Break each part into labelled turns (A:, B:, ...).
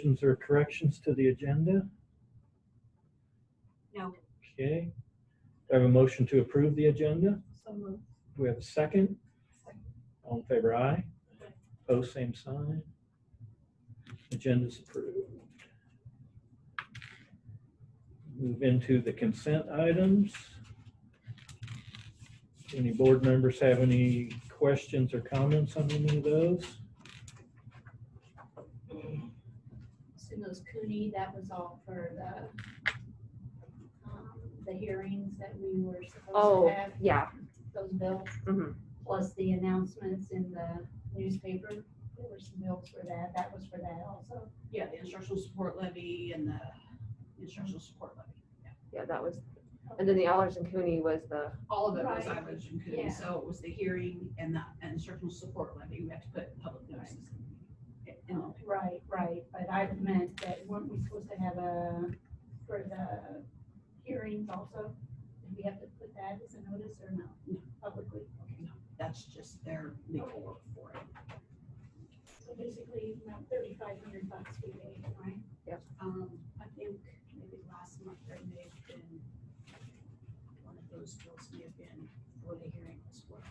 A: additions or corrections to the agenda?
B: No.
A: Okay. Do I have a motion to approve the agenda?
B: So moved.
A: Do we have a second? All in favor, aye. Opposed, same sign. Agenda's approved. Move into the consent items. Any board members have any questions or comments on any of those?
B: So those Cooney, that was all for the hearings that we were supposed to have.
C: Yeah.
B: Those bills, plus the announcements in the newspaper. There were some bills for that. That was for that also.
D: Yeah, the instructional support levy and the instructional support levy.
C: Yeah, that was, and then the Allers and Cooney was the,
D: All of it was
B: Right.
D: Ivers and Cooney,
B: Yeah.
D: so it was the hearing and the instructional support levy. We have to put public notices.
B: Right, but I meant that weren't we supposed to have for the hearings also? Did we have to put that as a notice or no?
D: No.
B: Publicly? Okay.
D: No, that's just their legal work for it.
B: So basically, about $3,500 we paid, right?
D: I think maybe last month there may have been, one of those bills may have been for the hearing as well.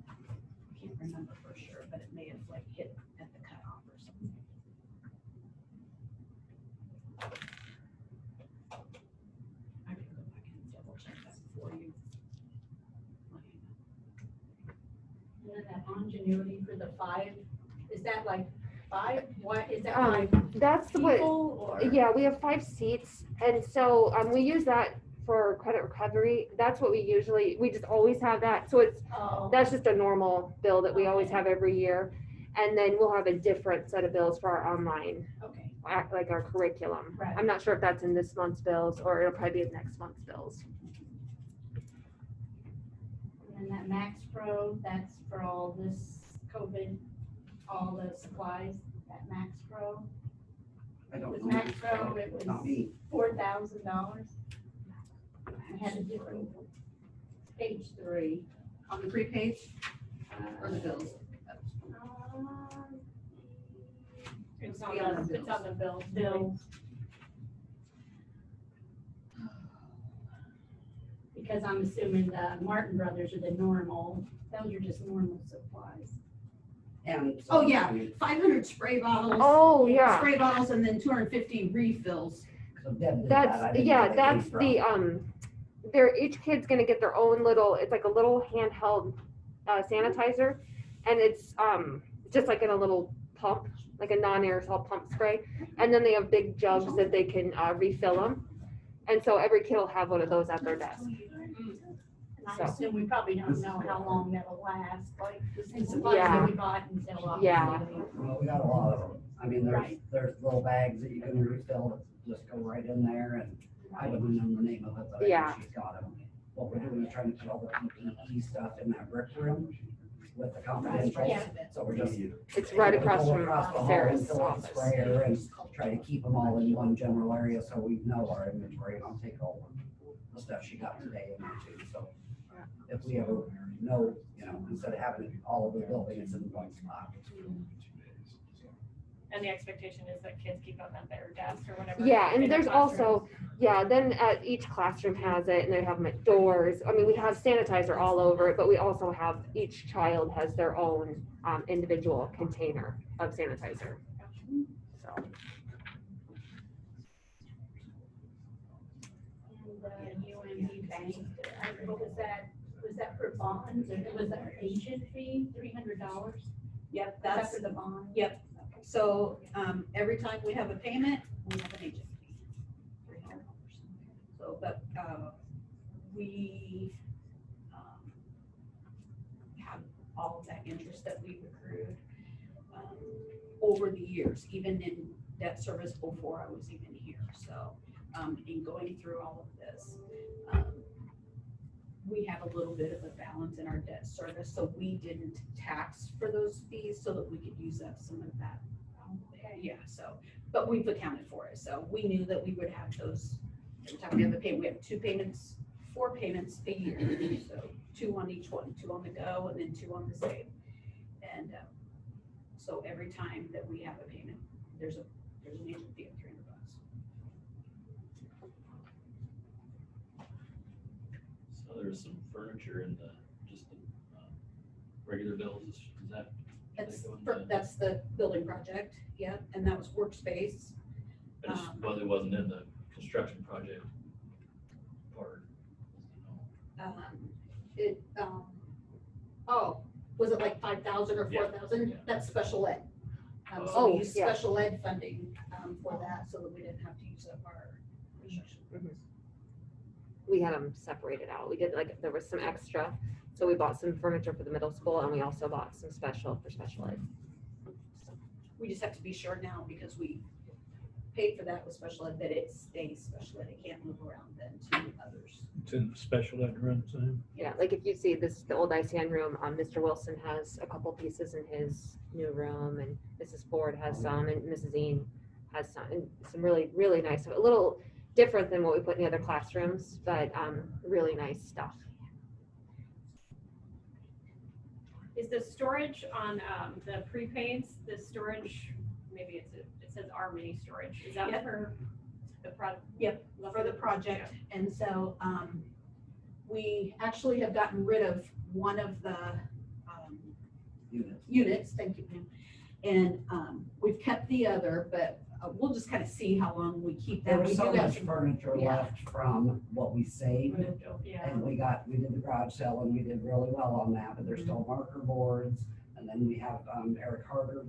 D: I can't remember for sure, but it may have like hit at the cutoff or something. I can go back and double check that for you.
B: And then that ingenuity for the 5, is that like 5? What, is that 5
C: that's what,
B: people or?
C: yeah, we have 5 seats. And so we use that for credit recovery. That's what we just always have that. So that's just a normal bill that we always have every year. And then we'll have a different set of bills for our online,
B: Okay,
C: like our curriculum.
B: Right.
C: I'm not sure if that's in this month's bills or it'll probably be in next month's bills.
B: and then that Max Pro, that's for all this COVID, all the supplies, that Max Pro.
E: I don't
B: With
E: know.
B: Max Pro, it was
E: Not me.
B: $4,000. I had a different, page 3.
D: On the pre-page or the bills?
B: It's
D: on the
B: it's on the bills. Because I'm assuming the Martin Brothers are the normal, those are just normal supplies.
E: And.
D: Oh, yeah, 500 spray bottles.
C: Oh, yeah.
D: Spray bottles and then 250 refills.
E: So Deb did that. I
C: That's,
E: didn't
C: yeah,
E: know where that
C: that's
E: came from.
C: each kid's gonna get their own little, it's like a little handheld sanitizer. And it's just like in a little pump, like a non-aerosol pump spray. And then they have big jugs that they can refill them. And so every kid will have one of those at their desk.
B: And I assume we probably don't know how long that'll last, like the supplies
C: Yeah.
B: that we bought until.
C: Yeah.
E: Well, we got a lot of them. I mean,
B: Right.
E: there's little bags that you can refill, that just go right in there, and I wouldn't know the name of it, but I
C: Yeah.
E: know she's got them. What we're doing is trying to put all the PPE stuff in that brick room with the confidential,
B: Yeah.
E: so we're just.
C: It's right across
E: Go
C: from
E: across the hall
C: Sarah's
E: and fill up the
C: office.
E: sprayer and try to keep them all in one general area, so we know our inventory, and I'll take all the stuff she got today in there too, so. If we ever know, instead of having it all over the building, it's in one spot.
F: And the expectation is that kids keep them at their desk or whatever.
C: Yeah,
F: in
C: and
F: their
C: there's also, then each classroom has it and they have them at doors. I mean, we have sanitizer all over it, but we also have, each child has their own individual container of sanitizer. So,
B: And the UMB bank, what was that? Was that for bonds or was that agent fee, $300?
D: Yep,
B: Was that
D: that's,
B: for the bond?
D: yep. So, every time we have a payment, we have an agent fee. $300. So, but, we, have all of that interest that we've accrued, over the years, even in debt service before I was even here. So, in going through all of this, we have a little bit of a balance in our debt service, so we didn't tax for those fees so that we could use up some of that. Yeah, so, but we've accounted for it, so we knew that we would have those, every time we have the payment, we have 4 payments a year, so 2 on each one, 2 on the go, and then 2 on the save. And so every time that we have a payment, there's a There's an agent fee of $300.
A: So there's some furniture in the, just the regular bills, is that?
D: That's the building project, yeah, and that was workspace.
A: I just, well, it wasn't in the construction project part.
D: It, oh, was it like 5,000 or
A: Yeah,
D: 4,000?
A: yeah.
D: That's special ed. So
C: Oh,
D: we used
C: yeah.
D: special ed funding, for that, so that we didn't have to use up our construction.
C: We had them separated out. We did like, there was some extra. So we bought some furniture for the middle school and we also bought some special for special ed.
D: We just have to be sure now, because we paid for that with special ed, that it stays special ed. It can't move around then to others.
A: It's in special ed runs in.
C: Yeah, like if you see this, the old ICN room, Mr. Wilson has a couple pieces in his new room, and Mrs. Ford has some, and Mrs. Ean has some, and some really, really nice, a little different than what we put in the other classrooms, but really nice stuff.
F: Is the storage on the prepaids, the storage, maybe it says our mini storage, is that
D: Yep.
F: for the product?
D: Yep, for the project. And so, we actually have gotten rid of one of the, units, thank you, Pam. And, we've kept the other, but we'll just kind of see how long we keep
E: There
D: that.
E: was
D: We
E: so
D: do have
E: much
D: some-
E: furniture
D: yeah.
E: left from what we saved.
F: Yeah.
E: And we did the garage sale and we did really well on that, but there's still marker boards. And then we have, Eric Harder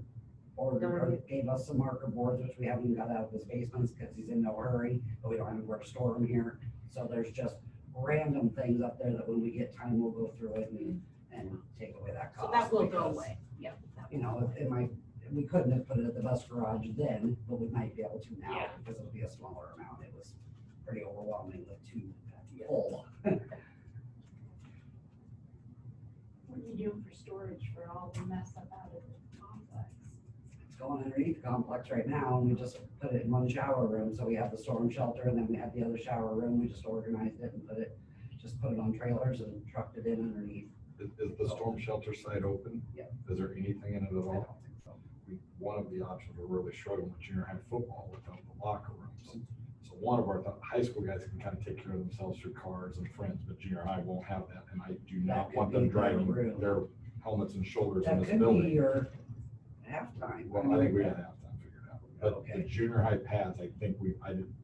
E: gave us some marker boards, which we haven't got out of his basements because he's in no hurry, but we don't have anywhere to store them here. So there's just random things up there that when we get time, we'll go through it and take away that cost.
D: So that will go
E: because,
D: away, yeah.
E: You know, it might, we couldn't have put it at the bus garage then, but we might be able to now
F: Yeah.
E: because it'll be a smaller amount. It was pretty overwhelming with two full.
B: What are you doing for storage for all the mess up out of the complex?
E: It's going underneath the complex right now, and we just put it in one shower room, so we have the storm shelter, and then we have the other shower room, we just organized it and put it on trailers and trucked it in underneath.
G: Is the storm shelter site open?
E: Yep.
G: Is there anything in it at
E: I
G: all?
E: don't think so.
G: One of the options we're really struggling with junior high football without the locker rooms. So one of our high school guys can kind of take care of themselves through cars and friends, but junior high won't have that, and I do not
E: That
G: want
E: could
G: them
E: be their
G: driving
E: room.
G: their helmets and shoulders in
E: That
G: this
E: could be
G: building.
E: your halftime.
G: Well, I think we have time figured out. But
E: Okay.
G: the junior high pads, I think we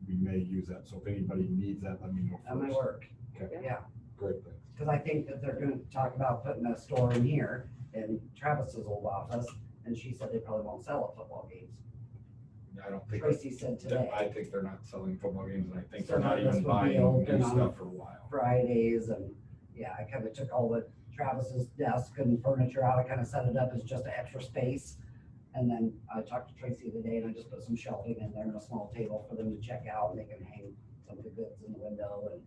G: may use that, so if anybody needs that, let me know
E: That might
G: first.
E: work,
G: Okay,
E: yeah,
G: great, thanks.
E: because I think that they're gonna talk about putting a store in here in Travis's old office, and she said they probably won't sell at football games.
G: I don't think.
E: Tracy said today.
G: I think they're not selling football games, and I think
E: So
G: they're not
E: this
G: even
E: would be
G: buying
E: open
G: new
E: on
G: stuff for a while.
E: Fridays, and yeah, I kind of took all the Travis's desk and furniture out, I kind of set it up as just an extra space. And then I talked to Tracy today, and I just put some shelving in there and a small table for them to check out, and they can hang some of the goods in the window, and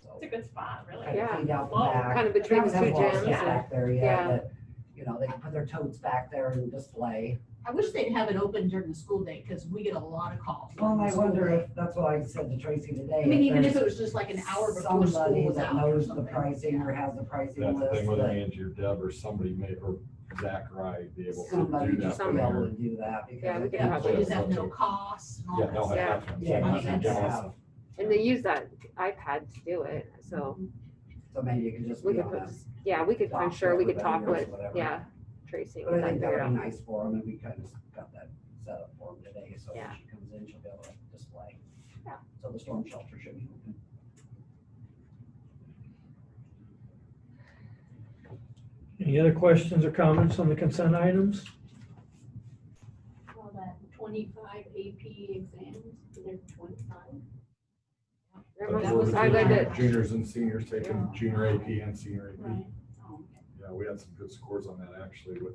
E: so.
F: It's a good spot, really.
E: Kind of
C: Yeah.
E: cleaned out the
F: Whoa,
E: back.
C: kind of between the
E: Travis has
C: two
E: a lot of
C: gyms,
E: stuff
C: yeah.
E: Back there, yeah,
C: Yeah.
E: that, you know, they can put their totes back there and display.
D: I wish they'd have it open during the school day, because we get a lot of calls.
E: Well,
D: during
E: I
D: the school
E: wonder
D: day.
E: if, that's what I said to Tracy today.
D: I mean, even if
E: there's
D: it was just like an hour before school
E: somebody
D: was
E: that
D: out or
E: knows the
D: something.
E: pricing or has the pricing
G: That's the
E: list,
G: thing, whether
E: that
G: Angie or Deb or somebody may, or Zach or I be able to
E: somebody
G: do that.
E: just be
G: from
E: able
G: here.
E: to do that, because.
C: Yeah, we
E: it-
C: can
D: Yeah,
C: probably
D: we
C: do
D: just have no costs and all
G: Yeah,
D: that
G: they'll
D: stuff.
G: have that.
E: Yeah,
D: I
E: you
D: mean,
E: can
D: that's-
E: have,
C: And they use that iPad to do it, so
E: so maybe you can just
C: we
E: be
C: could
E: on
C: put,
E: that.
C: yeah, we could, I'm
E: talk
C: sure we
E: to
C: could talk
E: everybody
C: with,
E: or whatever.
C: yeah, Tracy. and
E: But I
C: get
E: think
C: that
E: that
C: figured
E: would be
C: out.
E: nice for them, and we kind of got that set up for them today, so when
C: Yeah.
E: she comes in, she'll be able to display.
C: Yeah.
E: So the storm shelter should be open.
A: Any other questions or comments on the consent items?
B: All that 25 AP exams, they're 25.
C: That was, I read it,
G: Juniors and seniors taking junior AP and senior AP.
B: Right. Oh, okay.
G: Yeah, we had some good scores on that actually with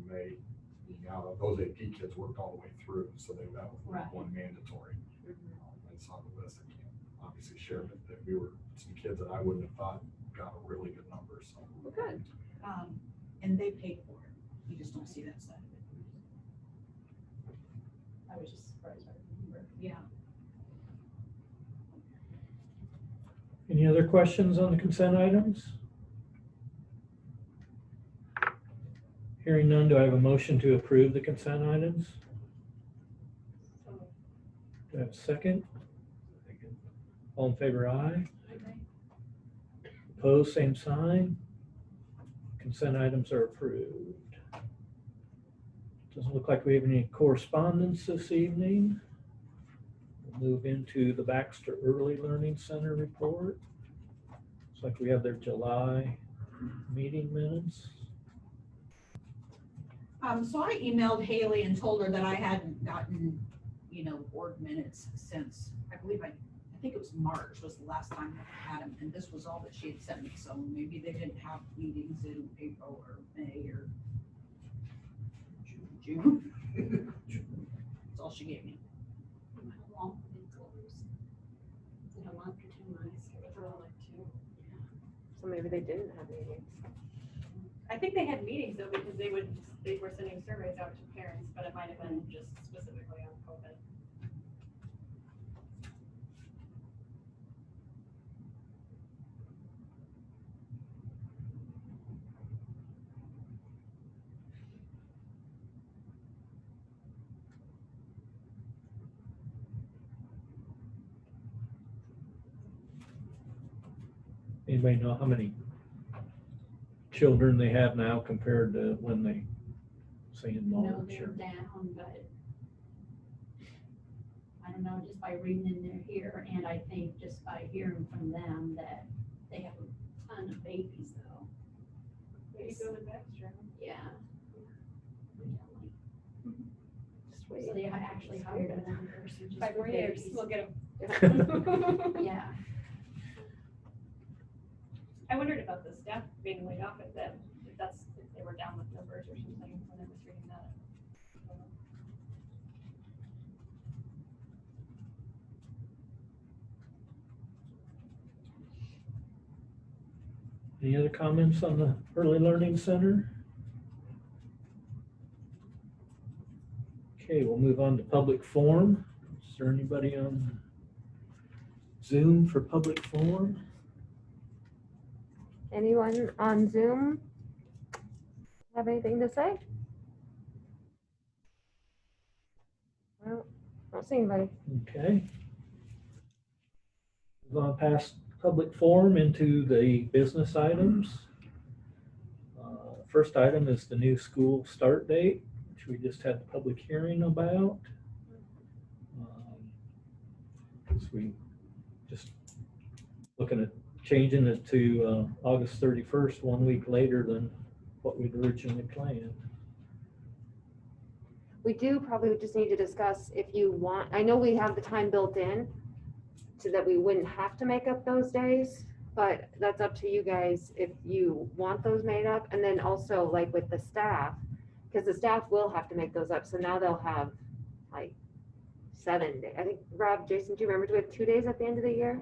G: May being out. Those AP kids worked all the way through, so they got
B: Right.
G: one mandatory. I saw the list, I can't obviously share it, that we were, some kids that I wouldn't have thought got a really good number, so.
C: Well, good.
D: And they paid for it. You just don't see that side of it.
B: I was just surprised by the number.
D: Yeah.
A: Any other questions on the consent items? Hearing none, do I have a motion to approve the consent items? Do I have a second? All in favor, aye. Opposed, same sign. Consent items are approved. Doesn't look like we have any correspondence this evening. We'll move into the Baxter Early Learning Center report. Looks like we have their July meeting minutes.
D: So I emailed Haley and told her that I hadn't gotten, board minutes since, I think it was March was the last time I had them, and this was all that she had sent me, so maybe they didn't have meetings in April or May or June. That's all she gave me.
B: How long did it close? Is it a month or 2 months?
C: So maybe they didn't have meetings.
F: I think they had meetings though, because they were sending surveys out to parents, but it might have been just specifically on COVID.
A: Anybody know how many children they have now compared to when they say in
B: No,
A: March?
B: they're down, but I don't know, just by reading in there here, and I think just by hearing from them that they have a ton of babies though.
F: Maybe go to Baxter.
B: Yeah.
C: Just wait.
B: So they had actually hired another person just
F: 5
B: for
F: more years,
B: babies.
F: we'll get them.
B: Yeah.
F: I wondered about the staff being laid off, if they were down with numbers or something when I was reading that.
A: Any other comments on the Early Learning Center? Okay, we'll move on to public forum. Is there anybody on Zoom for public forum?
C: Anyone on Zoom have anything to say? Well, I don't see anybody.
A: Okay. Move on past public forum into the business items. First item is the new school start date, which we just had the public hearing about. So we just looking at changing it to August 31st, 1 week later than what we'd originally planned.
C: We do probably just need to discuss if you want, I know we have the time built in so that we wouldn't have to make up those days, but that's up to you guys if you want those made up. And then also like with the staff, because the staff will have to make those up. So now they'll have like 7 days. I think, Rob, Jason, do you remember, do we have 2 days at the end of the year?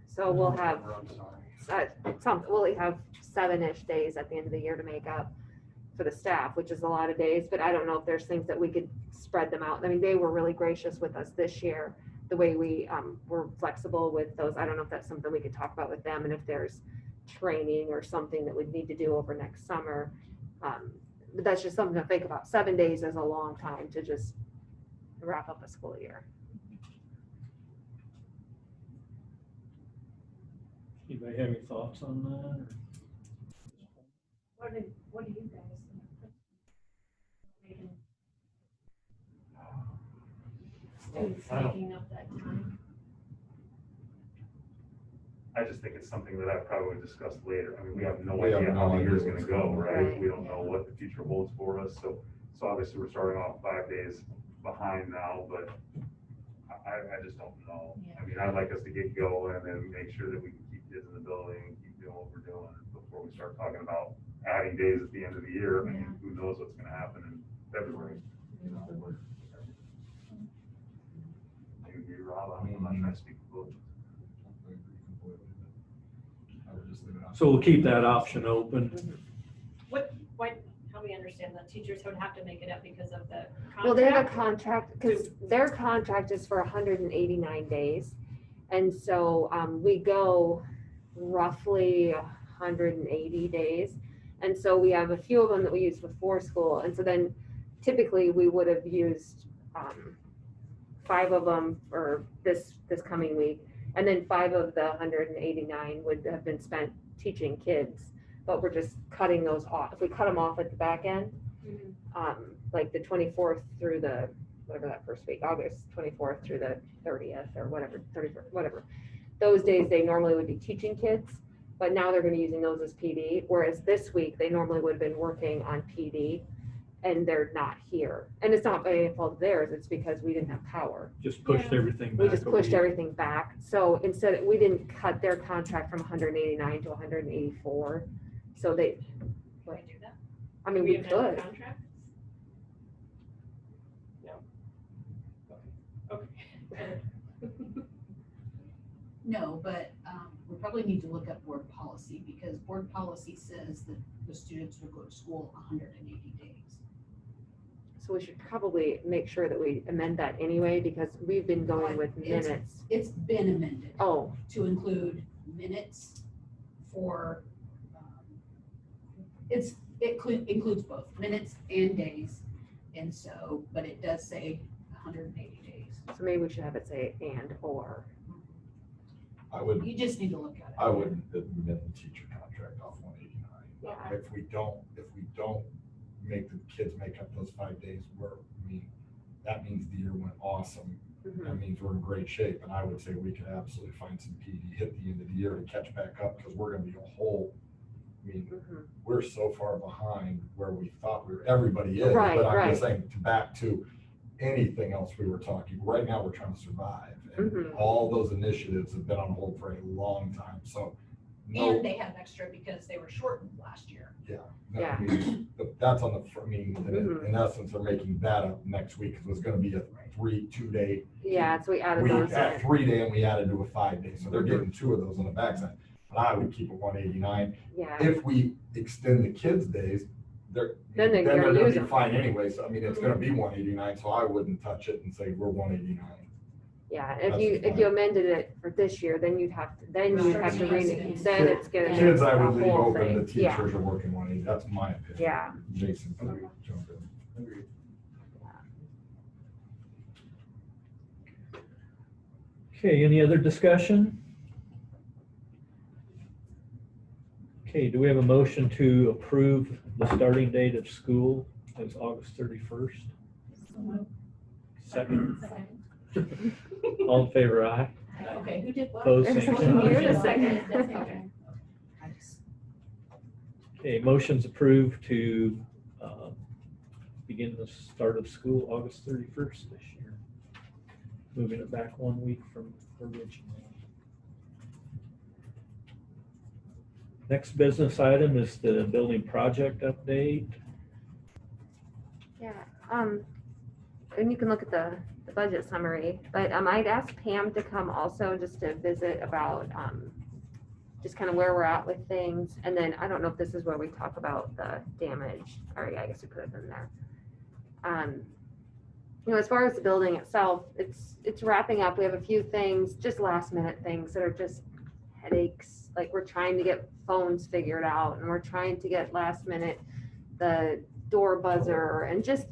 C: So we'll have, we'll have 7-ish days at the end of the year to make up for the staff, which is a lot of days, but I don't know if there's things that we could spread them out. I mean, they were really gracious with us this year, the way we were flexible with those. I don't know if that's something we could talk about with them, and if there's training or something that we'd need to do over next summer. But that's just something to think about. 7 days is a long time to just wrap up a school year.
A: Anybody have any thoughts on that?
B: What do you guys think? Students taking up that time.
H: I just think it's something that I probably discussed later. I mean, we have no
G: We have
H: idea
G: no
H: how the
G: idea
H: year's
G: what's
H: gonna go,
G: going on.
H: right?
C: Right.
H: We don't know what the future holds for us, so obviously we're starting off 5 days behind now, but I just don't know.
B: Yeah.
H: I mean, I'd like us to get going and make sure that we can keep kids in the building and keep doing what we're doing before we start talking about adding days at the end of the year. I mean, who knows what's gonna happen in February, you know? Maybe Rob, I'm not trying to speak for both.
G: I would just leave it on.
A: So we'll keep that option open.
F: Help me understand, the teachers would have to make it up because of the contract?
C: Well, they have a contract, because their contract is for 189 days. And so we go roughly 180 days. And so we have a few of them that we use before school. And so then typically we would have used 5 of them for this coming week. And then 5 of the 189 would have been spent teaching kids, but we're just cutting those off. If we cut them off at the back end, like the 24th through the, whatever that first week, August 24th through the 30th or whatever, 31st, whatever. Those days they normally would be teaching kids, but now they're gonna be using those as PD, whereas this week they normally would have been working on PD and they're not here. And it's not by any fault of theirs, it's because we didn't have power.
A: Just pushed
F: Yeah.
A: everything back.
C: We just
A: a
C: pushed
A: week.
C: everything back. So instead, we didn't cut their contract from 189 to 184. So they,
F: Can we do that?
C: I mean, we
F: amend the
C: could.
F: contract? No. Okay.
D: No, but we probably need to look at board policy because board policy says that the students will go to school 180 days.
C: So we should probably make sure that we amend that anyway, because we've been going with
D: It's-
C: minutes.
D: It's been amended
C: Oh,
D: to include minutes for, includes both minutes and days. And so, but it does say 180 days.
C: so maybe we should have it say and or.
G: I would,
D: You just need to look at it.
G: I wouldn't admit the teacher contract off 189.
C: Yeah.
G: If we don't make the kids make up those 5 days work, I mean, that means the year went awesome.
C: Mhm.
G: That means we're in great shape, and I would say we could absolutely find some PD, hit the end of the year to catch back up, because we're gonna be a whole, I mean,
C: Mhm.
G: we're so far behind where we thought we were, everybody is,
C: Right,
G: but I'm just
C: right.
G: saying, back to anything else we were talking, right now, we're trying to survive. And
C: Mhm.
G: all those initiatives have been on hold for a long time, so. no-
D: And they have extra because they were shortened last year.
G: Yeah.
C: Yeah.
G: I mean, that's on the, I mean,
C: Mhm.
G: in essence, they're making that up next week, because it was gonna be a 2-day.
C: Yeah, so we added
G: We
C: those
G: had
C: in.
G: 3-day and we added to a 5-day, so they're
C: Mhm.
G: getting 2 of those on the backside. But I would keep it 189.
C: Yeah,
G: If we extend the kids' days,
C: Then they're
G: they're
C: gonna
G: gonna
C: use
G: be
C: them.
G: fine anyway, so I mean, it's gonna be 189, so I wouldn't touch it and say we're 189.
C: yeah.
G: That's
C: If you amended it for this year, then you'd have to renew. Then it's gonna.
G: Kids, I would
C: the
G: leave
C: whole
G: open, the
C: thing. Yeah.
G: teachers are working 180, that's my opinion.
C: Yeah.
G: Jason, can jump in?
A: Okay, any other discussion? Okay, do we have a motion to approve the starting date of school as August 31st? Second, all in favor, aye.
D: Okay, who did what?
A: Opposed,
C: There's
A: same
C: someone here in a
A: sign.
C: second.
D: Okay. I just-
A: Okay, motion's approved to begin the start of school August 31st this year. Moving it back 1 week from original. Next business item is the building project update.
C: Yeah, and you can look at the budget summary, but I'd asked Pam to come also just to visit about, just kind of where we're at with things. And then I don't know if this is where we talk about the damage, or yeah, I guess we put it in there. You know, as far as the building itself, it's wrapping up. We have a few things, just last minute things that are just headaches. Like we're trying to get phones figured out, and we're trying to get last minute the door buzzer and just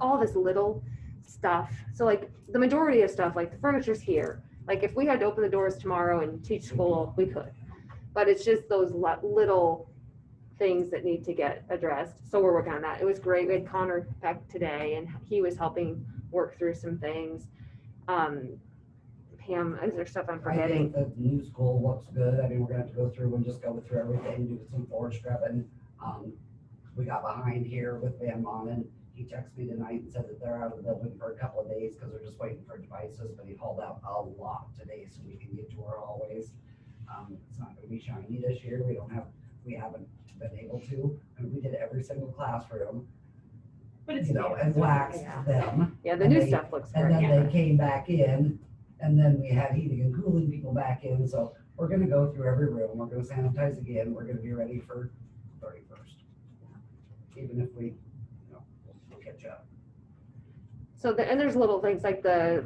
C: all this little stuff. So like the majority of stuff, like the furniture's here. Like if we had to open the doors tomorrow and teach school, we could. But it's just those little things that need to get addressed. So we're working on that. It was great. We had Connor back today and he was helping work through some things. Pam, is there stuff I'm
E: I
C: forgetting?
E: think the new school looks good. I mean, we're gonna have to go through and just go through everything, do some floor scrubbing. We got behind here with Van Monen. He texted me tonight and said that they're out of the building for a couple of days because they're just waiting for devices, but he hauled out a lot today so we can get to our hallways. It's not gonna be shiny this year. We haven't been able to, and we did every single classroom,
D: But it's.
E: you know, and waxed
C: Yeah.
E: them.
C: Yeah, the
E: And
C: new
E: they-
C: stuff looks
E: And
C: great.
E: then
C: Yeah.
E: they came back in, and then we had heating and cooling people back in, so we're gonna go through every room, we're gonna sanitize again, we're gonna be ready for 31st. Even if we, you know, we'll catch up.
C: So and there's little things like the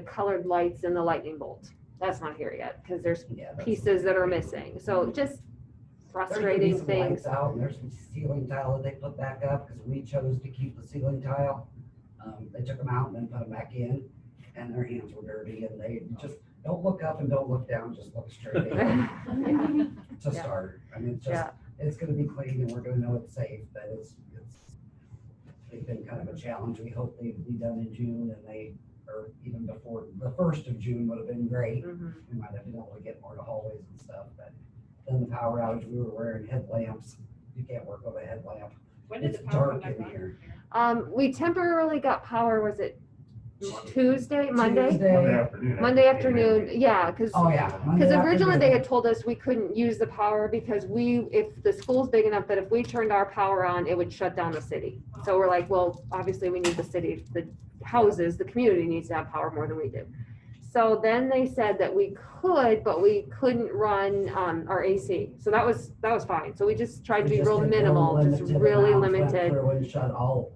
C: colored lights in the lightning bolt. That's not here yet because there's
E: Yeah, that's-
C: pieces that are missing. So just
E: There's gonna be
C: frustrating
E: some
C: things.
E: lights out, and there's some ceiling tile that they put back up, because we chose to keep the ceiling tile. They took them out and then put them back in, and their hands were dirty, and they just, don't look up and don't look down, just look straight in to start. I mean, it's just,
C: Yeah.
E: it's gonna be clean and we're gonna know it's safe, but it's been kind of a challenge. We hope they'd be done in June, and or even before, the 1st of June would have been great.
C: Mhm.
E: We might have been able to get more to hallways and stuff, but then the power outage, we were wearing headlamps. You can't work with a headlamp.
F: When did
E: It's
F: the power come
E: dark
F: back
E: in
F: on?
E: here.
C: We temporarily got power, was it Monday?
H: Monday afternoon.
C: Monday afternoon, yeah, because
E: Oh, yeah. Monday
C: originally they
E: afternoon.
C: had told us we couldn't use the power because if the school's big enough that if we turned our power on, it would shut down the city. So we're like, well, obviously we need the city, the houses, the community needs to have power more than we do. So then they said that we could, but we couldn't run our AC. So that was fine. So we just tried to
E: We
C: be real
E: did
C: minimal, just
E: limited
C: really
E: amounts, went
C: limited.
E: through and shut all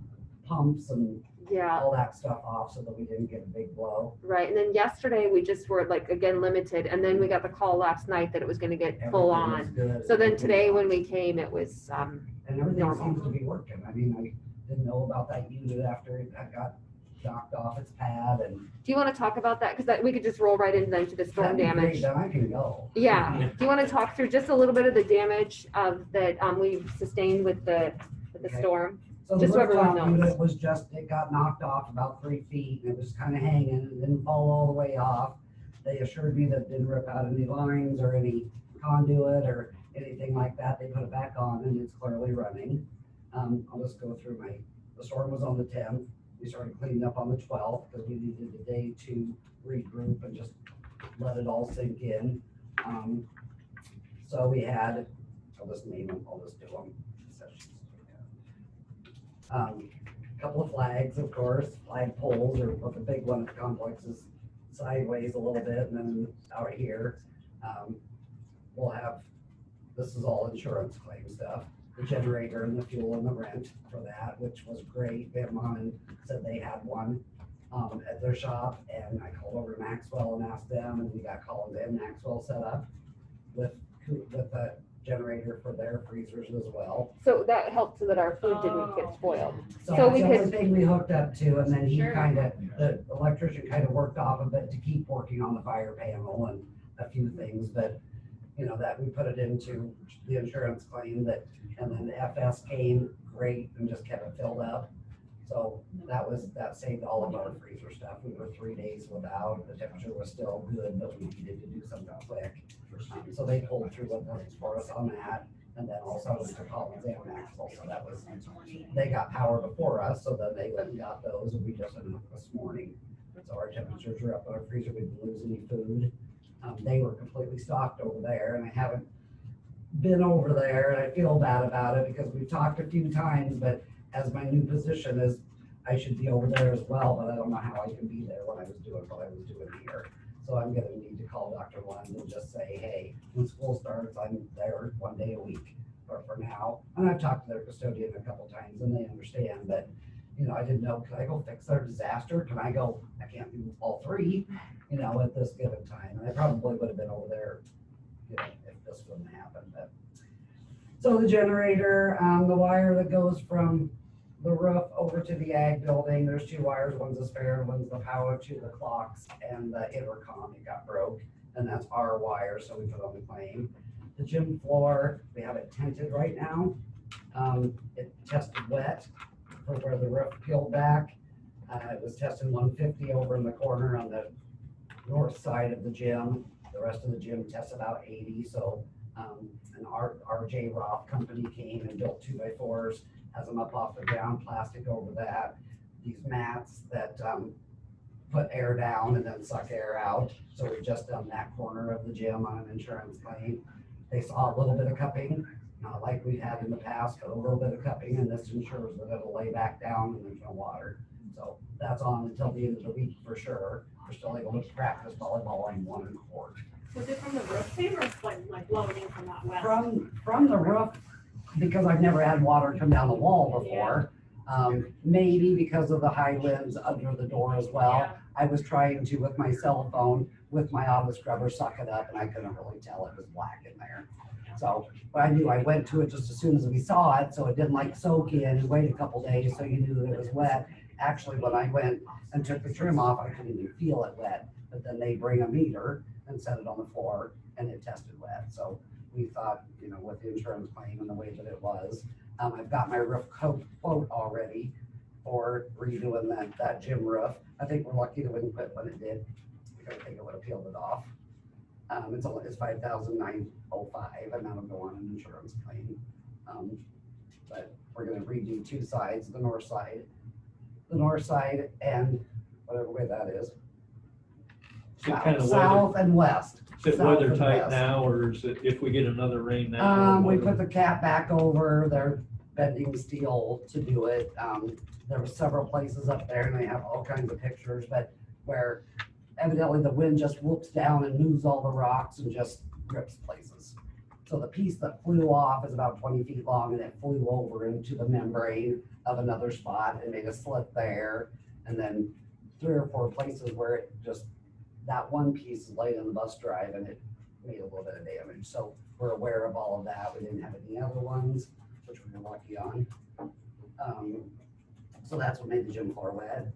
E: pumps and
C: Yeah.
E: all that stuff off so that we didn't get a big blow.
C: Right, and then yesterday we just were like, again, limited, and then we got the call last night that it was gonna get full
E: Everything was
C: on.
E: good.
C: So then today when we came, it was,
E: And everything
C: normal.
E: seems to be working. I mean, I didn't know about that unit after it got knocked off its pad, and
C: do you wanna talk about that? Cause that, we could just roll right into then to the storm
E: that'd be great,
C: damage.
E: then I can go.
C: Yeah, do you wanna talk through just a little bit of the damage that we've sustained with the
E: Okay.
C: storm?
E: So the
C: Just so everyone
E: rooftop
C: knows.
E: unit was just, it got knocked off about 3 feet, and it was kind of hanging, and didn't fall all the way off. They assured me that it didn't rip out any lines or any conduit or anything like that. They put it back on, and it's clearly running. I'll just go through the storm was on the 10th. We started cleaning up on the 12th, because we needed a day to regroup and just let it all sink in. So we had, I'll just name them, I'll just do them. Couple of flags, of course, flag poles, or what the big one at the complex is sideways a little bit, and then out here, we'll have, this is all insurance claim stuff, the generator and the fuel and the rent for that, which was great. They had mom and said they had one at their shop, and I called over to Maxwell and asked them, and we got Collins and Maxwell set up with a generator for their freezers as well.
C: So that helped so that our food didn't get spoiled.
E: So
C: So
E: that's
C: we
E: the
C: could-
E: only thing we hooked up to, and then he
F: Sure.
E: the electrician kind of worked off of it to keep working on the fire panel and a few things, but, that we put it into the insurance claim and then the FS came, great, and just kept it filled up. So that saved all of our freezer stuff. We were 3 days without, the temperature was still good, but we needed to do something quick. So they pulled through what works for us on that, and then also went to Collins and Maxwell, so that was, they got power before us, so then they went and got those, and we just went up this morning. So our temperatures are up in our freezer, we didn't lose any food. They were completely stocked over there, and I haven't been over there, and I feel bad about it, because we've talked a few times, but as my new position is, I should be over there as well, but I don't know how I can be there when I was doing what I was doing here. So I'm gonna need to call Dr. Lund and just say, hey, when school starts, I'm there 1 day a week for now. And I've talked to their custodian a couple times, and they understand, but, I didn't know, can I go fix their disaster? Can I go, I can't do all 3, at this given time. And I probably would have been over there, if this wouldn't happen, but. So the generator, the wire that goes from the roof over to the ag building, there's 2 wires, one's a spare, one's the power to the clocks and the intercom, it got broke, and that's our wire, so we put on the claim. The gym floor, we have it tented right now. It tested wet for where the roof peeled back. It was testing 150 over in the corner on the north side of the gym. The rest of the gym tested out 80, so an RJ Roth company came and built 2x4s, has them up off the ground, plastic over that. These mats that put air down and then suck air out. So we've just done that corner of the gym on an insurance claim. They saw a little bit of cupping, not like we've had in the past, but a little bit of cupping, and this ensures that it'll lay back down and there's no water. So that's on until the end of the week for sure. We're still able to practice volleyball on 1 court.
F: Was it from the roof thing or it's like blowing in from that west?
E: From the roof, because I've never had water come down the wall before. Maybe because of the high lids under the door as well.
F: Yeah.
E: I was trying to, with my cell phone, with my auto scrubber, suck it up, and I couldn't really tell it was black in there. So, but I knew I went to it just as soon as we saw it, so it didn't like soak in and wait a couple days, so you knew that it was wet. actually, when I went and took the trim off, I couldn't even feel it wet. But then they bring a meter and set it on the floor and it tested wet. So we thought, you know, with the insurance claim and the way that it was, I've got my roof quote already for redoing that gym roof. I think we're lucky that we didn't quit when it did, because I think it would have peeled it off. It's $5,905, and that'll go on an insurance claim. But we're gonna redo two sides, the north side and whatever way that is.
A: Is it kind of
E: South and west.
A: Is it
E: South
A: weather
E: and
A: tight
E: west.
A: now, or is it if we get another rain now?
E: We put the cap back over, they're bending steel to do it. There were several places up there and they have all kinds of pictures, but where evidently the wind just whoops down and moves all the rocks and just rips places. So the piece that flew off is about 20 feet long and it flew over into the membrane of another spot and made a slit there. And then 3 or 4 places where it just, that one piece is laid in the bus drive and it made a little bit of damage. So we're aware of all of that. We didn't have any other ones, which we were lucky on. So that's what made the gym floor wet.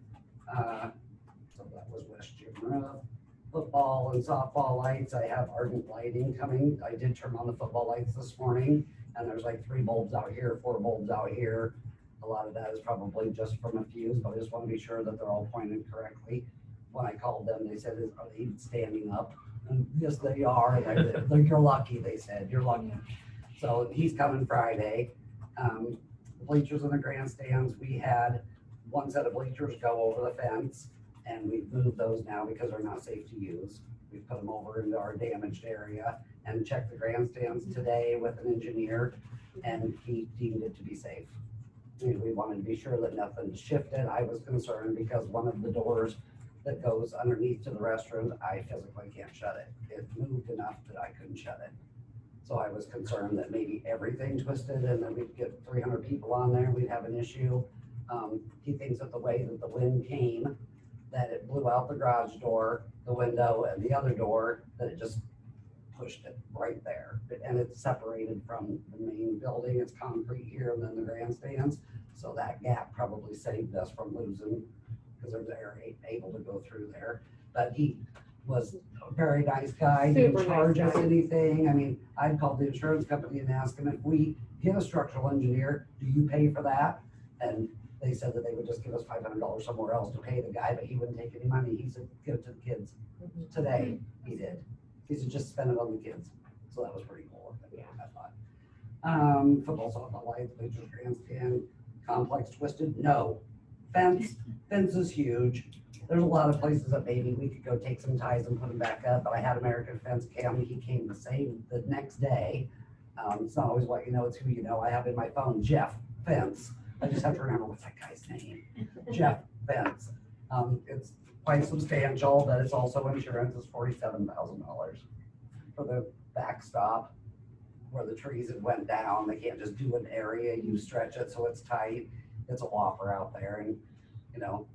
E: So that was West Gym Roof. Football and softball lights, I have ardent lighting coming. I did turn on the football lights this morning and there's like 3 bulbs out here, 4 bulbs out here. A lot of that is probably just from a fuse, but I just want to be sure that they're all pointed correctly. When I called them, they said, are they even standing up? And yes, they are. You're lucky, they said, you're lucky. So he's coming Friday. Bleachers in the grandstands, we had one set of bleachers go over the fence and we've moved those now because they're not safe to use. We've put them over into our damaged area and checked the grandstands today with an engineer and he deemed it to be safe. We wanted to be sure that nothing shifted. I was concerned because one of the doors that goes underneath to the restrooms, I physically can't shut it. It moved enough that I couldn't shut it. So I was concerned that maybe everything twisted and then we'd get 300 people on there, we'd have an issue. He thinks that the way that the wind came, that it blew out the garage door, the window, and the other door, that it just pushed it right there. And it's separated from the main building. It's concrete here and then the grandstands. So that gap probably saved us from losing, because they're able to go through there. But he was a very nice guy, didn't
C: Super
E: charge
C: nice
E: us
C: guy.
E: anything. I mean, I'd called the insurance company and asked him, if we get a structural engineer, do you pay for that? And they said that they would just give us $500 somewhere else to pay the guy, but he wouldn't take any money. He said, give it to the kids. Today, he did. He said, just spend it on the kids. So that was pretty cool.
C: Yeah.
E: I thought. Football, softball lights, bleachers, grandstand, complex twisted, no. Fence is huge. There's a lot of places that maybe we could go take some ties and put them back up, but I had American Fence Cam, he came the next day. It's not always what you know, it's who you know. I have in my phone, Jeff Fence. I just have to remember what's that guy's name. Jeff Fence. It's quite substantial, but it's also insurance, it's $47,000 for the backstop where the trees had went down. They can't just do an area, you stretch it so it's tight. It's a whopper out there, and you know,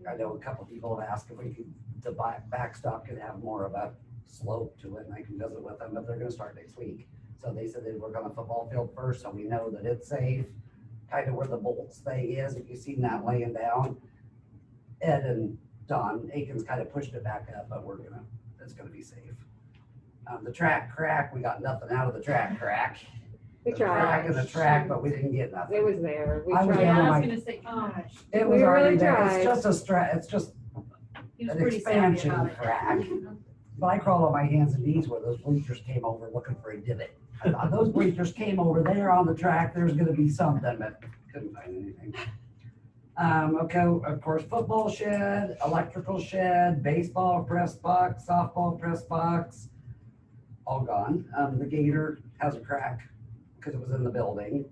E: I know a couple people have asked if we could, the backstop could have more of a slope to it, and I can visit with them, but they're gonna start next week. So they said they'd work on the football field first, so we know that it's safe. Kind of where the bolts thing is, if you've seen that laying down. Ed and Don Aikens kind of pushed it back up, but it's gonna be safe. The track crack, we got nothing out of the track crack.
C: We
E: The crack
C: tried.
E: in the track, but we didn't get nothing.
C: It was there. We
E: I was
C: tried.
F: Yeah, I
E: my-
F: was gonna say, gosh,
E: It was
C: We
E: already
C: really
E: there.
C: tried.
E: It's just it's just
F: he was
E: an
F: pretty savvy
E: expansion
F: about it.
E: crack. But I crawled on my hands and knees where those bleachers came over looking for a divot. I thought those bleachers came over there on the track, there's gonna be something, but couldn't find anything. Okay, of course, football shed, electrical shed, baseball press box, softball press box, all gone. The gator has a crack because it was in the building.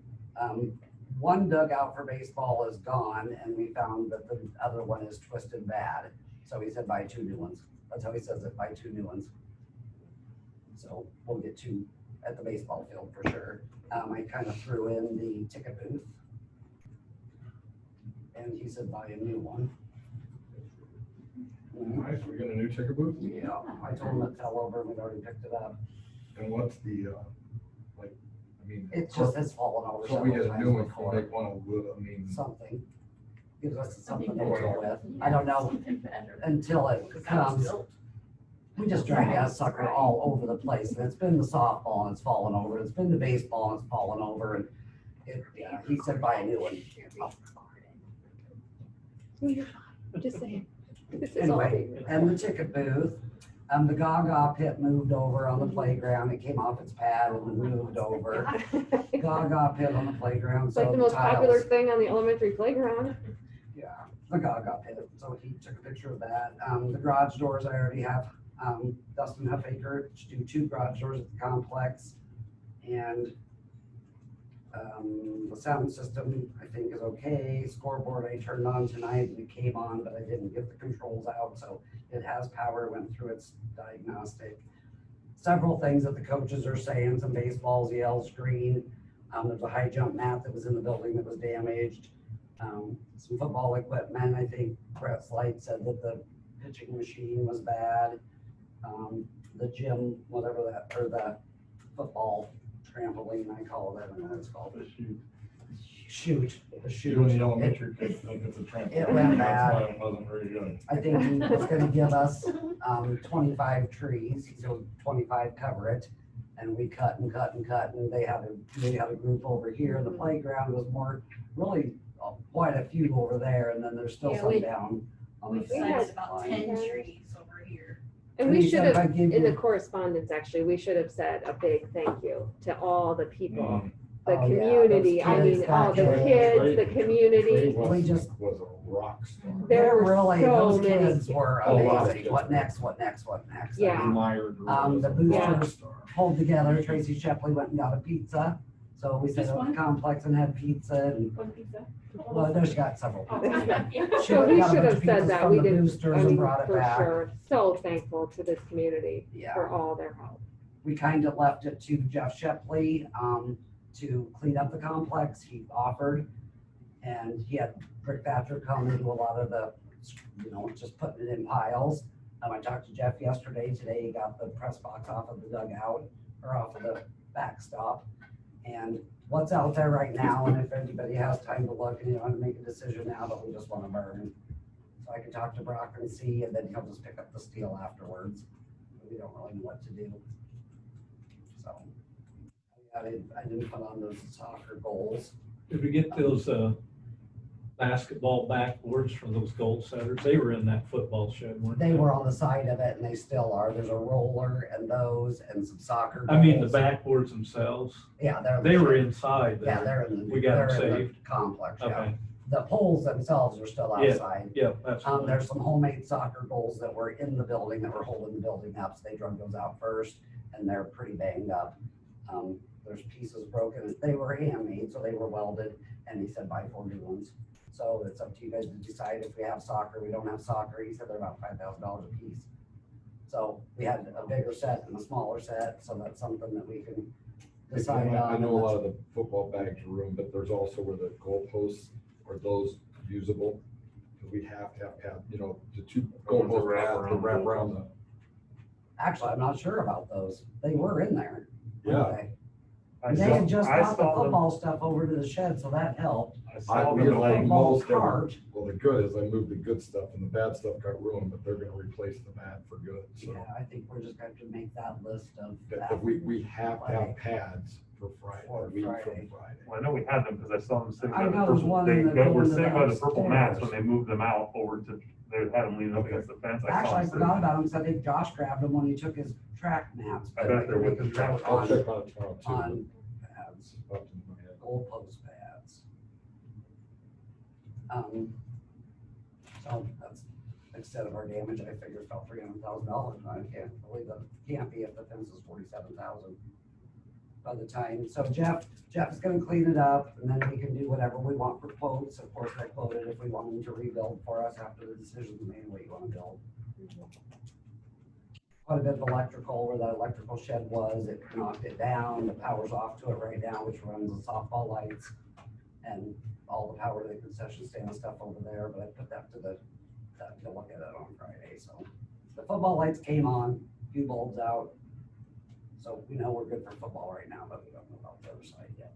E: One dugout for baseball is gone, and we found that the other one is twisted bad. So he said buy 2 new ones. That's how he says it, buy 2 new ones. So we'll get 2 at the baseball field for sure. I kind of threw in the ticket booth. And he said buy a new one.
G: Nice, we got a new ticket booth?
E: Yeah, I told him to tell over and we'd already picked it up.
G: And what's the, like, I mean.
E: It just has fallen over
G: So we
E: several
G: get a
E: times
G: new one,
E: before.
G: make one of wood, I mean,
E: Something. gives us something to work with. I don't know
B: Something better.
E: until it comes. We just drag that sucker all over the place, and it's been the softball and it's fallen over, it's been the baseball and it's fallen over, and yeah, he said buy a new one.
C: Just saying. This is all
E: Anyway,
C: being
E: and the ticket booth, the Gaga pit moved over on the playground, it came off its pad and moved over.
C: recorded.
E: Gaga pit on the playground,
C: It's like
E: so
C: the
E: the
C: most popular
E: tiles,
C: thing on the elementary playground.
E: yeah, the Gaga pit, so he took a picture of that. The garage doors, I already have, Dustin Huffaker to do 2 garage doors at the complex. And the sound system, I think, is okay. Scoreboard I turned on tonight and it came on, but I didn't get the controls out, so it has power, went through its diagnostic. Several things that the coaches are saying, some baseballs, yells, green. There's a high jump mat that was in the building that was damaged. Some football equipment, I think Brett Slight said that the pitching machine was bad. The gym, whatever that, or the football trampoline, I call it, I don't know what it's called.
G: The shoot.
E: Shoot, the
G: Shoot when
E: shoot.
G: the elementary kids think it's a trampoline.
E: It went
G: That's why
E: bad.
G: it wasn't very good.
E: I think he was gonna give us, 25 trees, so 25 cover it. And we cut and cut and cut, and they had a group over here. The playground was more, really, quite a few over there, and then there's still
B: Yeah,
E: some
B: we-
E: down on the
B: We've
E: fence
B: sized about
E: line.
B: 10 trees over here.
C: And
E: And
C: we
E: he
C: should
E: said if
C: have,
E: I give
C: in the
E: you-
C: correspondence, actually, we should have said a big thank you to all the people,
G: Mm.
C: the
E: Oh, yeah,
C: community.
E: those
C: I
E: kids,
C: mean, all
E: that
C: the
E: kid.
C: kids, the community.
G: Was-
E: We just-
G: Was a rock star.
C: There were
E: really,
C: so
E: those
C: many.
E: kids were
G: A lot of
E: amazing.
G: kids.
E: What next, what next, what next? I
C: Yeah.
E: mean,
G: Admired her
E: the
G: as a
E: boosters
G: rock star.
E: pulled together. Tracy Shepley went and got a pizza. So we set
B: Just
E: up the
B: one?
E: complex and had pizza, and,
B: One pizza.
E: well, no, she got several.
B: Oh,
E: pizzas.
B: yeah.
E: She
C: So
E: went and
C: we
E: got a
C: should
E: bunch
C: have
E: of
C: said
E: pizzas
C: that.
E: from
C: We
E: the
C: did,
E: boosters
C: I
E: and
C: mean,
E: brought it
C: for
E: back.
C: sure. So thankful to this community
E: Yeah.
C: for all their help.
E: We kind of left it to Jeff Shepley, to clean up the complex. He offered, and he had Rick Thatcher come and do a lot of the, just putting it in piles. I talked to Jeff yesterday. Today he got the press box off of the dugout, or off of the backstop. And what's out there right now, and if anybody has time to look and you want to make a decision now, but we just want to burn. So I can talk to Brock and see, and then he'll just pick up the steel afterwards. We don't really know what to do. So, I didn't put on those soccer goals.
A: Did we get those, basketball backboards from those goal setters? They were in that football shed, weren't they?
E: They were on the side of it and they still are. There's a roller and those and some soccer
A: I mean, the
E: goals.
A: backboards themselves,
E: Yeah,
A: they were
E: in.
A: inside
E: Yeah,
A: there.
E: they're in the.
A: We got them
E: they're in the
A: saved?
E: Complex, yeah.
A: Okay,
E: The poles themselves are still
A: Yeah.
E: outside.
A: yeah, that's fine.
E: There's some homemade soccer goals that were in the building that were holding the building up, so they drug those out first, and they're pretty banged up. There's pieces broken, they were handmade, so they were welded, and he said buy 4 new ones. So it's up to you guys to decide if we have soccer, we don't have soccer, he said they're about $5,000 a piece. So we had a bigger set and a smaller set, so that's something that we can decide on.
G: I know a lot of the football bags are ruined, but there's also where the goalposts, are those usable? Because we have to have, the 2
H: The ones that
G: goalposts
H: wrap
G: have to
H: around the
G: wrap around the.
E: Actually, I'm not sure about those, they were in there.
G: Yeah.
E: Okay.
H: I
E: They had just
H: I
E: got the
H: saw them-
E: football stuff over to the shed, so that helped.
H: I
G: I
H: saw
G: feel
H: them
G: like
H: like,
E: football
G: most of them,
E: cart.
G: well, the good is I moved the good stuff and the bad stuff got ruined, but they're gonna replace the bad for good, so.
E: Yeah, I think we're just going to make that list of
G: But
E: that.
G: we have to have pads for Friday,
E: For
G: a week from
E: Friday.
G: Friday.
H: well, I know we had them because I saw them sitting
E: I
H: by the
E: know there's
H: purple,
E: one
H: they
E: in the
H: were
E: building
H: sitting
E: that
H: by the purple mats when
E: upstairs.
H: they moved them out over to, they had them leaning up
G: Okay.
H: against the fence. I saw
E: Actually, I
H: them sitting
E: forgot
H: there.
E: about him, because I think Josh grabbed them when he took his track mats.
H: I
E: but
H: bet they're
E: can
H: with the
E: make a
H: track.
E: note
G: I'll
E: on-
G: check on it tomorrow too.
E: On pads,
G: It's up to my head.
E: goalpost pads. So that's, instead of our damage, I figured about $300,000, and I can't believe that, it can't be if the fence is 47,000 by the time. So Jeff is gonna clean it up, and then we can do whatever we want for quotes. Of course, I quoted if we want them to rebuild for us after the decision's made, what you wanna build. Quite a bit of electrical where that electrical shed was, it knocked it down, the power's off to it right now, which runs the softball lights and all the power to the concession stand and stuff over there, but I put that to look at it on Friday, so. The football lights came on, few bulbs out, so we know we're good for football right now, but we don't know about the other side yet.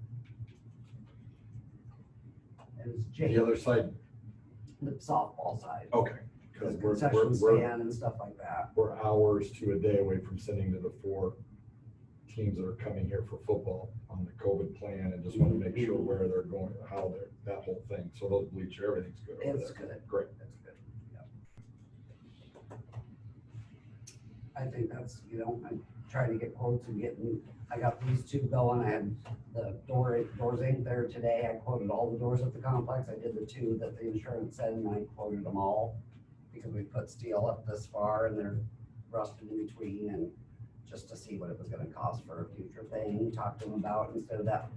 E: And it's Jake.
G: The other side,
E: the softball side.
G: Okay.
E: The
G: Because
E: concession stand and stuff like that.
G: we're hours to a day away from sending to the 4 teams that are coming here for football on the COVID plan, and just want to make sure where they're going, how they're, that whole thing. So those bleachers, everything's good over
E: It's
G: there.
E: good.
G: Great.
E: It's good. Yeah. I think that's, I'm trying to get quotes and I got these 2 going. I had the doors inked there today. I quoted all the doors at the complex. I did the 2 that the insurance said, and I quoted them all because we put steel up this far and they're rusted in between, and just to see what it was gonna cost for a future thing, talk to them about instead of that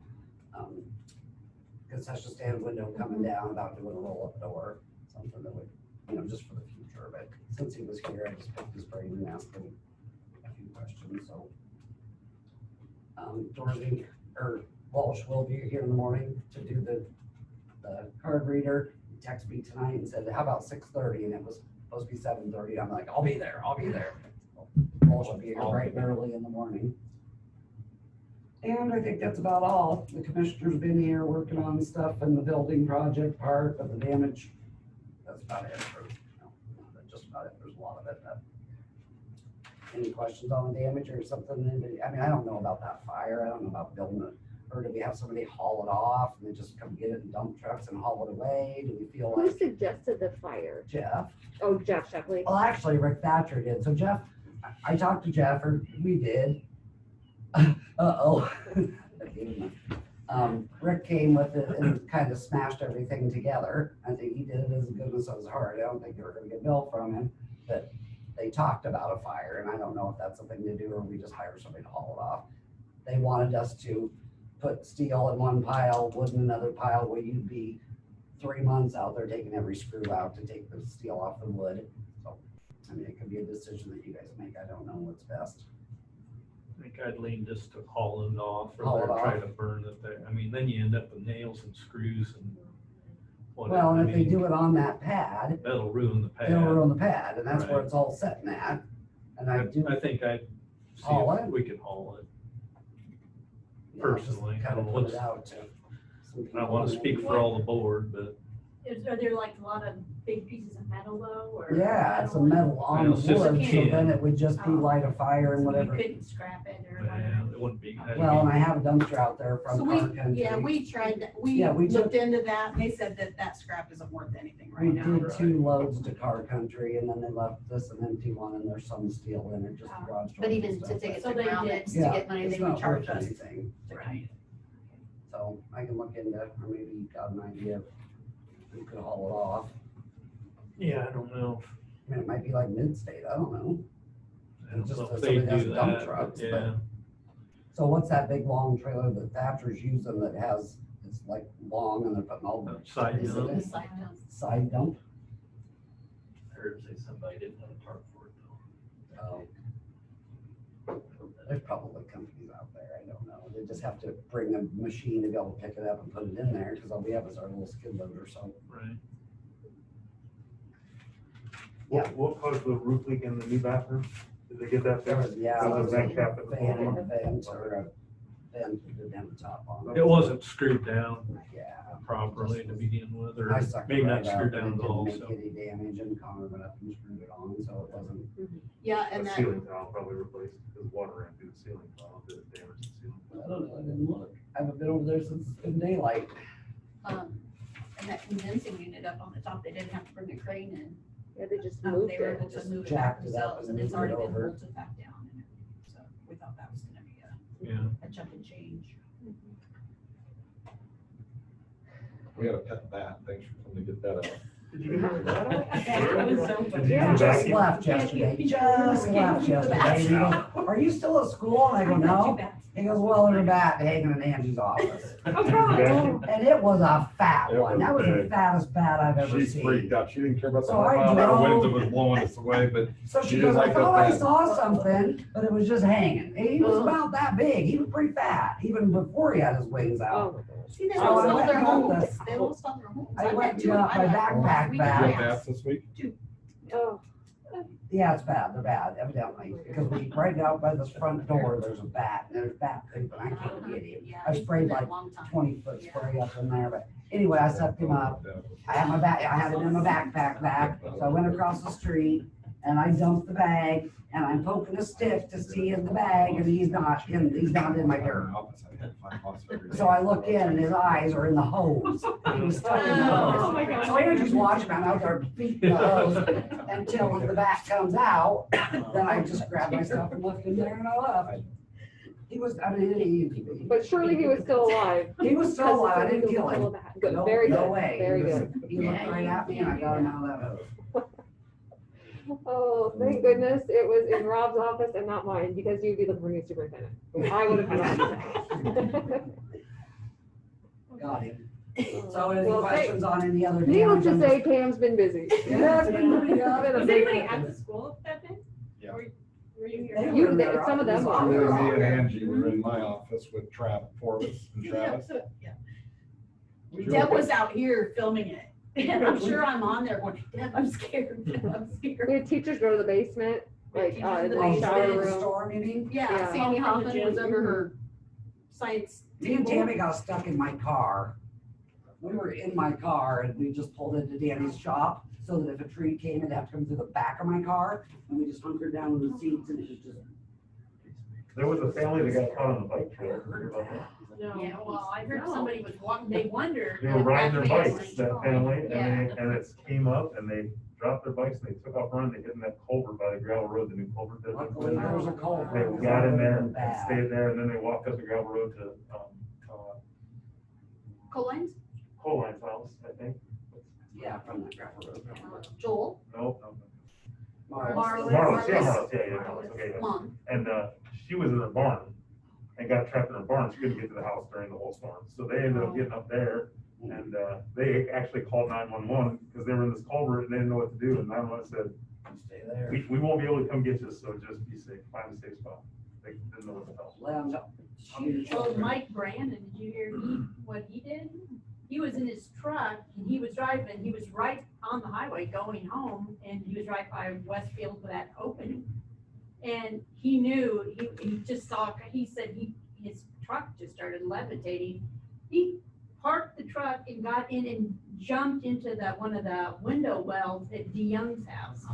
E: concession stand window coming down, about doing a roll-up door, something that would, just for the future. But since he was here, I just picked his brain and asked him a few questions, so. Dorothy, or Walsh will be here in the morning to do the card reader. He texted me tonight and said, how about 6:30? And it was supposed to be 7:30. I'm like, I'll be there. Walsh will be here bright and early in the morning. And I think that's about all. The commissioner's been here working on stuff in the building project part, but the damage, that's about it. Just about it. There's a lot of it. Any questions on the damage or something? I mean, I don't know about that fire. I don't know about building it. Or do we have somebody haul it off and they just come get it in dump trucks and haul it away? Do we feel
C: Who
E: like
C: suggested the fire?
E: Jeff?
C: Oh, Jeff Shepley.
E: Well, actually, Rick Thatcher did. So Jeff, I talked to Jeff, or we did. Rick came with it and kind of smashed everything together. I think he did it as a goodness of his heart. I don't think they were gonna get billed from him, but they talked about a fire, and I don't know if that's something to do or we just hire somebody to haul it off. They wanted us to put steel in one pile, wood in another pile, where you'd be 3 months out there taking every screw out to take the steel off the wood. So, I mean, it could be a decision that you guys make. I don't know what's best.
A: I think I'd lean just to haul it off
E: Haul it
A: or try
E: off.
A: to burn it there. I mean, then you end up with nails and screws and whatever.
E: Well, and
A: I
E: if they
A: mean,
E: do it on that pad,
A: that'll ruin the pad.
E: it'll ruin the pad, and that's where
A: Right.
E: it's all setting at. And I do.
A: I think I'd see
E: Haul
A: if
E: it?
A: we could haul it.
E: Just
A: personally,
E: kind of
A: I don't
E: put
A: know,
E: it out to some
A: I don't want to
E: people.
A: speak for all the board, but
B: Are there like a lot of big pieces of metal though, or?
E: Yeah, it's a metal on the
A: Well, it's just
E: wood,
A: a
E: so
A: can.
E: then it would just be light a fire and
B: So you
E: whatever.
B: couldn't scrap it or
A: yeah,
B: whatever.
A: it wouldn't be. that'd
E: Well, and
A: be-
E: I have a dumpster out there
D: So
E: from
D: we,
E: Car Country.
D: yeah, we tried that, we
E: Yeah, we
D: looked
E: took-
D: into that, and they said that that scrap isn't worth anything
E: We
D: right now.
E: did 2 loads to Car Country, and then they left this an empty one, and there's some steel in it, just
B: Ah.
E: garage doors
D: But
E: and
D: even to
E: stuff.
D: take it
B: So
D: to
B: they
D: ground
B: did-
D: it, to
E: Yeah,
D: get money,
E: it's
D: they would
E: not
D: charge
E: worth
D: us.
E: anything to
D: Right.
E: keep. So I can look into, or maybe you got an idea of who could haul it off.
A: Yeah, I don't know.
E: I mean, it might be like Mid-State, I don't know.
A: I don't
E: Just
A: know if
E: as
A: they
E: somebody has
A: do
E: dump
A: that,
E: trucks,
A: but
E: but-
A: yeah.
E: So what's that big long trailer that Thatcher's using that has, it's like long and they're putting all the
A: Side
E: Is
A: dump.
E: it
B: The side dump.
E: side dump?
A: I heard say somebody didn't have a tarp for it though.
E: There's probably companies out there, I don't know. They just have to bring a machine to be able to pick it up and put it in there, because all we have is our little skid loader, so.
A: Right.
E: Yeah.
H: What caused the roof leak in the new bathroom? Did they get that
E: There was,
H: fixed?
E: yeah,
H: There
E: it
H: was
E: was
H: a
E: a
H: vent cap at the
E: vent,
H: bottom.
E: a vent or a vent that didn't have the top on.
A: It wasn't screwed down
E: Yeah.
A: properly to begin with, or
E: I sucked it
A: maybe
E: right
A: not
E: out,
A: screwed
E: and
A: down
E: it
A: at all,
E: didn't
A: so.
E: make any damage, and Connor went up and screwed it on, so it wasn't.
D: Yeah, and
H: The
D: that,
H: ceiling tile probably replaced because water ran through the ceiling tile, did it damage the ceiling?
E: I don't know, I didn't look. I haven't been over there since it's been daylight.
D: and that condensing unit up on the top, they didn't have to bring a crane in.
C: Yeah, they just moved
D: They were
C: it.
D: able to
E: Just
D: move it back
E: jacked it up
D: themselves,
E: and
D: and it's
E: moved it
D: already been
E: over.
D: bolted back down and everything, so we thought that was gonna be
A: Yeah.
D: a chunk and change.
G: We had a pet bat, thanks for coming to get that out.
H: Did you get that?
B: That was so funny.
C: Yeah.
E: Just left yesterday, just left yesterday. He goes, are you still at school? And I go, no. He goes, well, there's a bat hanging in Angie's office. And it was a fat
G: It
E: one.
G: was
E: That was the
G: big.
E: fattest bat I've ever
G: She
E: seen.
G: freaked out. She didn't care about the
E: So I
G: 100-mile-an-hour winds that
E: drove-
G: was blowing us away, but
E: So
G: She
E: she
G: didn't
E: goes, I
G: like the
E: thought I
G: bat.
E: saw something, but it was just hanging. And he was about that big. He was pretty fat, even before he had his wings
C: Oh
E: out.
C: my gosh.
D: See, they
E: So
D: lost
E: I
D: all
E: went
D: their
E: and got
D: homes,
E: this.
D: they lost all their homes.
E: I went
D: met
E: and
D: two
E: got my
D: of them.
E: backpack
D: We
G: did you
E: back.
G: have
D: got
G: bats this week?
C: Oh,
E: Yeah, it's bad. They're bad, evidently. Because right out by this front door, there's a bat. And there's bat poop, and I can't get him.
D: Yeah,
E: I
D: it's
E: sprayed
D: been a
E: like
D: long time.
E: 20-foot spray up in there, but Anyway, I set them up. I had it in my backpack back, so I went across the street and I dumped the bag and I'm poking a stick to see in the bag and he's not in my dirt. So I look in and his eyes are in the hose. He was stuck in the
F: Oh, my
E: hose.
F: gosh.
E: So I just watch him, I'm out there beating the hose until the back comes out. Then I just grabbed my stuff and left him there and I left. He was, I mean,
C: But surely he was still alive.
E: he was still alive, I didn't kill him.
C: Good,
E: No-
C: very
E: no
C: good,
E: way.
C: very
E: He was-
C: good.
E: He looked right at me and I got him out of that hose.
C: Oh, thank goodness it was in Rob's office and not mine, because you'd be looking for a new superintendent. I would have had a
E: Got him. So any
C: Well,
E: questions on any other?
C: Needless to
E: damage?
C: say, Pam's been busy.
E: Yeah, it's been pretty good.
C: Been a
F: Was
C: big-
F: anybody at the school that day?
G: Yeah.
F: Or were you
E: They
F: here?
C: You-
E: were in their
C: some of them
E: office.
C: were.
G: Me and Angie were in my office with Forbes and Travis.
D: Deb was out here filming it, and I'm sure I'm on there going, Deb, I'm scared, Deb, I'm
C: We
D: scared.
C: had teachers go to the basement, like,
D: Teachers in
C: the
D: the
E: Oh,
D: basement.
C: shower
E: in the
C: room.
E: store, you mean?
D: Yeah,
C: Yeah.
D: Sandy
F: Oh,
D: Hoffman
F: the
D: was
F: gym.
D: under her science
E: Me and
D: table.
E: Tammy got stuck in my car. We were in my car and we just pulled into Danny's shop so that if a tree came, it'd have to come through the back of my car. And we just hunkered down in the seats and it was just.
H: There was a family that got caught on the bike trail. Heard about that?
F: No.
D: Yeah, well, I heard somebody was walking, they wondered.
H: They were riding their
D: if that
H: bikes, that family,
D: Yeah.
H: and it came up and they dropped their bikes and they took off running. They hit in that culvert by the gravel road, the new culvert. that they put
E: Luckily,
H: in.
E: there was a culvert.
H: They got in there and
E: Bad.
H: stayed there, and then they walked up the gravel road to,
D: Colines,
H: Coline's house, I think.
E: Yeah, from the gravel road.
D: Joel,
H: No.
E: Marlon.
D: Marlon.
H: Marlis, yeah,
D: Marlis.
H: yeah, Marlis, okay, yeah.
D: Mom,
H: And, she was in her barn and got trapped in her barn. She couldn't get to the house during the whole storm. So they ended up getting up there and, they actually called 911 because they were in this culvert and they didn't know what to do. And 911 said,
E: Stay there.
H: we won't be able to come get you, so just be safe, find a safe spot. They didn't know what to tell.
E: Lounge up.
B: Oh, Mike Brandon, did you hear what he did? He was in his truck and he was driving, he was right on the highway going home and he was right by Westfield for that opening. And he knew, he just saw, he said his truck just started levitating. He parked the truck and got in and jumped into one of the window wells at DeYoung's house.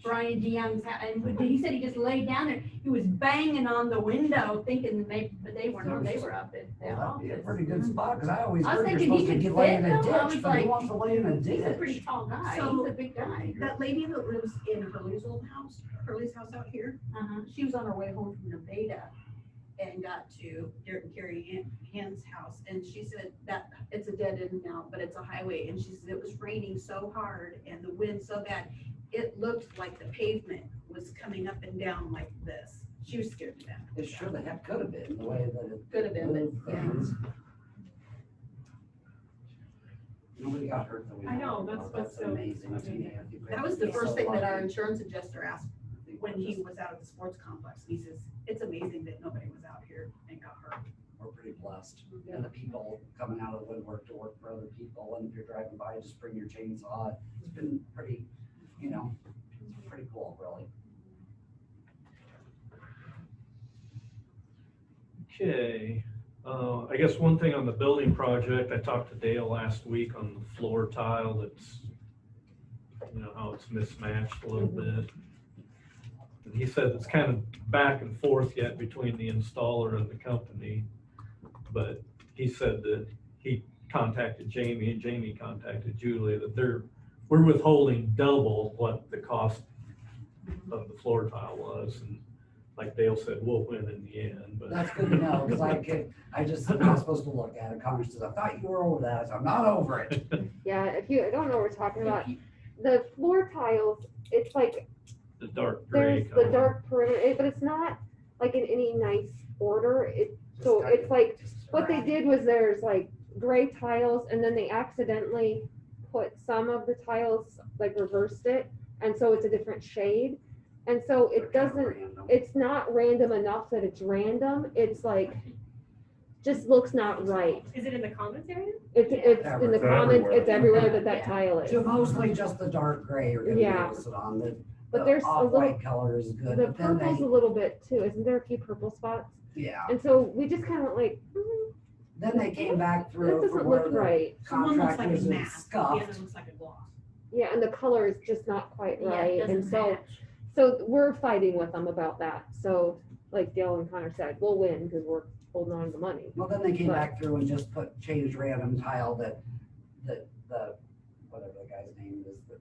B: Brian DeYoung's house, and he said he just laid down there, he was banging on the window thinking but they weren't, they were up at the
E: Well, that'd be a
B: office.
E: pretty good spot, cause I always
B: I was
E: heard you're
B: thinking he
E: supposed to
B: could
E: lay in
B: fit
E: a
B: them. I was
E: ditch, but who
B: like,
E: wants to lay in a
B: He's a pretty
E: ditch?
B: tall guy,
D: So-
B: he's a big guy.
D: that lady that lives in Hurley's old house, Hurley's house out here,
B: Uh-huh.
D: she was on her way home from Nevada and got to Garrett and Carrie Ann's house, and she said that it's a dead end now, but it's a highway, and she said it was raining so hard and the wind so bad, it looked like the pavement was coming up and down like this. She was scared to death.
E: It sure the heck could have been, the way that it.
D: Could have been, but
E: moved
D: yeah.
E: things. Nobody got hurt though.
F: I know, that's what's so
E: amazing to me. I think
D: That was the
E: we're
D: first
E: so
D: thing that our
E: lucky.
D: insurance adjuster asked
E: I think
D: when
E: we're
D: he
E: just-
D: was out at the sports complex. He says, it's amazing that nobody was out here and got hurt.
E: We're pretty blessed. And the people coming out of the woodwork to work for other people, and if you're driving by, just bring your chainsaw. It's been pretty, pretty cool, really.
A: Okay, I guess one thing on the building project, I talked to Dale last week on the floor tile that's, how it's mismatched a little bit. And he said it's kind of back and forth yet between the installer and the company. But he said that he contacted Jamie and Jamie contacted Julie, that we're withholding double what the cost of the floor tile was. And like Dale said, we'll win in the end, but.
E: That's good to know, because I just, I'm not supposed to look at it. Connor says, I thought you were over that. I said, I'm not over it.
C: Yeah, if you don't know what we're talking about, the floor tiles, it's like,
A: The dark gray
C: there's the
A: color.
C: dark perimeter, but it's not like in any nice order. So it's like, what they did was there's like gray tiles and then they accidentally put some of the tiles, like reversed it. And so it's a different shade. And so it doesn't, it's not random enough that it's random. It's like, just looks not right.
F: Is it in the comments area?
C: It's in the
H: It's
C: comments, it's
H: everywhere.
C: everywhere that
B: Yeah.
C: tile is.
E: So mostly just the dark gray are gonna be
C: Yeah.
E: listed on the.
C: But there's a little,
E: Off-white color is good,
C: the
E: but then
C: purple's a
E: they,
C: little bit too. Isn't there a few purple spots?
E: yeah.
C: And so we just kind of like,
E: Then they came back
C: That
E: through
C: doesn't
E: from where
C: look
E: the
C: right.
D: So one looks like a
E: contractors had
D: matte, the
E: scuffed.
D: other looks like a gloss.
C: Yeah, and the color is just not quite
B: Yeah, it
C: right, and
B: doesn't
C: so,
B: match.
C: so we're fighting with them about that, so, like Dale and Connor said, we'll win, because we're holding on to the money.
E: Well, then they came
C: But-
E: back through and just changed random tile that, whatever the guy's name is, that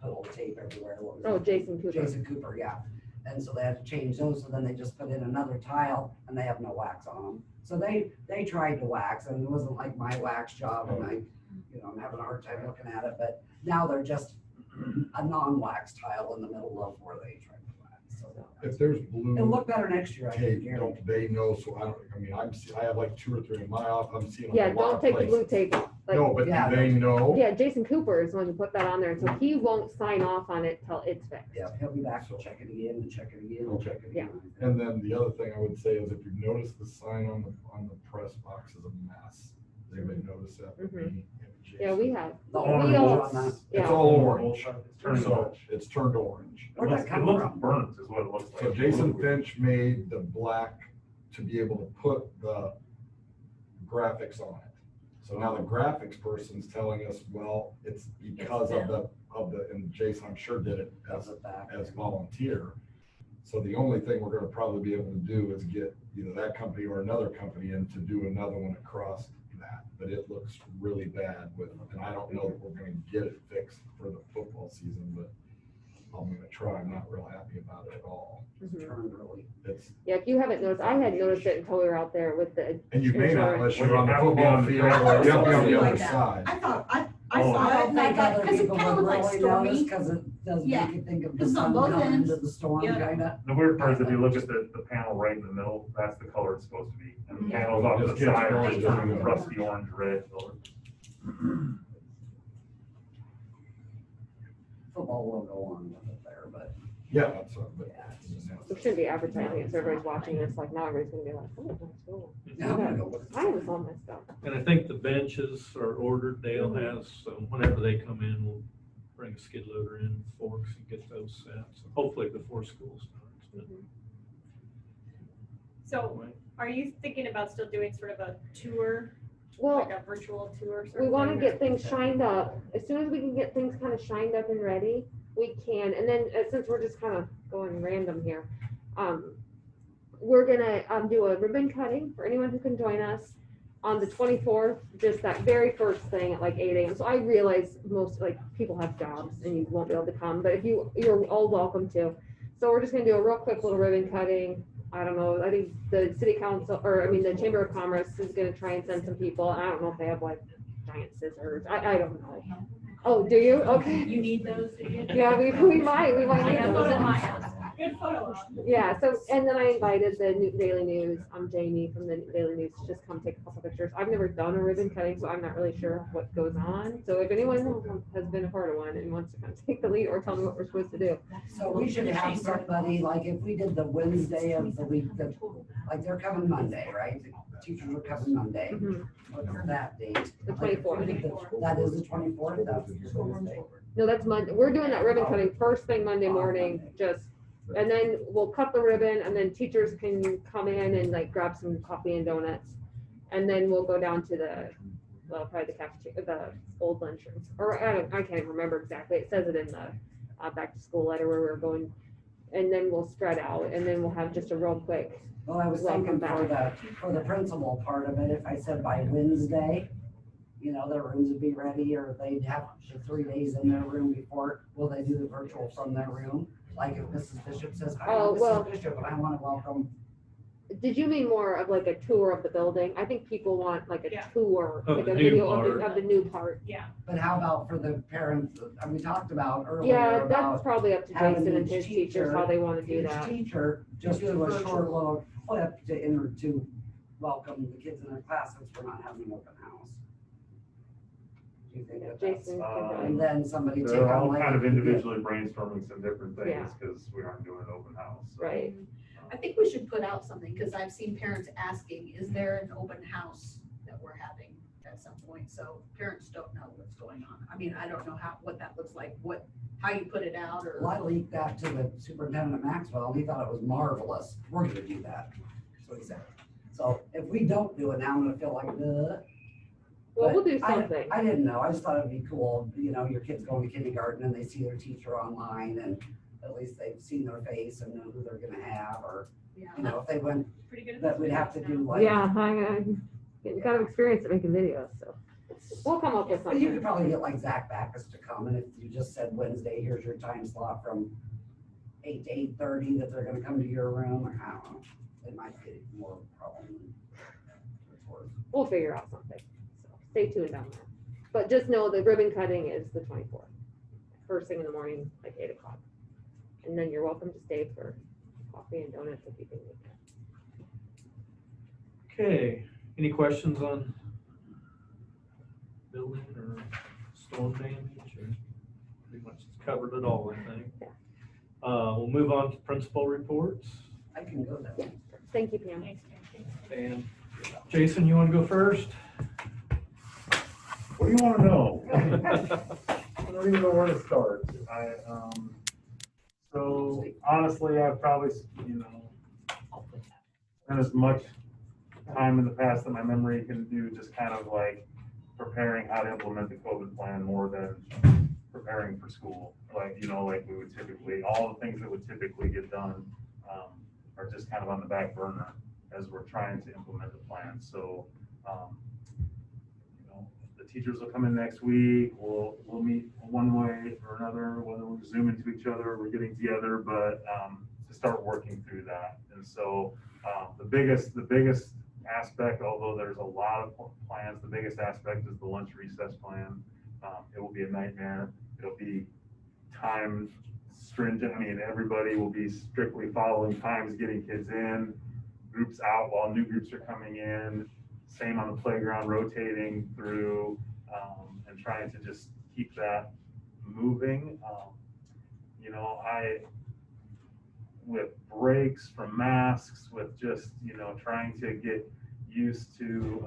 E: put old tape everywhere. What was
C: Oh,
E: his
C: Jason
E: name?
C: Cooper.
E: Jason Cooper, yeah. And so they had to change those, so then they just put in another tile and they have no wax on them. So they tried to wax, and it wasn't like my wax job, and I'm having a hard time looking at it, but now they're just a non-wax tile in the middle of where they tried to wax, so.
G: If there's
E: It'll
G: blue
E: look better next year, I think,
G: tape,
E: Gary.
G: don't they know, so I have like 2 or 3 in my office, I'm seeing. them
C: Yeah,
G: a lot
C: don't
G: of
C: take the blue
G: places.
C: tape, like,
G: No, but
E: Yeah.
G: do they know?
C: yeah, Jason Cooper is the one who put that on there, and so he won't sign off on it till it's fixed.
E: Yeah, he'll be back, to check it again and check it again and check it
C: Yeah.
E: again.
G: And then the other thing I would say is if you've noticed the sign on the press box is a mess. Does anybody notice that? with me and
C: Yeah, we
G: Jason?
C: have,
E: The
H: Orange
E: orange
C: all-
E: on that.
G: It's
C: yeah,
G: all orange,
H: It's turned
G: so
H: orange.
G: it's turned orange.
H: It
E: Where'd
H: looks,
E: that
H: it
E: come
H: looks
E: from?
H: burnt is what it looks like.
G: So Jason Finch made the black to be able to put the graphics on it. So now the graphics person's telling us, well, it's because of the, and Jason, I'm sure did it
E: That's
G: as
E: it back.
G: volunteer. So the only thing we're gonna probably be able to do is get either that company or another company in to do another one across that. But it looks really bad and I don't know if we're gonna get it fixed for the football season, but I'm gonna try. I'm not real happy about it at all.
C: mhm.
E: Turned really.
G: It's,
C: Yeah, if you haven't noticed, I had noticed it until we were out there with the,
G: and you may not unless you're on the
H: When you
G: football
H: have to be
G: field
H: on the
G: or you have to be on the
D: Like
G: other
D: that.
G: side.
D: I thought, I
H: Oh.
D: saw
E: I
D: it,
E: don't
D: and I
E: think
D: got,
E: other
D: because it
E: people
D: kind of
E: would
D: looked like
E: really notice,
D: stormy.
E: cause it does
D: Yeah.
E: make you think of the
D: Because on
E: sun
D: both
E: coming
D: ends,
E: into the storm,
D: yeah.
E: kinda.
H: The weird part is if you look at the panel right in the middle, that's the color it's supposed to be. And the
D: Yeah.
H: panels off to
G: Just
H: the
G: gets
H: side,
G: orange
H: it's just
G: everywhere.
H: rusty orange red color.
E: Football will go on with it there, but
G: Yeah, that's what, but.
C: we shouldn't be advertising it, so everybody's watching this, like, now everybody's gonna be like, oh, that's cool.
E: yeah, I'm gonna go with it.
C: I was all messed up.
A: And I think the benches are ordered, Dale has, so whenever they come in, we'll bring a skid loader in, forks, and get those set, so hopefully before school starts. But
F: So are you thinking about still doing sort of a tour,
C: Well,
F: like a virtual tour? sort
C: we
F: of
C: wanna
F: thing,
C: get
F: or-
C: things shined up, as soon as we can get things kinda shined up and ready, we can, and then, since we're just kinda going random here, we're gonna, do a ribbon cutting for anyone who can join us on the 24th, just that very first thing at like 8 a.m. So I realize most, like, people have jobs and you won't be able to come, but if you're all welcome to. So we're just gonna do a real quick little ribbon cutting. I don't know, I think the city council, the Chamber of Commerce is gonna try and send some people. I don't know if they have like giant scissors. I don't know. Oh, do you? Okay.
B: You need those, do you?
C: Yeah, we might
B: I
C: need
B: have
C: those.
B: those at my house. Good photo.
C: Yeah, so, and then I invited the Daily News, Jamie from the Daily News, to just come take a couple pictures. I've never done a ribbon cutting, so I'm not really sure what goes on. So if anyone has been a part of one and wants to kind of take the lead or tell me what we're supposed to do.
E: So we should have somebody, like if we did the Wednesday of the week, like they're coming Monday, right? The teachers are coming Monday.
C: Mhm.
E: What's that date?
C: The 24th.
E: That is the 24th, that's Wednesday.
C: No, that's Monday. We're doing that ribbon cutting first thing Monday morning, and then we'll cut the ribbon and then teachers can come in and like grab some coffee and donuts. And then we'll go down to probably the cafeteria, the old lunchroom, or I can't even remember exactly. It says it in the back to school letter where we're going. And then we'll spread out and then we'll have just a real quick,
E: Well, I was thinking for the principal part of it, if I said by Wednesday, their rooms would be ready, or they'd have the 3 days in their room before, will they do the virtual from their room? Like if Mrs. Bishop says, hi,
C: Oh,
E: I'm
C: well-
E: Mrs. Bishop, and I want to welcome.
C: did you mean more of like a tour of the building? I think people want like a
F: Yeah.
C: tour,
A: Of
C: like
A: the
C: a
A: new
C: video
A: part.
C: of the new part.
F: Yeah,
E: But how about for the parents, we talked about earlier
C: Yeah, that's
E: about
C: probably up to
E: having
C: Jason and
E: each
C: his teachers, how they want to do
E: each
C: that.
E: teacher, just do a short little clip to welcome the kids in their class, since we're not having an open house. Do you think that that's?
C: Jason,
E: And then somebody take
H: They're all
E: on like.
H: kind of individually brainstorming some different
C: Yeah.
H: things because we aren't doing an open house. so.
C: right.
D: I think we should put out something, because I've seen parents asking, is there an open house that we're having at some point? So parents don't know what's going on. I mean, I don't know what that looks like, how you put it out,
E: Well, I
D: or,
E: leaked that to the superintendent of Maxwell, and he thought it was marvelous. We're gonna do that. So he said, So if we don't do it now, I'm gonna feel like,
C: Well,
E: But
C: we'll do something.
E: I didn't know. I just thought it'd be cool, you know, your kids going to kindergarten and they see their teacher online and at least they've seen their face and know who they're gonna have, or, you know, if they went,
F: Pretty good at
E: that
F: this
E: we'd have to
F: now.
E: do like.
C: Yeah, I getting kind of experience at making videos, so we'll come up with
E: But you could
C: something.
E: probably get like Zach Backus to come, and if you just said Wednesday, here's your time slot from 8 to 8:30, that they're gonna come to your room, or I don't know. It might be more of a problem than it's worth.
C: We'll figure out something. So stay tuned on that. But just know the ribbon cutting is the 24th. First thing in the morning, like 8 o'clock. And then you're welcome to stay for coffee and donuts if you can make it.
A: Okay, any questions on building or storm damage, or pretty much covered it all, I think.
C: Yeah.
A: We'll move on to principal reports.
E: I can go that way.
C: Thank you, Pam.
F: Thanks, Karen.
A: And Jason, you want to go first?
H: What do you want to know? I don't even know where to start. So honestly, I've probably, you know, spent as much time in the past that my memory can do, just kind of like preparing how to implement the COVID plan more than preparing for school. Like, you know, like we would typically, all the things that would typically get done are just kind of on the back burner as we're trying to implement the plan. So, you know, the teachers will come in next week. We'll meet one way or another, whether we're zooming to each other or we're getting together, but to start working through that. And so the biggest aspect, although there's a lot of plans, the biggest aspect is the lunch recess plan. It will be a nightmare. It'll be time stringent. I mean, everybody will be strictly following times, getting kids in, groups out while new groups are coming in. Same on the playground, rotating through and trying to just keep that moving. You know, with breaks from masks, with just, you know, trying to get used to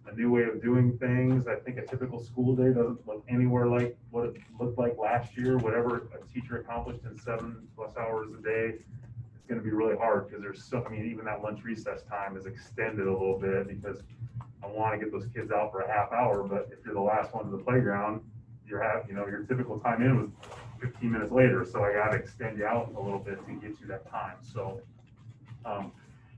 H: a new way of doing things. I think a typical school day doesn't look anywhere like what it looked like last year. Whatever a teacher accomplished in 7+ hours a day, it's going to be really hard because there's so, I mean, even that lunch recess time is extended a little bit because I want to get those kids out for a half hour, but if you're the last one to the playground, you know, your typical time in was 15 minutes later, so I got to extend you out a little bit to get you that time. So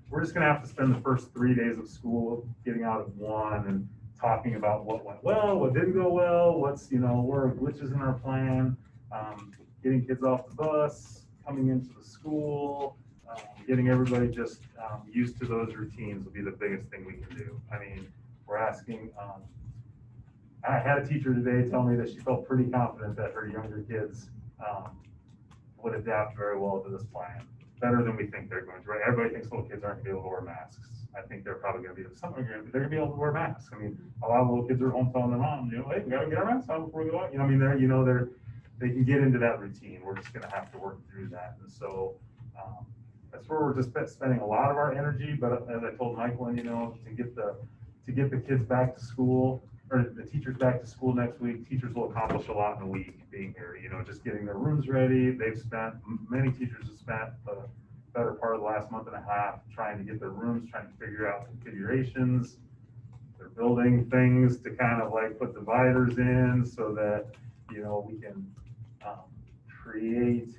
H: we're just gonna have to spend the first 3 days of school getting out of one and talking about what went well, what didn't go well, what's, you know, where are glitches in our plan, getting kids off the bus, coming into the school, getting everybody just used to those routines will be the biggest thing we can do. I mean, we're asking, I had a teacher today tell me that she felt pretty confident that her younger kids would adapt very well to this plan, better than we think they're going to, right? Everybody thinks little kids aren't gonna be able to wear masks. I think they're probably gonna be, they're gonna be able to wear masks. I mean, a lot of little kids are home telling their mom, you know, hey, we gotta get our masks on before we go out. You know, I mean, they can get into that routine. We're just gonna have to work through that. And so that's where we're just spending a lot of our energy. But as I told Michael, you know, to get the kids back to school, or the teachers back to school next week, teachers will accomplish a lot in a week being here, you know, just getting their rooms ready. Many teachers have spent the better part of the last month and a half trying to get their rooms, trying to figure out configurations. They're building things to kind of like put dividers in so that, you know, we can create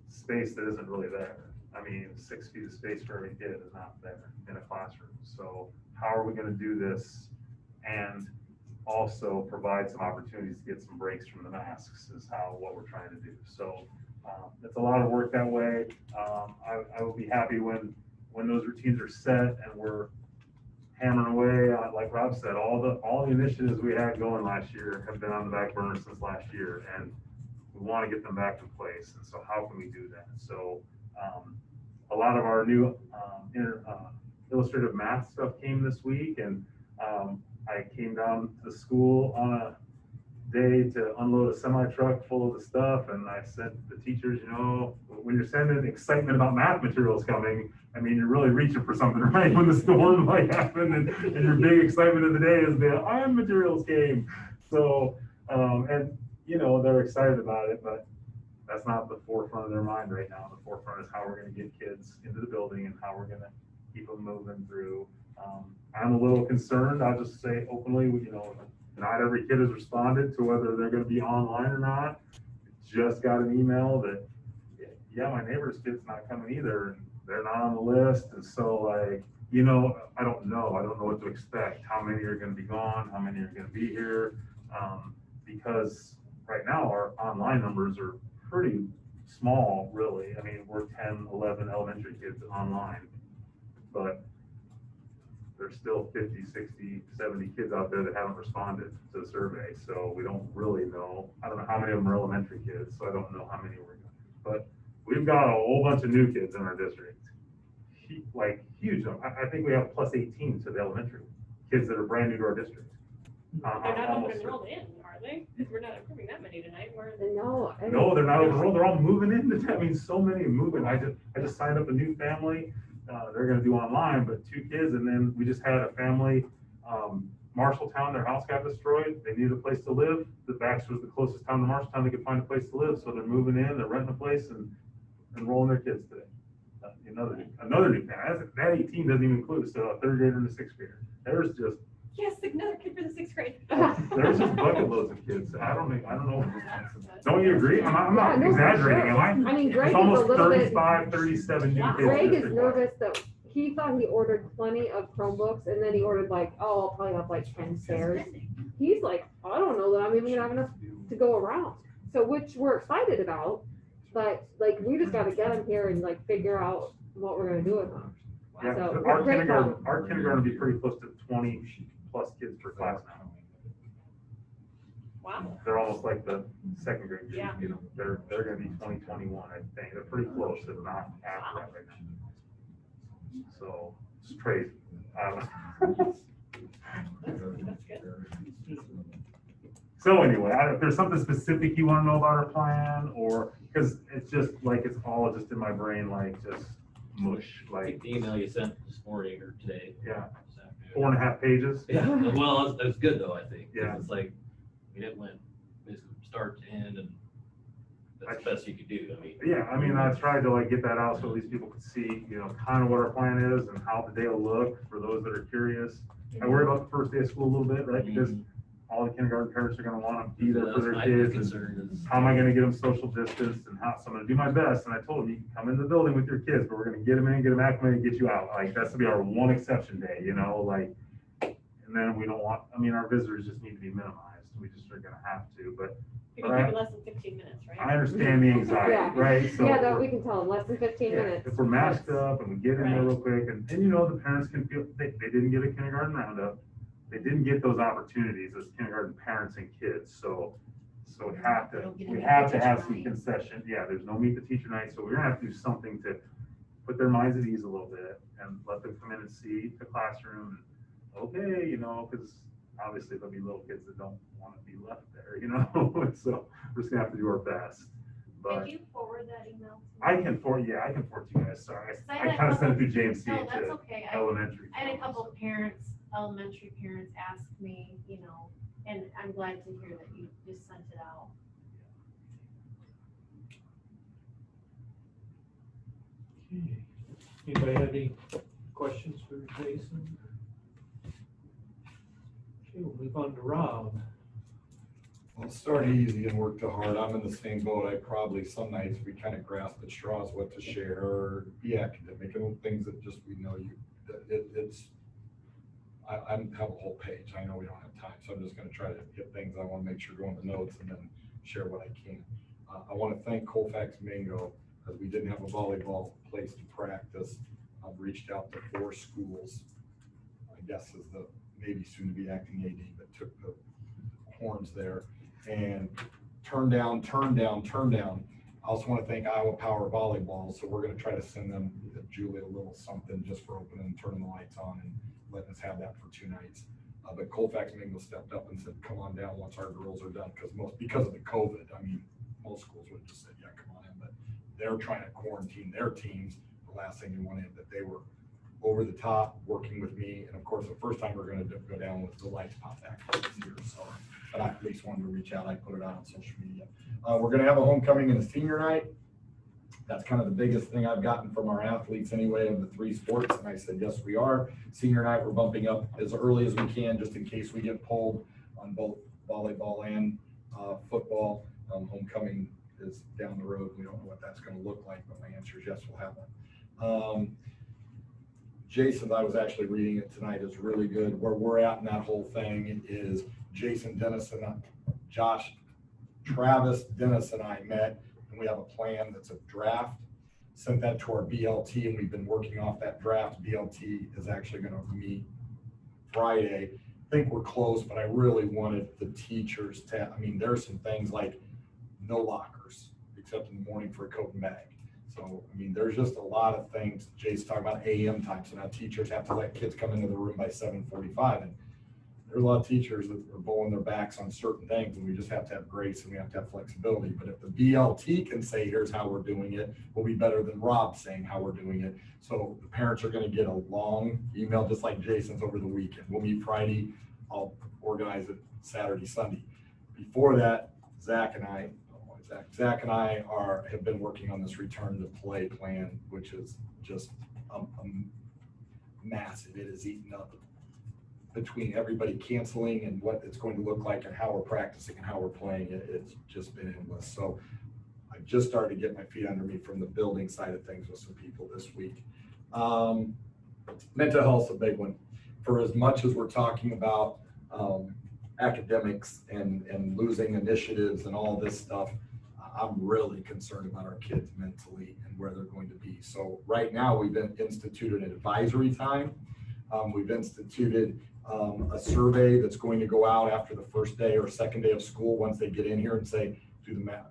H: space that isn't really there. I mean, 6 feet of space for every kid is not there in a classroom. So how are we going to do this and also provide some opportunities to get some breaks from the masks is what we're trying to do. So it's a lot of work that way. I will be happy when those routines are set and we're hammering away. Like Rob said, all the initiatives we had going last year have been on the back burner since last year, and we want to get them back in place. And so how can we do that? So a lot of our new illustrative math stuff came this week, and I came down to the school on a day to unload a semi truck full of the stuff, and I said to the teachers, you know, when you're sending excitement about math materials coming, I mean, you're really reaching for something, right? When the storm might happen, and your big excitement of the day is the iron materials came. So, and you know, they're excited about it, but that's not the forefront of their mind right now. The forefront is how we're going to get kids into the building and how we're going to keep them moving through. I'm a little concerned, I'll just say openly, you know, not every kid has responded to whether they're gonna be online or not. Just got an email that, yeah, my neighbor's kid's not coming either, and they're not on the list, and so like, you know, I don't know what to expect, how many are gonna be gone, how many are gonna be here, because right now our online numbers are pretty small, really. I mean, we're 10, 11 elementary kids online, but there's still 50, 60, 70 kids out there that haven't responded to the survey, so we don't really know. I don't know how many of them are elementary kids, so I don't know how many we're gonna, but we've got a whole bunch of new kids in our district. Like huge, I think we have plus 18 to the elementary, kids that are brand new to our district.
F: They're not
H: Almost
F: open enrolled in, are they? Because we're not approving that many tonight, we're.
C: No.
H: No, they're not overall. They're all moving in. I mean, so many moving. I just signed up a new family. They're gonna do online, but 2 kids, and then we just had a family, Marshalltown, their house got destroyed. They needed a place to live. The Baxter was the closest town to Marshalltown they could find a place to live, so they're moving in, they're renting a place and enrolling their kids today. Another new family. That 18 doesn't even include, so a 3rd grader and a 6th grader. There's just
F: Yes, another kid for the 6th grade.
H: there's just bucket loads of kids. I don't know. Don't you agree? I'm not
C: Yeah, no, for
H: exaggerating,
C: sure.
H: am I?
C: I mean, Greg
H: It's
C: is a
H: almost
C: little bit,
H: 35, 37 new kids.
C: Greg is
H: district-wide.
C: nervous that he thought he ordered plenty of Chromebooks and then he ordered like, oh, I'll probably have like 10 spares. He's like, I don't know that I'm even gonna have enough to go around. So, which we're excited about, but like, we just gotta get him here and like figure out what we're gonna do with them.
H: Yeah,
C: So,
H: our
C: great
H: kindergarten,
C: problem.
H: will be pretty close to 20 plus kids per class now.
F: Wow.
H: They're almost like the 2nd grade,
F: Yeah.
H: you know, they're gonna be 20, 21, I think. They're pretty close, if not half that right now. So it's crazy.
F: That's good.
H: So anyway, if there's something specific you wanna know about our plan, or, cause it's just like, it's all just in my brain, like just mush,
I: Like
H: like,
I: the email you sent this morning or today.
H: yeah,
I: this afternoon.
H: 4.5 pages.
I: Yeah, well, that's good though, I think. 'Cause
H: Yeah.
I: It's like, I mean, it went basically from start to end and that's the best you could do. I mean.
H: Yeah, I mean, I tried to like get that out so at least people could see, you know, kind of what our plan is and how the day will look for those that are curious. I worry about the first day of school a little bit, right? Because all the kindergarten parents are gonna want to be there for their
I: My
H: kids. And
I: concern is.
H: how am I gonna get them social distance and how, so I'm gonna do my best. And I told them, you can come in the building with your kids, but we're gonna get them in, get them acclimated, get you out. Like, that's gonna be our one exception day, you know, like, and then we don't want, I mean, our visitors just need to be minimized. We just are gonna have to, but
F: You can keep it less than 15 minutes, right?
H: I understand the anxiety,
C: Yeah.
H: right? So
C: Yeah, that we can tell him, less than 15
H: yeah,
C: minutes.
H: if we're masked up and we get in there
F: Right.
H: real quick, and you know, the parents can feel, they didn't get a kindergarten roundup. They didn't get those opportunities as kindergarten parents and kids, so we have to have some concession. Yeah, there's no meet the teacher night, so we're gonna have to do something to put their minds at ease a little bit and let them come in and see the classroom. And, okay, you know, because obviously there'll be little kids that don't want to be left there, you know, so we're just gonna have to do our best. But
B: Did you forward that email? to me?
H: I can forward to you guys, sorry.
B: I
H: I
B: had a
H: kind of sent it
B: couple-
H: through JMC
B: No, that's
H: to
B: okay.
H: elementary.
B: I had a couple of parents, elementary parents ask me, you know, and I'm glad to hear that you just sent it out.
A: Anybody have any questions for Jason? Okay, we'll move on to Rob.
G: Well, start easy and work to hard. I'm in the same boat. I probably, some nights we kind of grasp at straws what to share or be academic and things that just we know I have a whole page. I know we don't have time, so I'm just gonna try to hit things I want to make sure go in the notes and then share what I can. I want to thank Colfax Mingo because we didn't have a volleyball place to practice. I've reached out to 4 schools. I guess is the maybe soon to be acting AD, but took the horns there and turn down. I also want to thank Iowa Power Volleyball. So we're going to try to send them, Julie, a little something just for opening and turning the lights on and letting us have that for 2 nights. But Colfax Mingo stepped up and said, come on down once our girls are done. Because of the COVID, I mean, most schools would have just said, yeah, come on in. But they're trying to quarantine their teams. The last thing you want in, but they were over the top working with me. And of course, the first time we're going to go down with the lights pop back this year. So, but I at least wanted to reach out. I put it out on social media. We're going to have a homecoming and a senior night. That's kind of the biggest thing I've gotten from our athletes anyway of the 3 sports. And I said, yes, we are. Senior night, we're bumping up as early as we can, just in case we get pulled on both volleyball and football. Homecoming is down the road. We don't know what that's going to look like, but my answer is yes, we'll have one. Jason's, I was actually reading it tonight, is really good. Where we're at in that whole thing is Jason, Dennis, and Josh, Travis, Dennis, and I met, and we have a plan that's a draft. Sent that to our BLT, and we've been working off that draft. BLT is actually going to meet Friday. I think we're close, but I really wanted the teachers to, I mean, there's some things like no lockers, except in the morning for a coat and bag. So, I mean, there's just a lot of things. Jay's talking about AM time, so now teachers have to let kids come into the room by 7:45. And there's a lot of teachers that are bowling their backs on certain things, and we just have to have grace and we have to have flexibility. But if the BLT can say, here's how we're doing it, we'll be better than Rob saying how we're doing it. So the parents are going to get a long email, just like Jason's over the weekend. We'll meet Friday. I'll organize it Saturday, Sunday. Before that, Zach and I have been working on this return to play plan, which is just massive. It is eaten up between everybody canceling and what it's going to look like and how we're practicing and how we're playing. It's just been endless. So I just started to get my feet under me from the building side of things with some people this week. Mental health's a big one. For as much as we're talking about academics and losing initiatives and all this stuff, I'm really concerned about our kids mentally and where they're going to be. So right now we've instituted an advisory time. We've instituted a survey that's going to go out after the first day or second day of school once they get in here and say,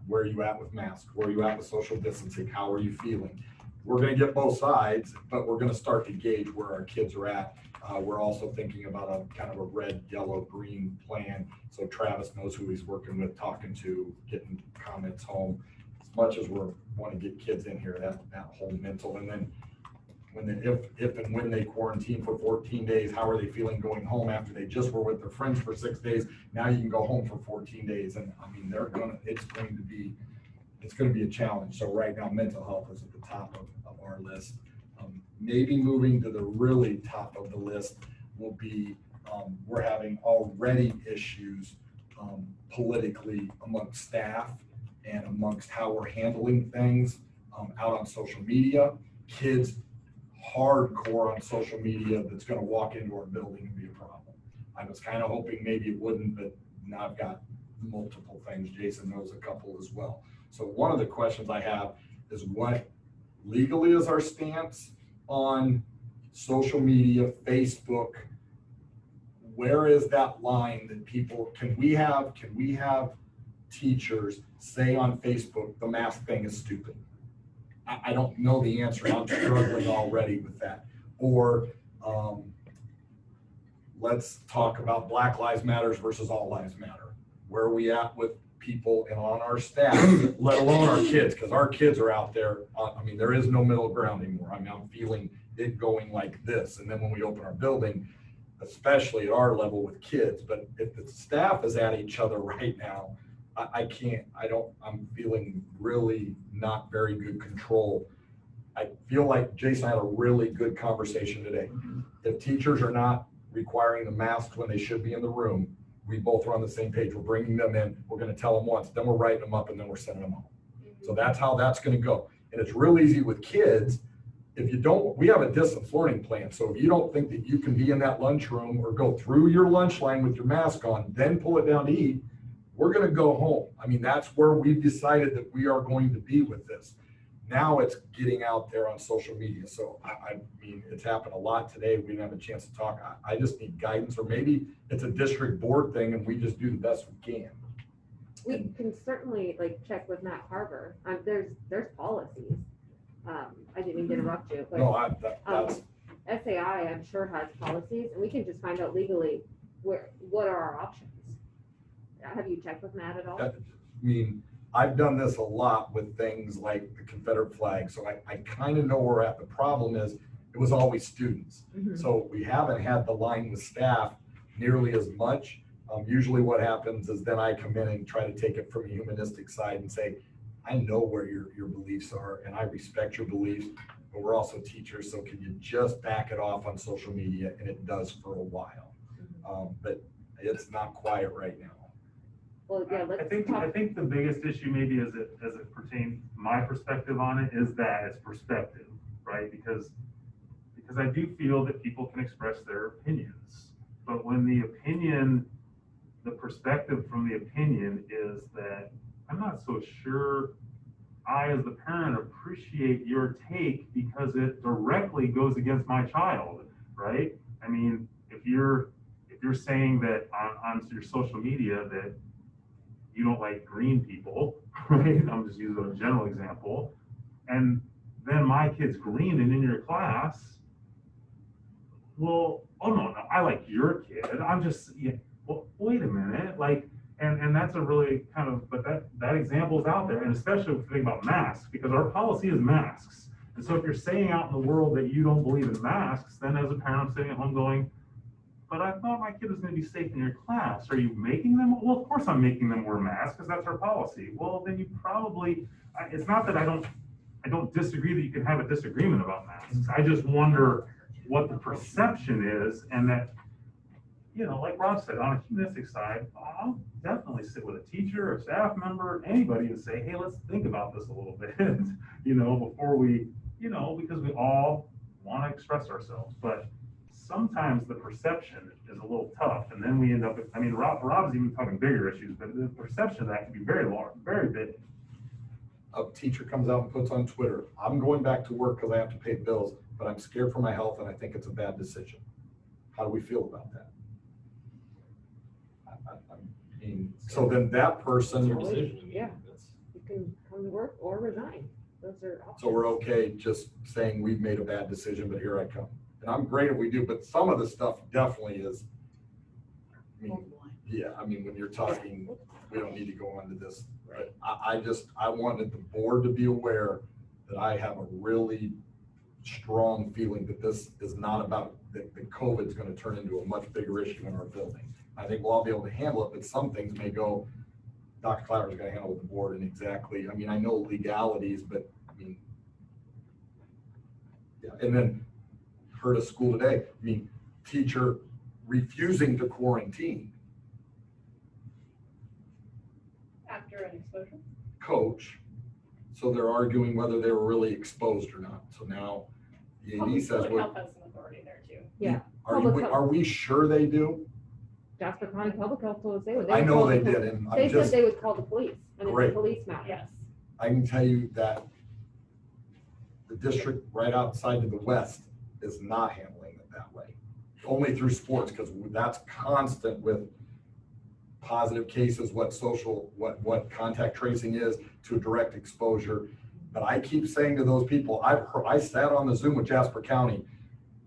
G: where are you at with masks? Where are you at with social distancing? How are you feeling? We're going to get both sides, but we're going to start to gauge where our kids are at. We're also thinking about a kind of a red, yellow, green plan. So Travis knows who he's working with, talking to, getting comments home. As much as we want to get kids in here, that whole mental, and then if and when they quarantine for 14 days, how are they feeling going home after they just were with their friends for 6 days? Now you can go home for 14 days. And I mean, it's going to be a challenge. So right now, mental health is at the top of our list. Maybe moving to the really top of the list will be, we're having already issues politically amongst staff and amongst how we're handling things out on social media. Kids hardcore on social media that's going to walk into our building and be a problem. I was kind of hoping maybe it wouldn't, but now I've got multiple things. Jason knows a couple as well. So one of the questions I have is, what legally is our stance on social media, Facebook? Where is that line that people, can we have teachers say on Facebook, the mask thing is stupid? I don't know the answer. I'm struggling already with that. Or let's talk about Black Lives Matters versus All Lives Matter. Where are we at with people and on our staff, let alone our kids? Because our kids are out there. I mean, there is no middle ground anymore. I mean, I'm feeling it going like this. And then when we open our building, especially at our level with kids, but if the staff is at each other right now, I'm feeling really not very good control. I feel like Jason had a really good conversation today. If teachers are not requiring the masks when they should be in the room, we both are on the same page. We're bringing them in. We're going to tell them once, then we're writing them up, and then we're sending them home. So that's how that's going to go. And it's real easy with kids. We have a distance learning plan. So if you don't think that you can be in that lunchroom or go through your lunch line with your mask on, then pull it down to eat, we're going to go home. I mean, that's where we've decided that we are going to be with this. Now it's getting out there on social media. So I mean, it's happened a lot today. We didn't have a chance to talk. I just need guidance, or maybe it's a district board thing and we just do the best we can.
C: We can certainly check with Matt Carver. There's policies. I didn't mean to interrupt you, but
G: No, that's
C: SAI I'm sure has policies, and we can just find out legally what are our options. Have you checked with Matt at all?
G: I mean, I've done this a lot with things like the Confederate flag, so I kind of know where we're at. The problem is it was always students.
C: Mm-hmm.
G: So we haven't had the line with staff nearly as much. Usually what happens is then I come in and try to take it from a humanistic side and say, I know where your beliefs are and I respect your beliefs, but we're also teachers, so can you just back it off on social media? And it does for a while. But it's not quiet right now.
C: Well, yeah,
H: I
C: let's
H: think,
C: talk.
H: I think the biggest issue maybe as it pertains, my perspective on it is that it's perspective, right? Because I do feel that people can express their opinions, but when the perspective from the opinion is that I'm not so sure I, as the parent, appreciate your take because it directly goes against my child, right? I mean, if you're saying that on your social media that you don't like green people, right? I'm just using a general example. And then my kid's green and in your class, well, oh no, I like your kid. I'm just, yeah, well, wait a minute. Like, and that's a really kind of, but that example is out there. And especially if you think about masks, because our policy is masks. And so if you're saying out in the world that you don't believe in masks, then as a parent, I'm sitting at home going, but I thought my kid was going to be safe in your class. Are you making them? Well, of course I'm making them wear masks because that's our policy. Well, then you probably, it's not that I don't disagree that you can have a disagreement about masks. I just wonder what the perception is, and that, you know, like Rob said, on a humanistic side, I'll definitely sit with a teacher, a staff member, anybody and say, hey, let's think about this a little bit, you know, before we, you know, because we all want to express ourselves. But sometimes the perception is a little tough, and then we end up, I mean, Rob's even talking bigger issues, but the perception of that can be very large, very big.
G: A teacher comes out and puts on Twitter, I'm going back to work because I have to pay bills, but I'm scared for my health and I think it's a bad decision. How do we feel about that? I mean, so then that person,
I: Your decision. I mean,
C: Yeah.
I: that's-
C: You can come to work or resign. Those are options.
G: so we're okay just saying we've made a bad decision, but here I come. And I'm great if we do, but some of the stuff definitely is, I mean, yeah, I mean, when you're talking, we don't need to go into this, but I wanted the board to be aware that I have a really strong feeling that this is not about, that the COVID's gonna turn into a much bigger issue in our building. I think we'll all be able to handle it, but some things may go, Dr. Claver's gonna handle with the board and exactly, I mean, I know legalities, but I mean, yeah, and then heard a school today, I mean, teacher refusing to quarantine,
F: After an exposure?
G: coach, so they're arguing whether they were really exposed or not. So now the AD says,
F: Public
G: well,
F: health has some authority there too.
C: Yeah.
G: are we sure they do?
C: Jasper County Public Health told us they would.
G: I
C: would
G: know
C: call
G: they
C: the
G: did,
C: police.
G: and
C: They
G: I'm
C: said
G: just,
C: they would call the police, and it's a
G: Great.
C: police matter.
F: Yes.
G: I can tell you that the district right outside to the west is not handling it that way. Only through sports, because that's constant with positive cases, what contact tracing is to direct exposure. But I keep saying to those people, I sat on the Zoom with Jasper County,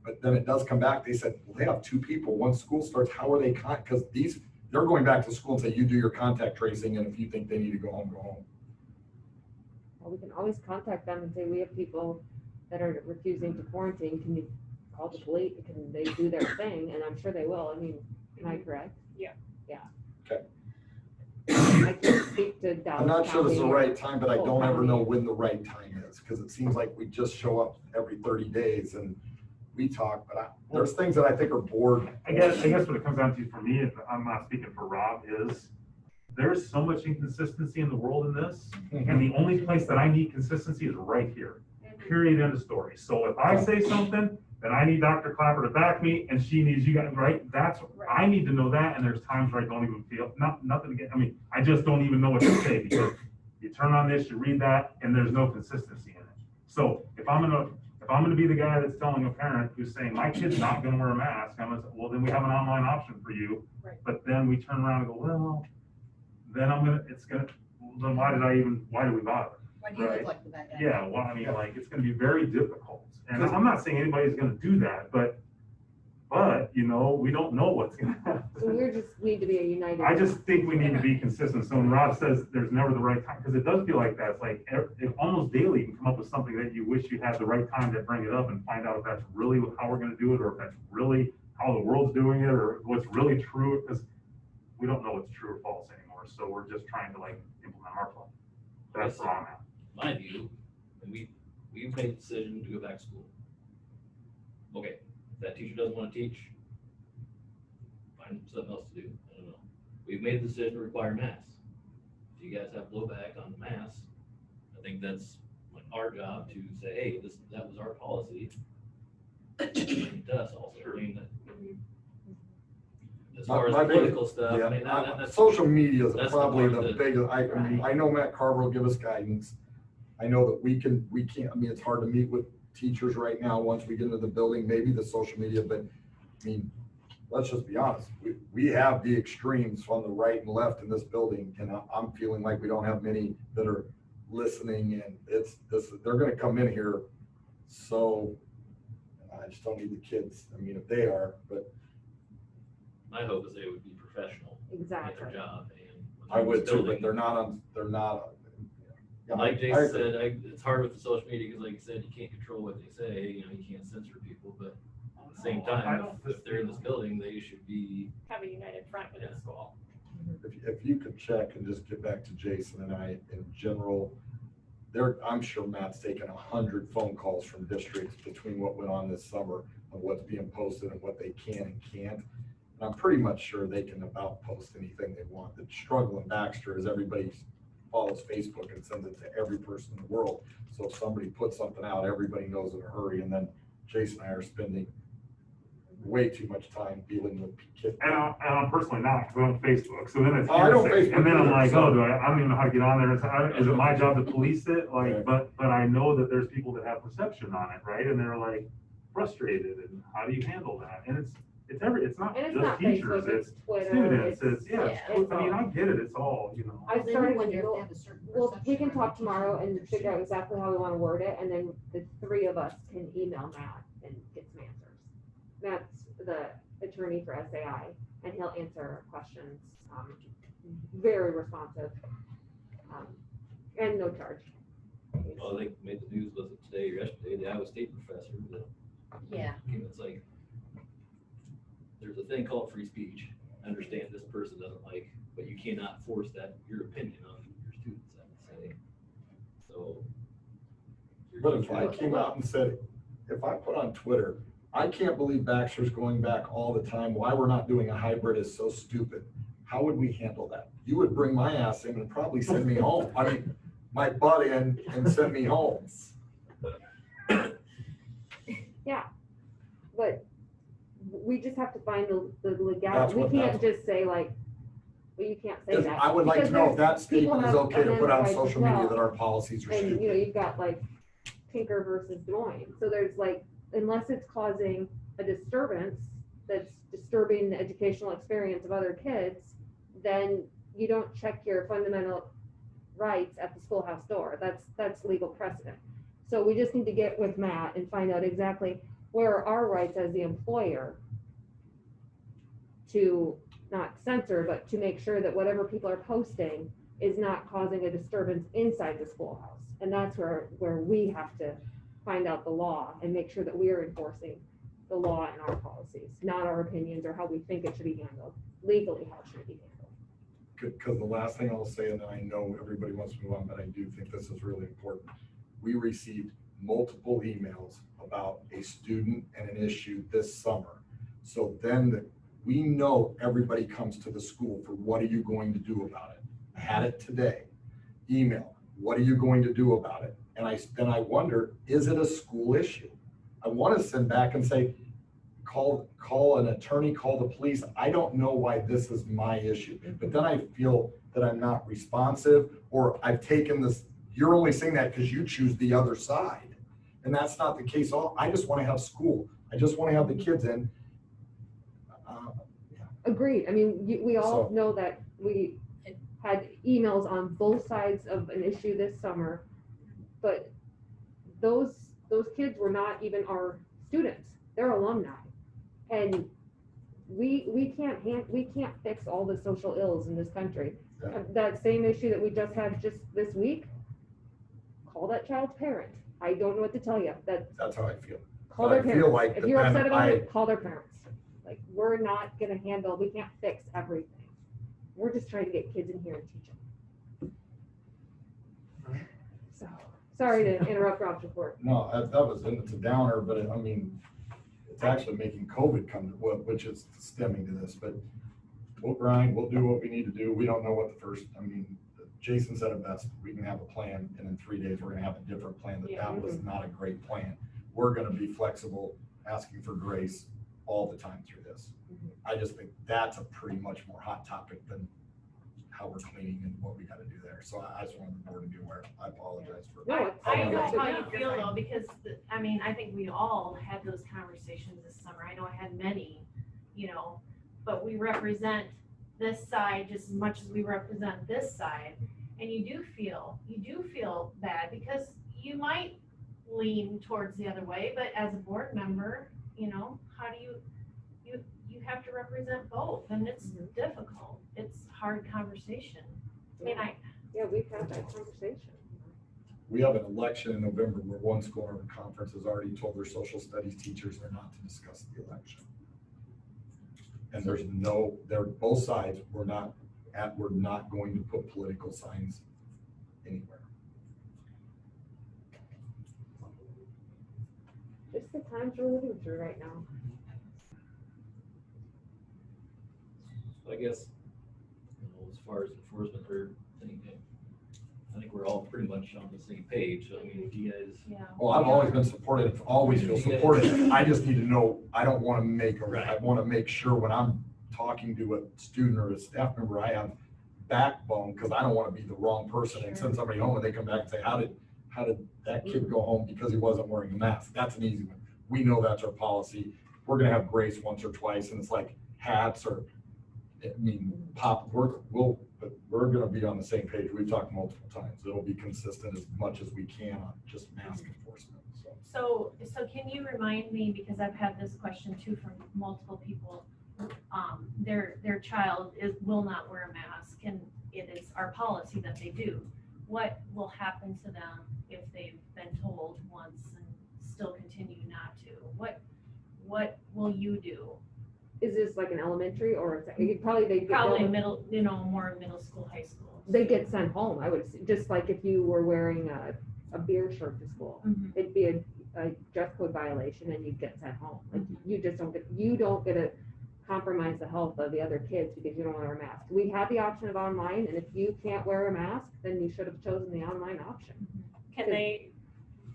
G: but then it does come back. They said, well, they have 2 people. Once school starts, how are they, because they're going back to school and say, you do your contact tracing, and if you think they need to go home, go home.
C: Well, we can always contact them and say, we have people that are refusing to quarantine. Can you call the police? Can they do their thing? And I'm sure they will. I mean, am I correct?
F: Yeah.
C: Yeah.
G: Okay.
C: I can't speak to Dallas
G: I'm not sure this is the
C: County.
G: right time, but I
C: Full
G: don't ever
C: county.
G: know when the right time is, because it seems like we just show up every 30 days and we talk, but there's things that I think are board.
H: I guess what it comes down to for me, if I'm not speaking for Rob, is there's so much inconsistency in the world in this, and the only place that I need consistency is right here. Period, end of story. So if I say something, then I need Dr. Clapper to back me, and she needs you guys, right? I need to know that, and there's times where I don't even feel, nothing to get, I mean, I just don't even know what to say, because you turn on this, you read that, and there's no consistency in it. So if I'm gonna be the guy that's telling a parent who's saying, my kid's not gonna wear a mask, I'm gonna say, well, then we have an online option for you.
F: Right.
H: But then we turn around and go, well, then then why do we bother?
D: Why do you
H: Right.
D: look like the bad guy?
H: Yeah, well, I mean, like, it's gonna be very difficult. And I'm not saying anybody's gonna do that, but, you know, we don't know what's gonna happen.
C: So we just need to be a united.
H: I just think we need to be consistent. So when Rob says there's never the right time, because it does feel like that, it's like almost daily you can come up with something that you wish you had the right time to bring it up and find out if that's really how we're gonna do it, or if that's really how the world's doing it, or what's really true, because we don't know what's true or false anymore. So we're just trying to like implement our plan. That's wrong.
I: My view, and we've made the decision to go back to school. Okay, if that teacher doesn't want to teach, find something else to do, I don't know. We've made the decision to require masks. If you guys have blowback on the masks, I think that's like our job to say, hey, that was our policy. It does also, I mean, as far as
G: My
I: the
G: big-
I: political stuff,
G: Yeah,
I: I mean, that's.
G: social media is
I: that's the
G: probably
I: part
G: the
I: that-
G: biggest, I know Matt Carver will give us guidance. I know that we can't, I mean, it's hard to meet with teachers right now, once we get into the building, maybe the social media, but I mean, let's just be honest, we have the extremes on the right and left in this building, and I'm feeling like we don't have many that are listening, and they're gonna come in here, so I just don't need the kids, I mean, if they are, but
I: My hope is they would be professional at
C: Exactly.
I: their job and.
G: I would too, but
I: building-
G: they're not. Yeah,
I: Like
G: I
I: Jason
G: agree.
I: said, it's hard with the social media, because like you said, you can't control what they say, you know, you can't censor people, but at the same
H: I
I: time,
H: don't
I: if they're in this building, they should be.
F: Have a united front within
I: Yeah.
F: school.
G: If you could check and just get back to Jason and I in general, I'm sure Matt's taken 100 phone calls from districts between what went on this summer and what's being posted and what they can and can't. And I'm pretty much sure they can about post anything they want. The struggle in Baxter is everybody follows Facebook and sends it to every person in the world. So if somebody puts something out, everybody knows in a hurry. And then Jason and I are spending way too much time dealing with kids.
H: And I'm personally not, because I'm on Facebook, so then it's
G: Oh, I don't
H: hearsay.
G: Facebook
H: And then I'm
G: either,
H: like,
G: so-
H: oh, I don't even know how to get on there, is it my job to police it,
G: Yeah.
H: like, but I know that there's people that have perception on it, right, and they're like frustrated, and how do you handle that, and it's not
C: And it's
H: just
C: not
H: teachers,
C: Facebook,
H: it's
C: it's Twitter,
H: students,
C: it's,
H: yeah,
C: it's
H: I mean,
C: all.
H: I get it, it's all, you know.
C: I
D: Then you
C: started,
D: wonder if they have a certain
C: well, we
D: perception
C: can
D: or
C: talk
D: not.
C: tomorrow and figure out exactly how we wanna word it, and then the three of us can email Matt and get some answers. Matt's the attorney for SAI, and he'll answer questions, very responsive, and no charge.
I: Well, I think made the news, was it today or yesterday, the Iowa State professor,
B: Yeah.
I: it's like, there's a thing called free speech. I understand this person doesn't like, but you cannot force your opinion on your students, I would say. So. your
G: But if
I: teacher-
G: I came out and said, if I put on Twitter, I can't believe Baxter's going back all the time, why we're not doing a hybrid is so stupid. How would we handle that? You would bring my ass in and probably send me home. I mean, my butt in and send me home.
C: But we just have to find the
G: That's
C: legality, we
G: what-
C: can't
G: that's-
C: just say like, well, you can't say
G: Because
C: that.
G: I would like to
C: Because
G: know if that
C: people
G: statement is
C: have
G: okay to put on
C: amendment rights as
G: social media
C: well.
G: that our policies are
C: And, you know,
G: stupid.
C: you've got like Tinker versus Des Moines, so there's like, unless it's causing a disturbance that's disturbing the educational experience of other kids, then you don't check your fundamental rights at the schoolhouse door, that's legal precedent. So we just need to get with Matt and find out exactly where are our rights as the employer to not censor, but to make sure that whatever people are posting is not causing a disturbance inside the schoolhouse. And that's where we have to find out the law and make sure that we are enforcing the law and our policies, not our opinions or how we think it should be handled, legally how it should be handled.
G: Because the last thing I'll say, and then I know everybody wants to move on, but I do think this is really important. We received multiple emails about a student and an issue this summer. So then we know everybody comes to the school for what are you going to do about it? I had it today. Email, what are you going to do about it? And then I wonder, is it a school issue? I want to send back and say, call an attorney, call the police. I don't know why this is my issue. But then I feel that I'm not responsive, or I've taken this, you're only saying that because you choose the other side. And that's not the case. I just want to have school. I just want to have the kids in.
C: Agreed. I mean, we all
G: So-
C: know that we had emails on both sides of an issue this summer, but those kids were not even our students. They're alumni. And we can't fix all the social ills in this country.
G: Yeah.
C: That same issue that we just had just this week, call that child's parent. I don't know what to tell you.
G: That's how I feel.
C: Call
G: But
C: their
G: I feel
C: parents.
G: like
C: If
G: the
C: you're upset
G: parent-
C: about it, call their parents. Like, we're not gonna handle, we can't fix everything. We're just trying to get kids in here and teach them. So, sorry to interrupt Rob's report.
G: No, that was, and it's a downer, but I mean, it's actually making COVID come to, which is stemming to this, but we'll grind, we'll do what we need to do. We don't know what the first, I mean, Jason said it best, we can have a plan, and in 3 days, we're gonna have a different plan, that was not a great plan. We're gonna be flexible, asking for grace all the time through this. I just think that's a pretty much more hot topic than how we're cleaning and what we gotta do there. So I just wanted the board to be aware. I apologize for.
C: No, it's-
F: I
G: Oh,
F: know
G: yeah.
F: how you feel though, because, I mean, I think we all had those conversations this summer. I know I had many, you know, but we represent this side just as much as we represent this side. And you do feel bad because you might lean towards the other way, but as a board member, you know, how do you have to represent both, and it's difficult. It's hard conversation. I mean,
C: Yeah, we've had that conversation.
G: We have an election in November where one school in our conference has already told their social studies teachers they're not to discuss the election. And they're both sides, we're not going to put political signs anywhere.
C: Just the times we're living through right now.
I: I guess, you know, as far as enforcement, I think we're all pretty much on the same page. So, I mean, if you guys,
F: yeah.
G: Well, I've always been supportive, always feel supported. I just need to know, I don't want to make, I want to make sure when I'm talking to a student or a staff member, I have backbone, because I don't want to be the wrong person and send somebody home and they come back and say, how did that kid go home because he wasn't wearing a mask? That's an easy one. We know that's our policy. We're gonna have grace once or twice, and it's like hats or, I mean, we're gonna be on the same page. We've talked multiple times. It'll be consistent as much as we can on just mask enforcement, so.
F: So can you remind me, because I've had this question too from multiple people, their child will not wear a mask, and it is our policy that they do. What will happen to them if they've been told once and still continue not to? What will you do?
C: Is this like an elementary or probably they get
F: Probably middle, you know, more middle school, high school.
C: they get sent home? I would just like if you were wearing a beer shirt to school, it'd be a dress code violation and you'd get sent home. Like you don't get to compromise the health of the other kids because you don't wear a mask. We have the option of online, and if you can't wear a mask, then you should have chosen the online option.
F: Can they,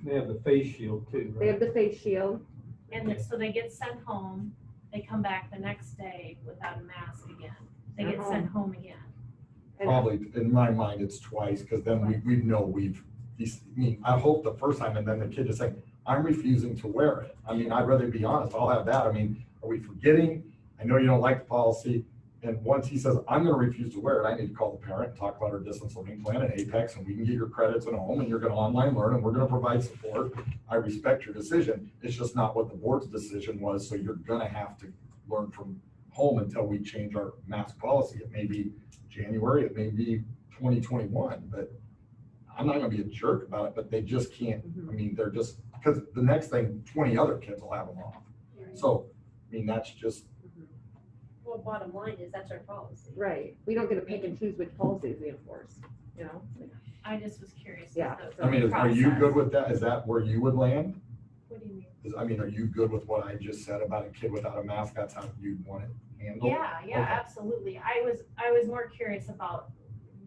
A: They have the face shield too,
C: They
A: right?
C: have the face shield.
F: so they get sent home, they come back the next day without a mask again. They get sent home again.
C: And
G: Probably, in my mind, it's twice, because then we know I hope the first time, and then the kid just saying, I'm refusing to wear it. I mean, I'd rather be honest, I'll have that. I mean, are we forgetting? I know you don't like the policy. And once he says, I'm gonna refuse to wear it, I need to call the parent and talk about our distance learning plan at Apex, and we can get your credits at home, and you're gonna online learn, and we're gonna provide support. I respect your decision. It's just not what the board's decision was, so you're gonna have to learn from home until we change our mask policy. It may be January, it may be 2021, but I'm not gonna be a jerk about it, but they just can't, I mean, they're just, because the next thing, 20 other kids will have them off. So, I mean, that's just,
B: Well, bottom line is that's our policy.
C: right, we don't get to pick and choose which policies we enforce, you know?
F: I just was curious.
C: Yeah.
F: The
G: I mean, are you
F: process.
G: good with that? Is that where you would land?
F: What do you mean?
G: I mean, are you good with what I just said about a kid without a mask? That's how you'd want it handled?
F: Yeah,
G: Okay.
F: absolutely. I was more curious about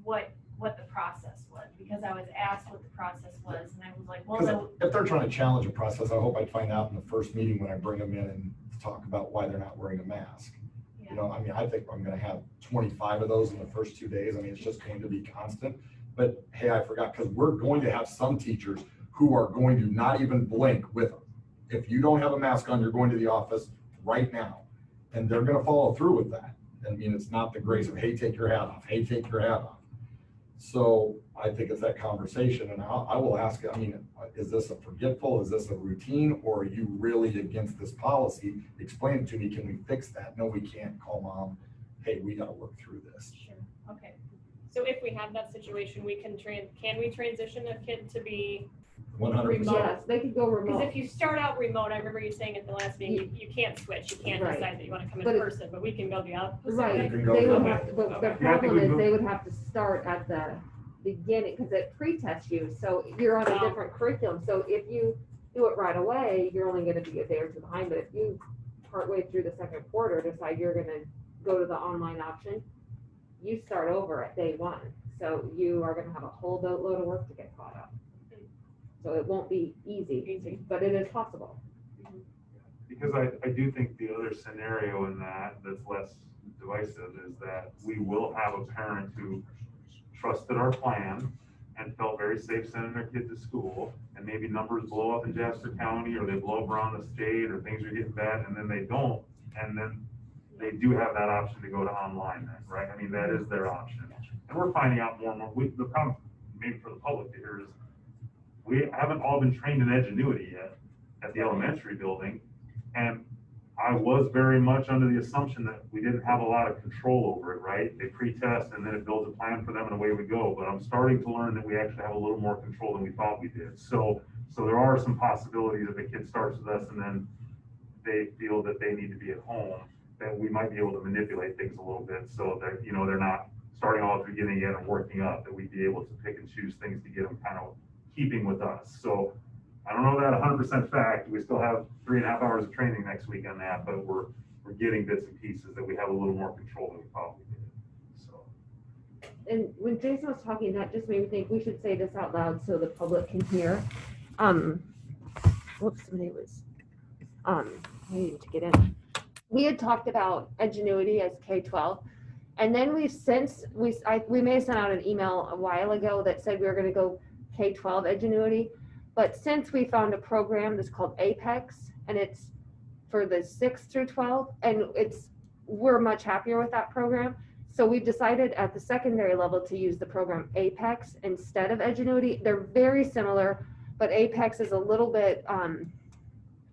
F: what the process was, because I was asked what the process was, and I was like, well,
G: Because if they're trying to challenge a process, I hope I'd find out in the first meeting when I bring them in and talk about why they're not wearing a mask. You know, I mean, I think I'm gonna have 25 of those in the first 2 days. I mean, it's just going to be constant. But hey, I forgot, because we're going to have some teachers who are going to not even blink with them. If you don't have a mask on, you're going to the office right now. And they're gonna follow through with that. I mean, it's not the grace of, hey, take your hat off, hey, take your hat off. So I think it's that conversation, and I will ask, I mean, is this a forgetful, is this a routine, or are you really against this policy? Explain it to me, can we fix that? No, we can't. Call mom, hey, we gotta work through this.
F: Sure, okay. So if we have that situation, can we transition a kid to be
G: 100%.
F: remote?
C: Yes, they could go
F: Because
C: remote.
F: if you start out remote, I remember you saying at the last meeting, you can't switch, you can't
C: Right.
F: decide that you want to come in
C: But it-
F: person, but we can go the opposite
C: Right,
F: way.
G: You can go
C: they would
G: remote.
C: have, but the
F: Okay.
C: problem is
H: go-
C: they would have to start at the beginning, because it pre-tests you, so you're on a different curriculum. So if you do it right away, you're only gonna be a day or two behind, but if you partway through the second quarter decide you're gonna go to the online option, you start over at day one. So you are gonna have a whole boatload of work to get caught up. So it won't be easy, but it is possible.
H: Because I do think the other scenario in that's less divisive is that we will have a parent who trusted our plan and felt very safe sending their kid to school, and maybe numbers blow up in Jasper County, or they blow up around the state, or things are getting bad, and then they don't, and then they do have that option to go to online then, right? I mean, that is their option. And we're finding out more and more, the problem, maybe for the public to hear is, we haven't all been trained in Edgenuity yet at the elementary building, and I was very much under the assumption that we didn't have a lot of control over it, right? They pre-test and then it builds a plan for them and away we go. But I'm starting to learn that we actually have a little more control than we thought we did. So there are some possibilities if a kid starts with us and then they feel that they need to be at home, that we might be able to manipulate things a little bit so that, you know, they're not starting all at the beginning again and working up, that we'd be able to pick and choose things to get them kind of keeping with us. So I don't know that 100% fact. We still have 3.5 hours of training next week on that, but we're getting bits and pieces that we have a little more control than we thought we did. So.
C: And when Jason was talking, that just made me think we should say this out loud so the public can hear. Whoops, somebody was, I needed to get in. We had talked about Edgenuity as K-12, and then we may have sent out an email a while ago that said we were going to go K-12 Edgenuity. But since we found a program that's called Apex, and it's for the 6 through 12, and we're much happier with that program. So we've decided at the secondary level to use the program Apex instead of Edgenuity. They're very similar, but Apex is a little bit,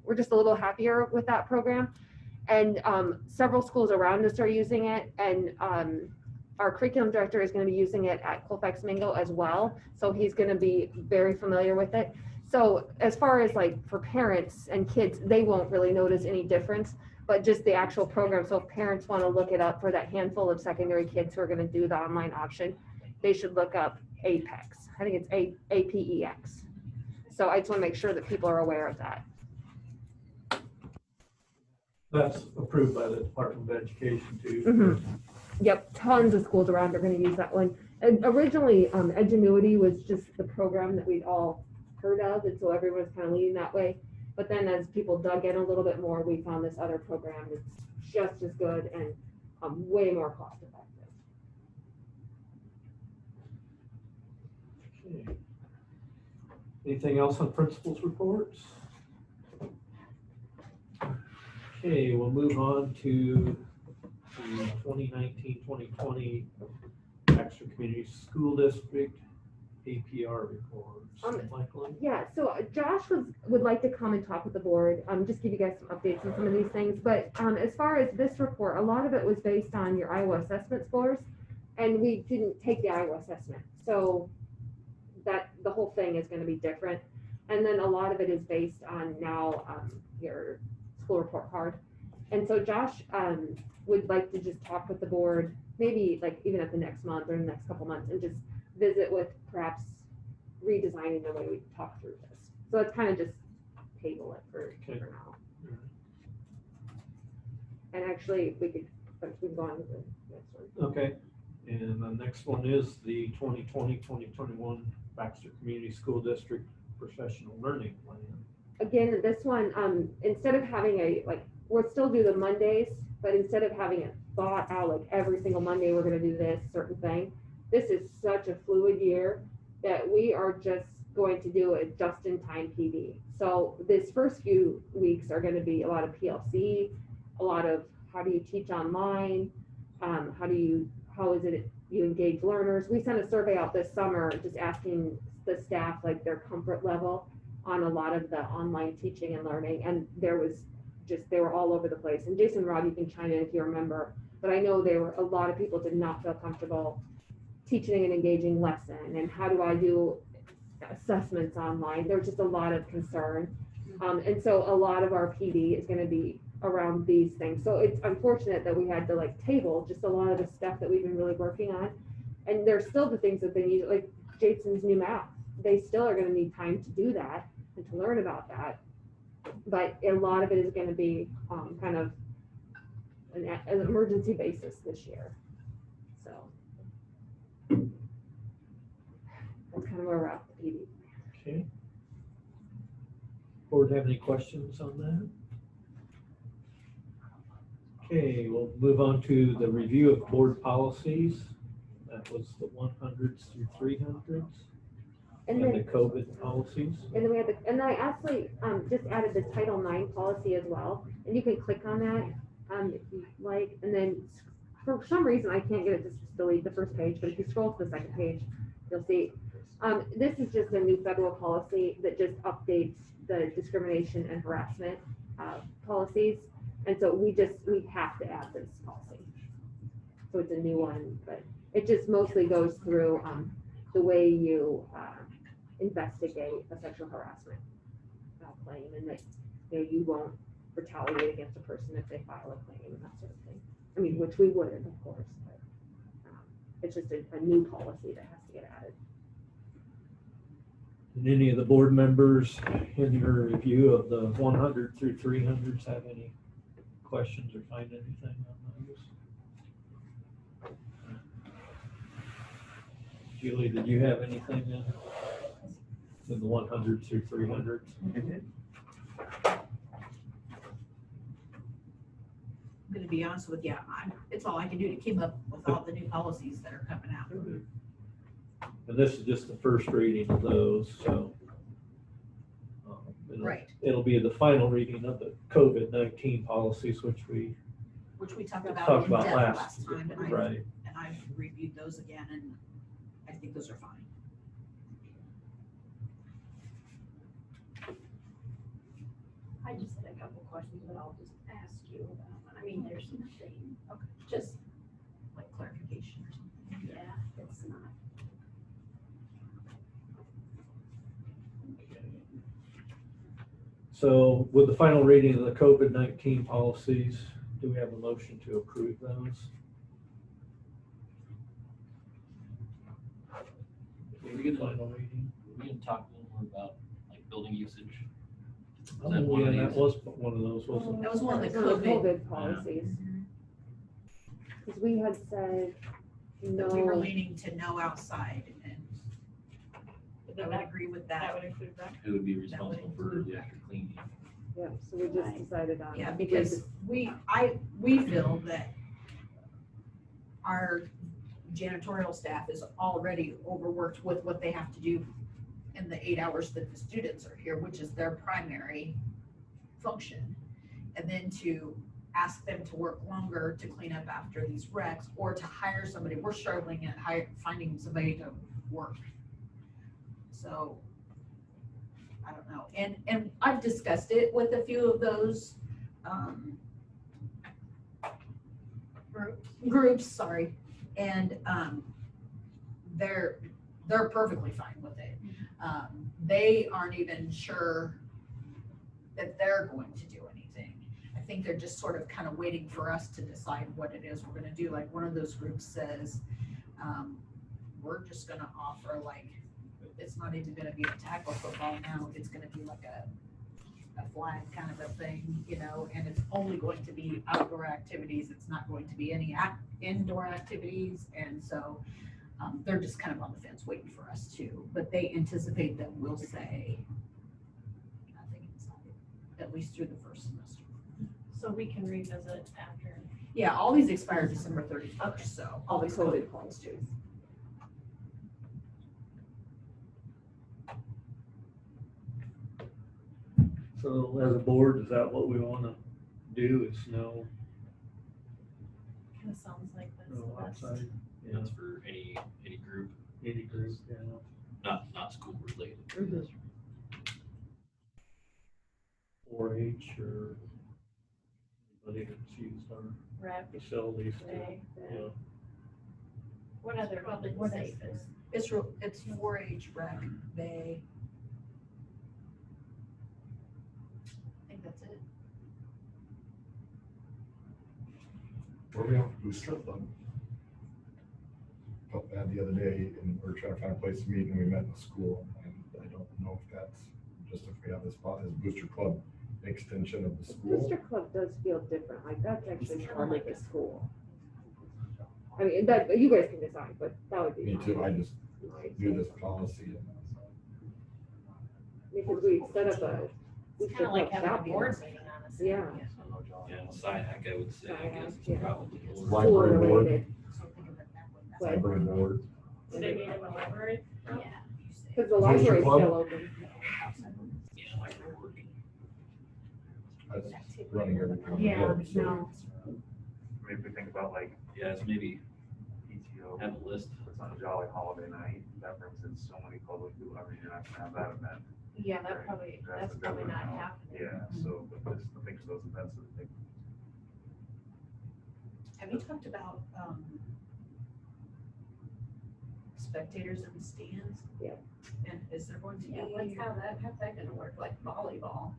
C: we're just a little happier with that program. And several schools around us are using it, and our curriculum director is going to be using it at Colfax Mingo as well. So he's going to be very familiar with it. So as far as like for parents and kids, they won't really notice any difference, but just the actual program. So if parents want to look it up for that handful of secondary kids who are going to do the online option, they should look up Apex. I think it's APEX. So I just want to make sure that people are aware of that.
A: That's approved by the Department of Education too.
C: Mm-hmm. Yep, tons of schools around are going to use that one. And originally, Edgenuity was just the program that we'd all heard of, and so everyone was kind of leaning that way. But then as people dug in a little bit more, we found this other program that's just as good and way more cost effective.
A: Okay. Anything else on principals reports? Okay, we'll move on to the 2019-2020 Baxter Community School District APR reports. Michael?
C: Yeah, so Josh would like to come and talk with the board, just give you guys some updates on some of these things. But as far as this report, a lot of it was based on your Iowa assessment scores, and we didn't take the Iowa assessment. So that the whole thing is going to be different. And then a lot of it is based on now your school report card. And so Josh would like to just talk with the board, maybe like even at the next month or the next couple months, and just visit with perhaps redesigning the way we talk through this. So it's kind of just table it for now. And actually, we could go on to the next one.
A: Okay, and the next one is the 2020-2021 Baxter Community School District Professional Learning Plan.
C: Again, this one, instead of having we'll still do the Mondays, but instead of having it thought out like every single Monday we're going to do this certain thing, this is such a fluid year that we are just going to do a just-in-time PD. So this first few weeks are going to be a lot of PLC, a lot of how do you teach online, how is it you engage learners. We sent a survey out this summer just asking the staff like their comfort level on a lot of the online teaching and learning, and they were all over the place. And Jason, Rob, you can chime in if you remember, but I know a lot of people did not feel comfortable teaching an engaging lesson, and how do I do assessments online? There was just a lot of concern. And so a lot of our PD is going to be around these things. So it's unfortunate that we had to table just a lot of the stuff that we've been really working on. And there's still the things that they need, like Jason's new math. They still are gonna need time to do that and to learn about that. But a lot of it is gonna be, kind of an emergency basis this year, so. That's kind of where we're at with PD.
A: Okay. Board have any questions on that? Okay, we'll move on to the review of board policies. That was the 100s through 300s
C: And
A: and the
C: then,
A: COVID policies.
C: and then we had and I actually, just added the Title IX policy as well, and you can click on that, if you like, and then for some reason, I can't get it to delete the first page, but if you scroll to the second page, you'll see. This is just a new federal policy that just updates the discrimination and harassment, policies. And so we have to add this policy. So it's a new one, but it just mostly goes through, the way you, investigate a sexual harassment claim, and that, you won't retaliate against a person if they file a claim and that sort of thing. I mean, which we wouldn't, of course, but, it's just a new policy that has to get added.
A: Did any of the board members in your review of the 100 through 300s have any questions or find anything on those? Julie, did you have anything in the 100 through 300s?
D: I'm gonna be honest with you, it's all I can do to keep up with all the new policies that are coming out.
A: And this is just the first reading of those, so.
D: Right.
A: It'll be the final reading of the COVID-19 policies, which we
D: talked about
A: talked
D: in
A: about
D: depth
A: last,
D: last time, and
A: right?
D: I've reviewed those again, and I think those are fine.
B: I just had a couple questions, but I'll just ask you about one. I mean, there's nothing, okay, just,
D: Like clarification or something.
B: yeah, it's not.
A: So with the final reading of the COVID-19 policies, do we have a motion to approve those?
I: We can,
A: Final reading.
I: we can talk a little more about like building usage.
A: Oh,
I: that one of
A: yeah, that
I: these?
A: was one of those, wasn't it?
D: That was one of the
C: One of the
D: COVID,
C: COVID policies. Because we had said,
D: that we were
C: no,
D: leaning to no outside, and I would agree with that.
F: would include that.
I: Who would be responsible for the extra cleaning?
C: yeah, so we just decided on.
D: Yeah,
C: it.
D: because we feel that our janitorial staff is already overworked with what they have to do in the 8 hours that the students are here, which is their primary function. And then to ask them to work longer to clean up after these wrecks, or to hire somebody, we're struggling at finding somebody to work. So, I don't know, and I've discussed it with a few of those, groups, sorry, and, they're perfectly fine with it. They aren't even sure that they're going to do anything. I think they're just sort of kind of waiting for us to decide what it is we're gonna do. Like, one of those groups says, we're just gonna offer, like, it's not even gonna be a tackle football now, it's gonna be like a flag kind of a thing, and it's only going to be outdoor activities, it's not going to be any indoor activities, and so they're just kind of on the fence waiting for us to, but they anticipate that we'll say nothing inside, at least through the first semester.
F: So we can revisit after.
D: Yeah, all these expire December 31st, so all these COVID calls too.
A: So as a board, is that what we want to do, is no
F: Kind of sounds like that's the best.
A: outside? Yeah,
I: That's for any group,
A: any group, yeah.
I: not school related.
C: Mhm.
A: 4-H or anybody that's used our
F: Rep,
A: facilities to,
F: day,
A: yeah.
F: what other,
B: Probably
F: what
B: the
F: is this?
B: safest.
D: It's 4-H rec, they. I think that's it.
G: Where we have booster club? bad the other day, and we were trying to find a place to meet, and we met in the school. And I don't know if that's just if we have this booster club extension of the school.
C: Booster Club does feel different, like that's actually part of the school. I mean, that, you guys can decide, but that would be.
G: Me too, I just
C: nice.
G: knew this policy.
C: Because we set up a.
F: It's
C: Booster
F: kind of like
C: Club
F: having a
C: shopping.
F: board meeting, honestly.
C: Yeah.
I: Yeah, SIAC, I would say, I guess,
C: Yeah.
I: it's probably.
G: Library
C: School
G: board.
C: related. But-
G: Library board.
F: Do they meet in the library?
B: Yeah.
C: Cause the
G: Booster
C: library's
G: Club?
C: still open.
I: Yeah, library board.
G: That's running everything.
F: Yeah,
G: so-
F: no.
H: Maybe we think about like
I: Yeah, it's maybe
H: PTO,
I: have a list.
H: it's on a jolly holiday night, that brings in so many public people, I mean, you're not gonna have that event.
F: Yeah, that's probably not happening.
H: Yeah, so, but just think of those events that they.
D: Have you talked about, spectators in the stands?
C: Yeah.
D: And is there going to
B: Yeah,
D: be?
B: how's that gonna work, like volleyball?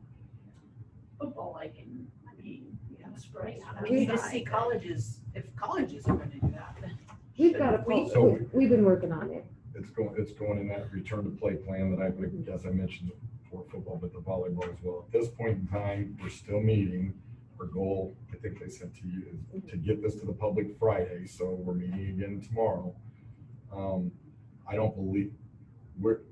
B: Football, I can, I mean, you have spray.
D: I mean, you just see colleges, if colleges are gonna do that, then.
C: We've got a,
G: So-
C: we've been working on it.
G: It's going in that return to play plan that I guess I mentioned for football, but the volleyball as well. At this point in time, we're still meeting. Our goal, I think they sent to you, is to get this to the public Friday, so we're meeting again tomorrow. I don't believe,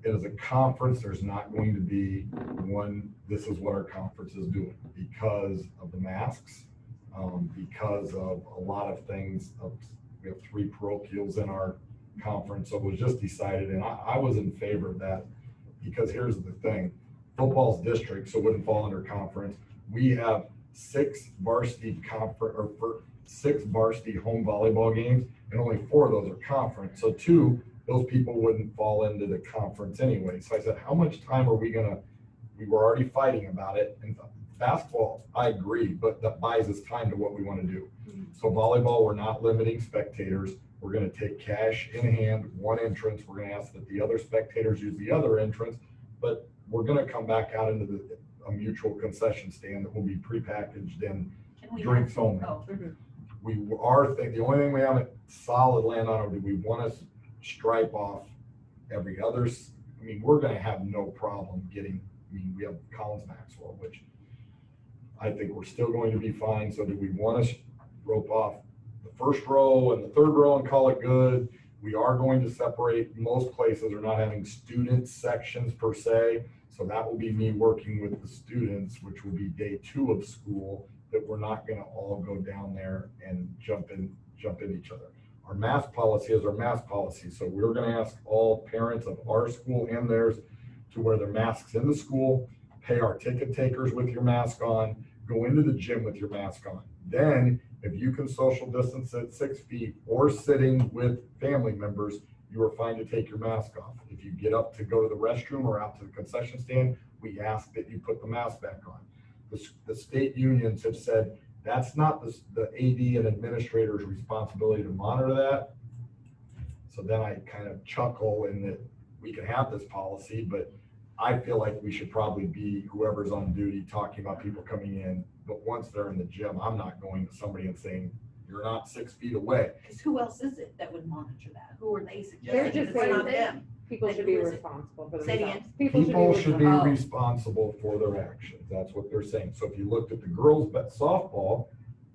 G: as a conference, there's not going to be one, this is what our conference is doing because of the masks, because of a lot of things. We have 3 parochials in our conference, so it was just decided, and I was in favor of that, because here's the thing, football's district, so it wouldn't fall under conference. We have 6 varsity or 6 varsity home volleyball games, and only 4 of those are conference, so 2, those people wouldn't fall into the conference anyway. So I said, how much time are we were already fighting about it, and basketball, I agree, but that buys us time to what we want to do. So volleyball, we're not limiting spectators. We're going to take cash in hand, 1 entrance. We're going to ask that the other spectators use the other entrance, but we're going to come back out into a mutual concession stand that will be prepackaged and
D: Can we
G: drinks only.
D: Oh,
G: The only thing we haven't solid land on, or do we want to stripe off every other? I mean, we're going to have no problem getting, we have Collins Maxwell, which I think we're still going to be fine. So do we want to rope off the first row and the third row and call it good? We are going to separate. Most places are not having student sections per se. So that will be me working with the students, which will be day 2 of school, that we're not going to all go down there and jump in each other. Our mask policy is our mask policy. So we're going to ask all parents of our school and theirs to wear their masks in the school, pay our ticket takers with your mask on, go into the gym with your mask on. Then if you can social distance at 6 feet or sitting with family members, you are fine to take your mask off. If you get up to go to the restroom or out to the concession stand, we ask that you put the mask back on. The state unions have said that's not the AD and administrator's responsibility to monitor that. So then I kind of chuckle in that we can have this policy, but I feel like we should probably be whoever's on duty talking about people coming in. But once they're in the gym, I'm not going to somebody and saying, you're not 6 feet away.
D: because who else is it that would monitor that? Who are they
C: They're
D: suggesting?
C: just
D: It's
C: saying
D: not
C: that
D: them.
C: people
D: Like,
C: should be
D: who is it?
C: responsible for
D: Say it
C: themselves.
G: People should be
D: responsible.
G: responsible for their actions. That's what they're saying. So if you looked at the girls' softball,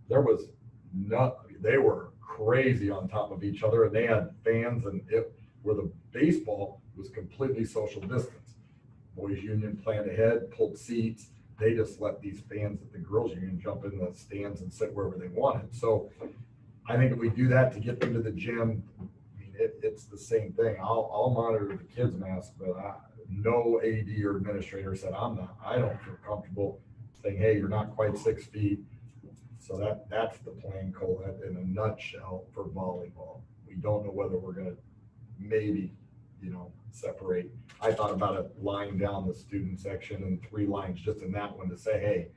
G: they were crazy on top of each other, and they had fans, and where the baseball was completely social distance. Boys union planned ahead, pulled seats. They just let these fans at the girls union jump in the stands and sit wherever they wanted. So I think if we do that to get them to the gym, I mean, it's the same thing. I'll monitor the kids' mask, but no AD or administrator said I don't feel comfortable saying, hey, you're not quite 6 feet. So that's the plan, Colette, in a nutshell for volleyball. We don't know whether we're gonna maybe, separate. I thought about a line down the student section and 3 lines just in that one to say, hey,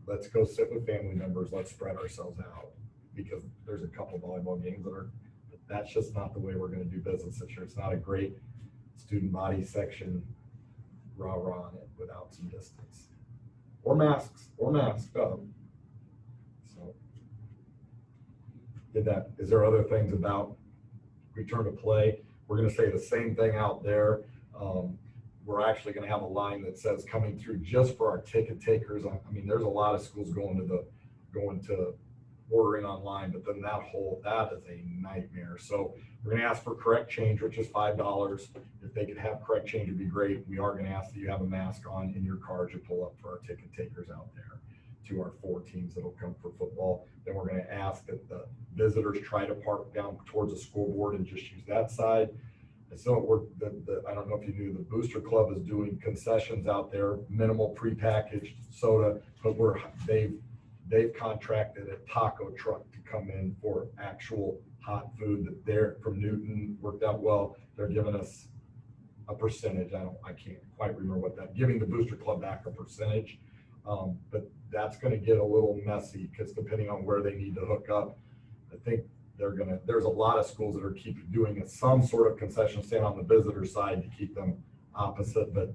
G: let's go sit with family members, let's spread ourselves out. Because there's a couple volleyball games that's just not the way we're gonna do business this year. It's not a great student body section, rah on it without some distance. Or masks up. So is there other things about return to play. We're gonna say the same thing out there. We're actually gonna have a line that says coming through just for our ticket takers. I mean, there's a lot of schools going to ordering online, but then that is a nightmare. So we're gonna ask for correct change, which is $5. If they could have correct change, it'd be great. We are gonna ask that you have a mask on in your car as you pull up for our ticket takers out there to our 4 teams that'll come for football. Then we're gonna ask that the visitors try to park down towards the school board and just use that side. And so I don't know if you knew, the Booster Club is doing concessions out there, minimal prepackaged soda, but they've contracted a taco truck to come in for actual hot food that they're from Newton, worked out well. They're giving us a percentage. I can't quite remember what giving the Booster Club back a percentage. But that's gonna get a little messy because depending on where they need to hook up, I think there's a lot of schools that are doing some sort of concession stand on the visitor side to keep them opposite, but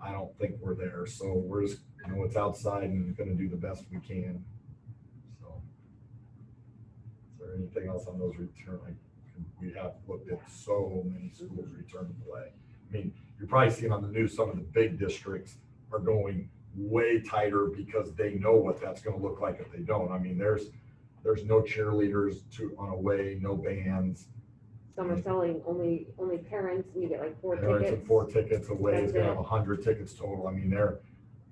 G: I don't think we're there. So we're just, it's outside and gonna do the best we can. So is there anything else on those return? We have looked at so many schools return to play. I mean, you're probably seeing on the news, some of the big districts are going way tighter because they know what that's gonna look like if they don't. I mean, there's no cheerleaders on away, no bands.
C: Some are selling only parents, and you get like 4
G: Parents
C: tickets.
G: and 4 tickets away is
C: That's
G: gonna
C: it.
G: have 100 tickets total. I mean,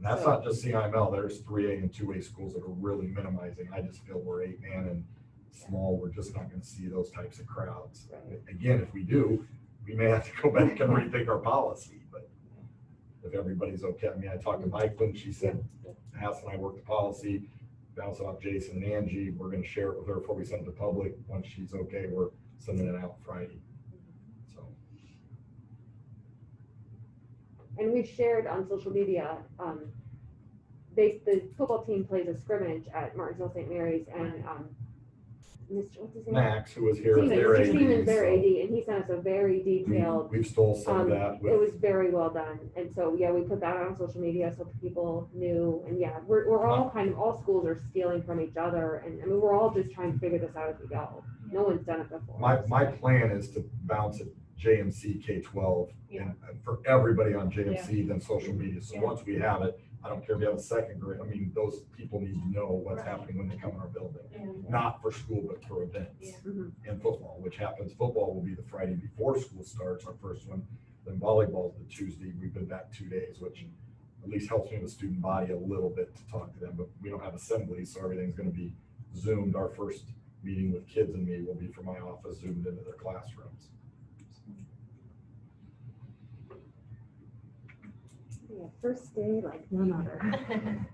G: that's not just CIML. There's 3A and 2A schools that are really minimizing. I just feel we're 8-man and small. We're just not gonna see those types of crowds.
C: Right.
G: Again, if we do, we may have to go back and rethink our policy, but if everybody's okay. I mean, I talked to Mike when she said, Hass and I worked the policy, bounce it off Jason and Angie. We're gonna share it with her before we send it to public. Once she's okay, we're sending it out Friday. So.
C: And we shared on social media, the football team plays a scrimmage at Martinsville St. Mary's, and Mr. what's his name?
G: Max, who was here as their AD.
C: Siemens, their
G: so
C: AD, and he sent us a very detailed.
G: We've stole some of that.
C: It was very well done, and so yeah, we put that on social media so people knew. And yeah, we're all all schools are stealing from each other, and I mean we're all just trying to figure this out as we go. No one's done it before.
G: My plan is to bounce it JMC K-12 and for everybody on JMC then social media. So once we have it, I don't care if you have a second grade. I mean, those people need to know what's happening when they come in our building, not for school, but for events and football, which happens. Football will be the Friday before school starts, our first one. Then volleyball is the Tuesday. We've been back 2 days, which at least helps me with the student body a little bit to talk to them, but we don't have assemblies. So everything's going to be Zoomed. Our first meeting with kids and me will be from my office, Zoomed into their classrooms.
C: Yeah, first day like none other.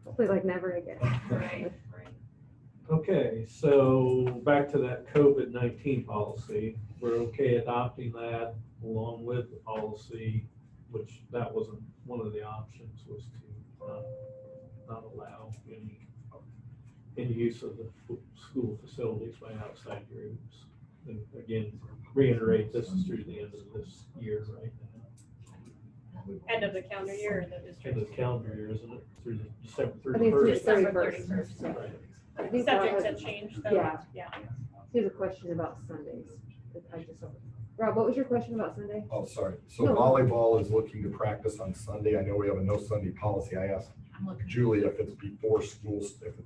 C: Hopefully like never again.
F: Right.
A: Okay, so back to that COVID-19 policy. We're okay adopting that along with the policy, which that wasn't one of the options, was to not allow any use of the school facilities by outside groups. And again, reiterate, this is through the end of this year right now.
J: End of the calendar year or the district?
A: End of the calendar year, isn't it? Through December
C: I think it's
A: 31st.
J: December
C: 31st.
J: 31st.
C: Yeah.
A: Right.
C: I think
J: Subject
C: Rob
J: to
C: has-
J: change though.
C: Yeah. Here's a question about Sundays. Rob, what was your question about Sunday?
G: Oh, sorry. So
C: No.
G: volleyball is looking to practice on Sunday. I know we have a no Sunday policy. I asked Julie if it's before schools, if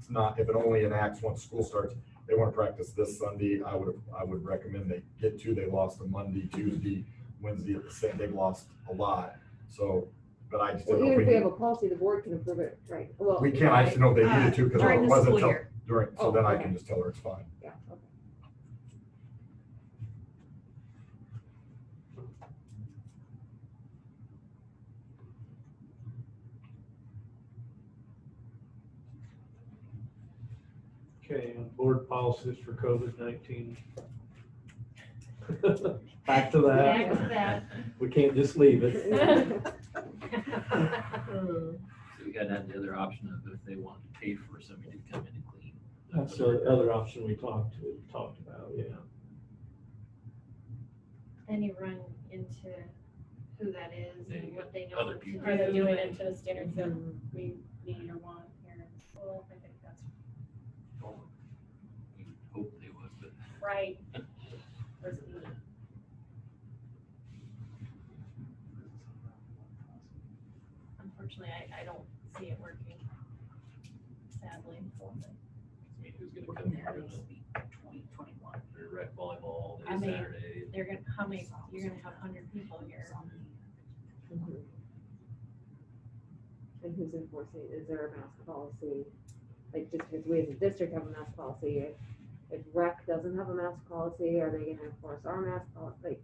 G: it only enacts once school starts, they want to practice this Sunday. I would recommend they get to. They lost a Monday, Tuesday, Wednesday at the same. They've lost a lot. So, but I just
C: Well,
G: don't know
C: even if we
G: if
C: have a policy, the board can approve it, right? Well,
G: we can't. I just know they needed to because
D: During
G: it
D: the
G: wasn't
D: school
G: until
D: year.
G: during. So
C: Oh,
G: then I
C: okay.
G: can just tell her it's fine.
C: yeah, okay.
A: Okay, on board policies for COVID-19. Back to
F: Back
A: that.
F: to that.
A: We can't just leave it.
I: So we gotta have the other option of if they want to pay for somebody to come in and clean.
A: That's the other option we talked about, yeah.
F: Then you run into who that is and what they know
I: Other
F: what to
I: people.
F: do.
J: Are they doing it to the standards that we need or want here in school? I think that's
I: We hope they would, but
J: right. Or is it
F: unfortunately, I don't see it working, sadly.
I: I mean, who's gonna
D: We're
I: come
D: gonna
I: here
D: have
I: and
D: this be 2021.
I: rec volleyball
F: I
I: this
F: mean,
I: Saturday?
F: They're gonna, how many, you're gonna have 100 people here.
C: And who's enforcing, is there a mask policy? Like, just because we as a district have a mask policy, if rec doesn't have a mask policy, are they gonna enforce our mask policy? Like,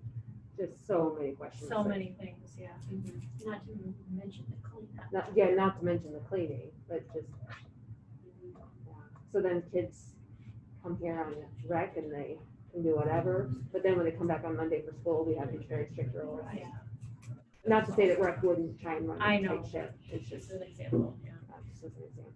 C: just so many questions.
F: So many things, yeah.
B: Not to mention the cleanup.
C: Not to mention the cleaning, but just, yeah. So then kids come here on rec and they can do whatever, but then when they come back on Monday for school, we have these very strict rules.
F: Yeah.
C: Not to say that rec wouldn't try and run
F: I
C: a
F: know.
C: tight ship, it's just,
F: Just an example, yeah.
C: just as an example.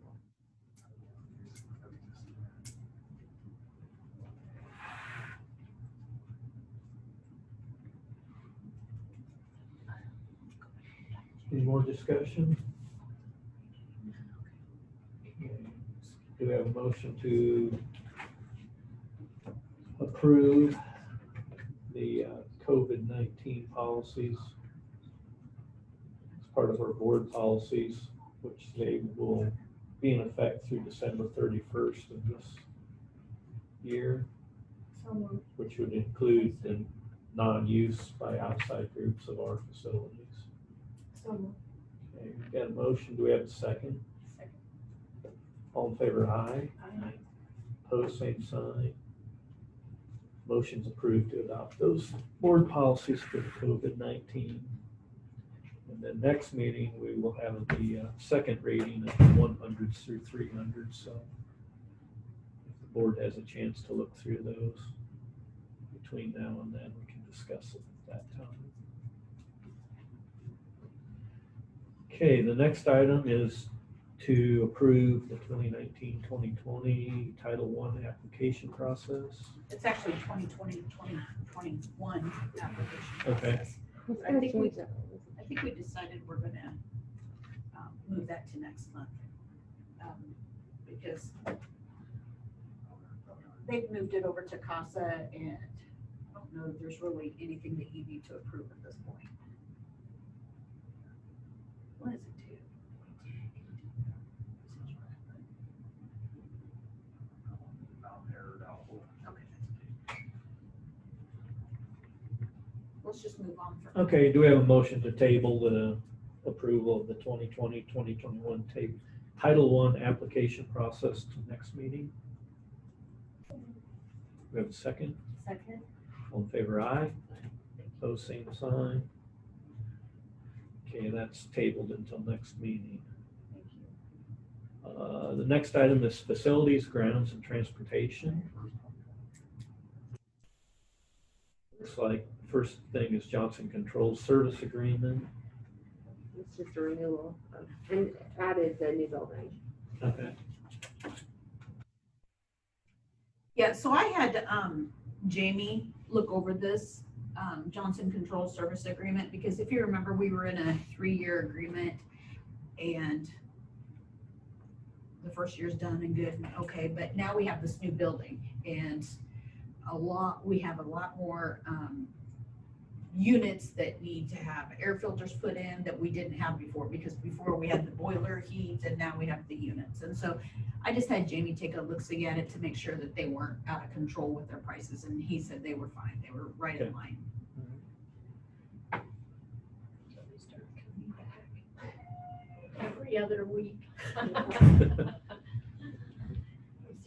A: Any more discussion? Do we have a motion to approve the COVID-19 policies as part of our board policies, which they will be in effect through December 31st of this year,
F: So moved.
A: which would include the non-use by outside groups of our facilities.
F: So moved.
A: Okay, we've got a motion. Do we have a second?
F: Second.
A: All in favor, aye.
F: Aye.
A: Opposed, same sign. Motion's approved to adopt those board policies for the COVID-19. And then next meeting, we will have the second reading of the 100s through 300s. So if the board has a chance to look through those between now and then, we can discuss it at that time. Okay, the next item is to approve the 2019-2020 Title I application process.
D: It's actually 2020-2021 application
A: Okay.
D: process.
C: Who's
D: I
C: gonna
D: think we-
C: change that?
D: I think we decided we're gonna move that to next month. Because they've moved it over to CASA and I don't know if there's really anything that you need to approve at this point. What is it due? Okay. Let's just move on from.
A: Okay, do we have a motion to table the approval of the 2020-2021 Title I application process to next meeting? We have a second?
F: Second.
A: All in favor, aye. Opposed, same sign. Okay, that's tabled until next meeting.
F: Thank you.
A: The next item is facilities, grounds, and transportation. Looks like first thing is Johnson Controls Service Agreement.
C: It's just a renewal and added the new building.
A: Okay.
D: Yeah, so I had Jamie look over this Johnson Control Service Agreement, because if you remember, we were in a 3-year agreement and the first year's done and good and okay, but now we have this new building and we have a lot more units that need to have air filters put in that we didn't have before, because before we had the boiler heat and now we have the units. And so I just had Jamie take a look-see at it to make sure that they weren't out of control with their prices, and he said they were fine, they were right in
A: Okay.
D: line.
B: Every other week.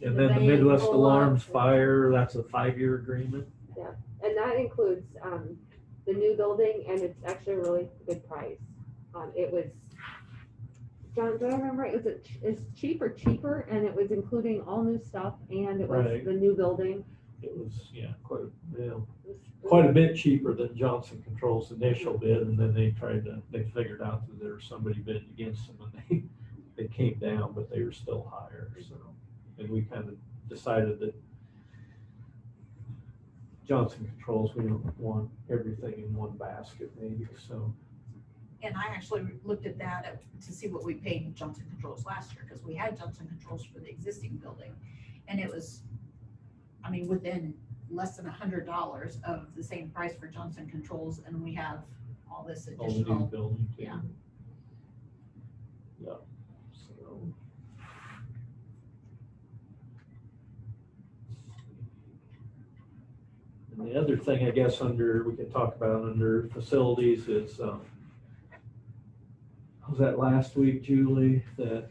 A: And then the Midwest Alarms Fire, that's a 5-year agreement.
C: And that includes, the new building, and it's actually a really good price. It was, John, do I remember, right? It's cheaper, and it was including all new stuff, and it was
A: Right.
C: the new building.
A: It was, yeah, quite
C: It was
A: a bit cheaper than Johnson Controls' initial bid, and then they figured out that there was somebody bidding against them, and they came down, but they were still higher, so. And we kind of decided that Johnson Controls, we don't want everything in one basket maybe, so.
D: And I actually looked at that to see what we paid Johnson Controls last year, because we had Johnson Controls for the existing building. And it was, I mean, within less than $100 of the same price for Johnson Controls, and we have all this
A: All the new
D: additional.
A: building too.
D: Yeah.
A: thing, I guess, we can talk about under facilities is, was that last week, Julie, that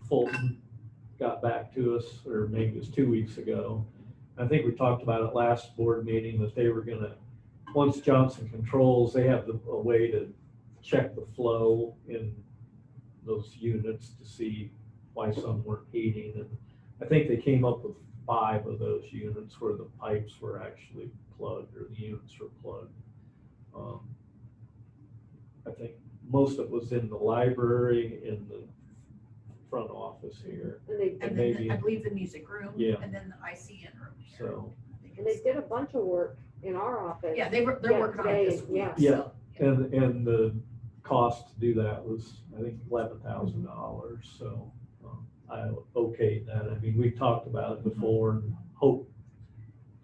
A: Fulton got back to us, or maybe it was 2 weeks ago. I think we talked about it last board meeting, that they were gonna, once Johnson Controls, they have a way to check the flow in those units to see why some weren't heating. And I think they came up with 5 of those units where the pipes were actually plugged, or the units were plugged. I think most of it was in the library, in the front office here.
C: And they,
D: And
A: maybe-
D: then I believe the music room.
A: Yeah.
D: And then the ICN room here.
A: So,
C: and they did a bunch of work in our office.
D: Yeah, they're working on it this week.
C: Yeah.
A: Yeah.
D: so,
A: and the cost to do that was, I think, $11,000. So I okayed that. I mean, we talked about it before, and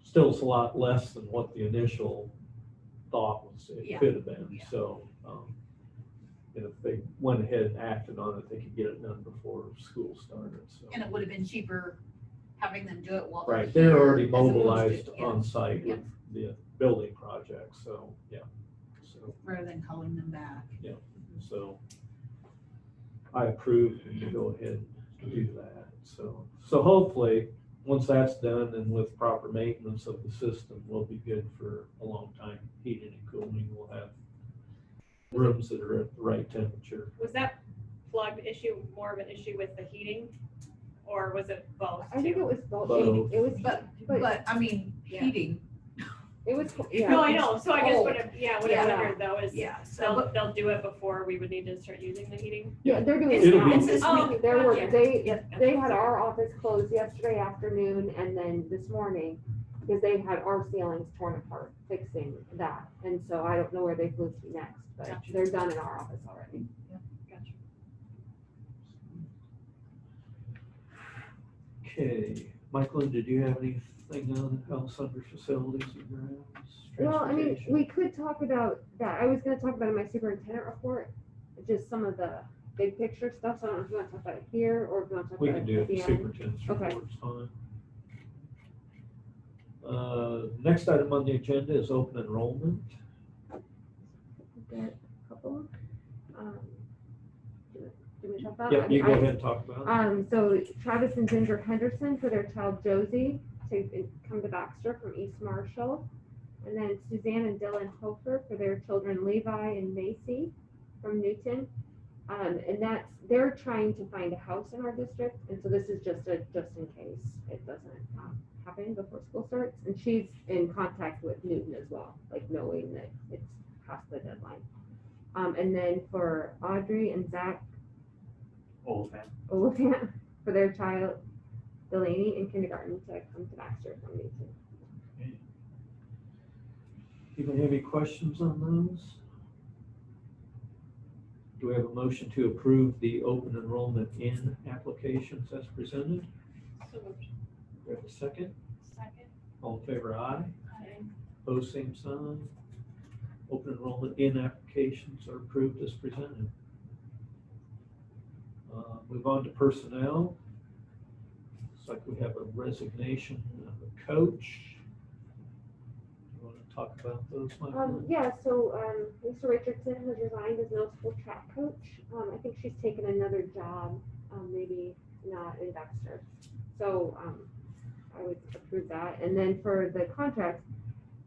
A: still it's a lot less than what the initial thought was it
D: Yeah.
A: could have been.
D: Yeah.
A: So, and if they went ahead and acted on it, they could get it done before school started. So,
D: And it would have been cheaper having them do it while
A: right,
D: they're
A: they're
D: here
A: already
D: as opposed to-
A: mobilized
D: yeah,
A: on site
D: Yeah.
A: with the building project. So, yeah. So.
D: rather than calling them back.
A: So I approve and to go ahead and do that. So hopefully, once that's done and with proper maintenance of the system, we'll be good for a long time. Heating and cooling, we'll have rooms that are at the right temperature.
J: Was that plug issue more of an issue with the heating, or was it both?
C: I think
J: too?
C: it was both.
A: Both.
C: It was,
D: But I mean,
J: Yeah.
D: heating,
C: it was, yeah.
J: No, I know, so I guess
D: Oh.
J: what I
D: Yeah.
J: wondered though is,
D: yeah, so,
J: they'll do it before we would need to start using the heating?
C: Yeah, they're doing it
A: It'll
C: now.
A: be-
D: it's this
J: Oh,
D: week.
C: There were,
J: gotcha.
C: they had our office closed yesterday afternoon and then this morning, because they had our ceilings torn apart fixing that. And so I don't know where they've moved to next, but
J: Gotcha.
C: they're done in our office already.
J: Gotcha.
A: Okay, Michael, did you have anything else under facilities or grounds?
C: Well, I mean,
A: Transportation?
C: we could talk about that. I was gonna talk about it in my superintendent report, just some of the big picture stuff. So I don't know if you want to talk about it here or if you want to talk
A: We
C: about
A: can
C: it
A: do
C: at
A: it,
C: the
A: the
C: end.
A: superintendent's
C: Okay.
A: report's fine. Next item on the agenda is open enrollment.
C: We've got a couple. Do we talk about?
A: Yeah, you go
C: I-
A: ahead and talk about it.
C: So Travis and Ginger Henderson for their child Josie to come to Baxter from East Marshall. And then Suzanne and Dylan Hofer for their children Levi and Macy from Newton. And they're trying to find a house in our district. And so this is just in case it doesn't happen before school starts. And she's in contact with Newton as well, like knowing that it's past the deadline. And then for Audrey and Zach Oliphant for their child Delaney in kindergarten to come to Baxter from Newton.
A: Anybody have any questions on those? Do we have a motion to approve the open enrollment in applications as presented?
J: So moved.
A: Do we have a second?
J: Second.
A: All in favor, aye.
J: Aye.
A: Opposed, same sign. Open enrollment in applications are approved as presented. Move on to personnel. Looks like we have a resignation of a coach. You want to talk about those, Michael?
C: Yeah, so Lisa Richardson has resigned as middle school track coach. I think she's taken another job, maybe not in Baxter. So I would approve that. And then for the contract,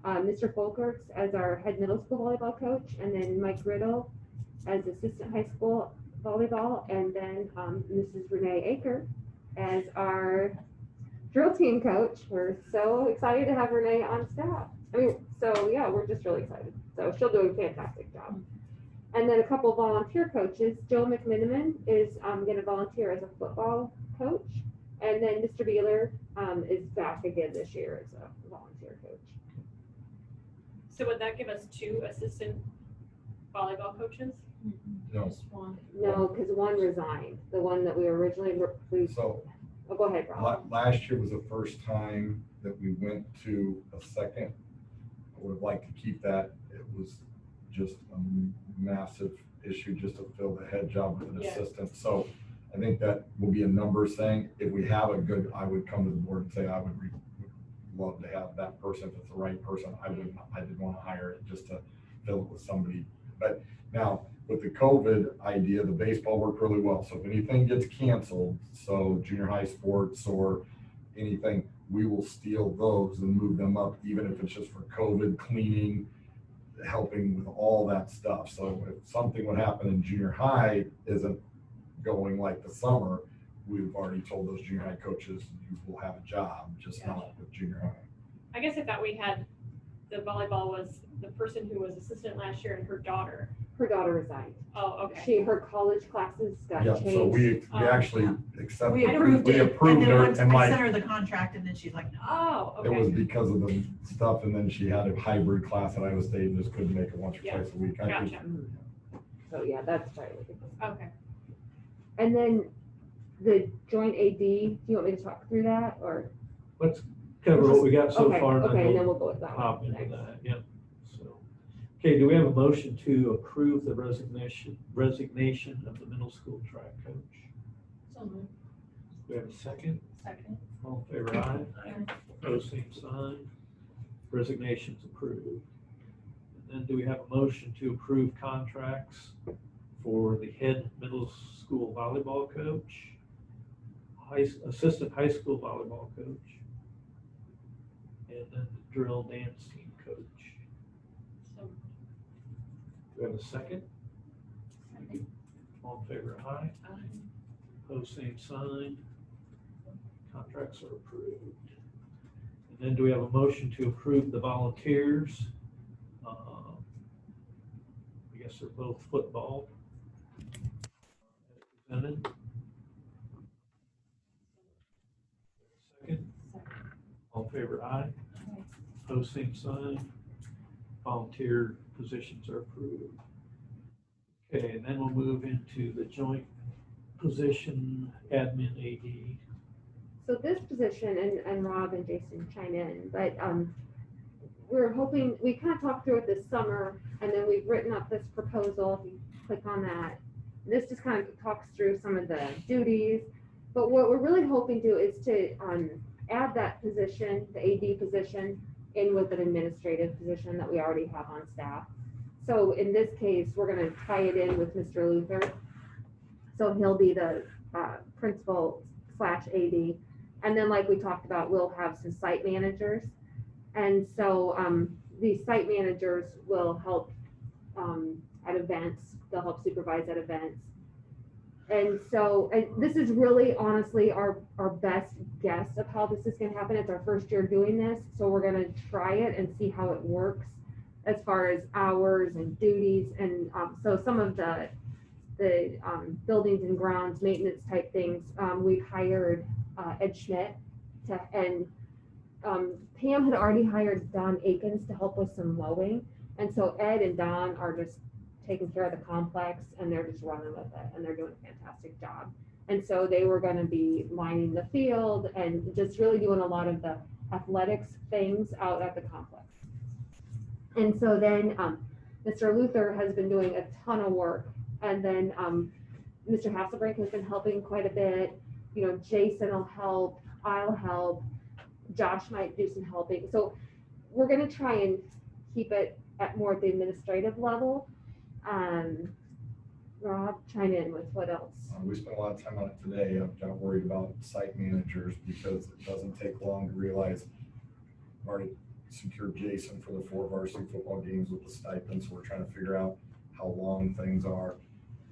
C: Mr. Folkerts as our head middle school volleyball coach, and then Mike Riddle as assistant high school volleyball, and then Mrs. Renee Aker as our drill team coach. We're so excited to have Renee on staff. I mean, so yeah, we're just really excited. So she'll do a fantastic job. And then a couple volunteer coaches. Joe McMiniman is going to volunteer as a football coach. And then Mr. Beeler is back again this year as a volunteer coach.
J: So would that give us 2 assistant volleyball coaches?
G: No,
J: Just one.
C: No, because one resigned. The one that we originally,
G: so
C: oh, go ahead, Rob.
G: last year was the first time that we went to a second. I would like to keep that. It was just a massive issue just to fill the head job with an
J: Yeah.
G: assistant. So I think that will be a numbers thing. If we have a good, I would come to the board and say I would love to have that person, if it's the right person. I didn't want to hire it just to fill it with somebody. But now, with the COVID idea, the baseball worked really well. So if anything gets canceled, so junior high sports or anything, we will steal those and move them up, even if it's just for COVID, cleaning, helping with all that stuff. So if something would happen in junior high isn't going like the summer, we've already told those junior high coaches, you will have a job, just not with junior high.
J: I guess I thought we had, the volleyball was the person who was assistant last year and her daughter.
C: Her daughter resigned.
J: Oh, okay.
C: Her college classes got
G: Yeah,
C: changed.
G: so we
J: Oh,
G: actually
J: yeah.
G: accepted.
K: We approved
G: we
K: it, and
G: approved
K: then
G: her,
K: once
G: and
K: I
G: like,
K: sent her the contract, and then she's like, no.
J: Oh,
G: it was
J: okay.
G: because of the stuff, and then she had a hybrid class at Iowa State and just couldn't make it once or
J: Yeah.
G: twice a week. I think-
J: Gotcha.
C: So yeah, that's right.
J: Okay.
C: And then the joint AD, do you want me to talk through that or?
A: Let's cover what we got so
C: Okay,
A: far. and
C: okay, and then
A: then
C: we'll go with that
A: hop
C: one
A: into
C: next.
A: that, yep. So, okay, do we have a motion to approve the resignation of the middle school track coach?
B: So moved.
A: Do we have a second?
B: Second.
A: All in favor, aye?
I: Aye.
A: Opposed, same sign. Resignation's approved. And then do we have a motion to approve contracts for the head middle school volleyball coach, assistant high school volleyball coach, and then the drill dance team coach?
B: So
A: Do we have a second?
B: second.
A: All in favor, aye? Opposed, same sign. Contracts are approved. And then do we have a motion to approve the volunteers? I guess they're both football. Represented. Second. All in favor, aye? Opposed, same sign. Volunteer positions are approved. Okay, and then we'll move into the joint position, admin AD.
C: So this position, and Rob and Jason chime in, but we're hoping, we kind of talked through it this summer, and then we've written up this proposal, if you click on that. This just kind of talks through some of the duties, but what we're really hoping to is to add that position, the AD position, in with an administrative position that we already have on staff. So in this case, we're gonna tie it in with Mr. Luther. So he'll be the principal / AD. And then like we talked about, we'll have some site managers. And so these site managers will help at events, they'll help supervise at events. And so, and this is really honestly our best guess of how this is gonna happen. It's our first year doing this, so we're gonna try it and see how it works as far as hours and duties. And so some of the buildings and grounds maintenance type things, we've hired Ed Schmidt and Pam had already hired Don Akins to help with some mowing. And so Ed and Don are just taking care of the complex and they're just running with it and they're doing a fantastic job. And so they were going to be lining the field and just really doing a lot of the athletics things out at the complex. And so then Mr. Luther has been doing a ton of work. And then Mr. Hasselbrink has been helping quite a bit. You know, Jason will help, I'll help, Josh might do some helping. So we're going to try and keep it at more at the administrative level. Rob, chime in with what else?
G: We spent a lot of time on it today. I'm kind of worried about site managers because it doesn't take long to realize I've already secured Jason for the 4 varsity football games with the stipends. So we're trying to figure out how long things are.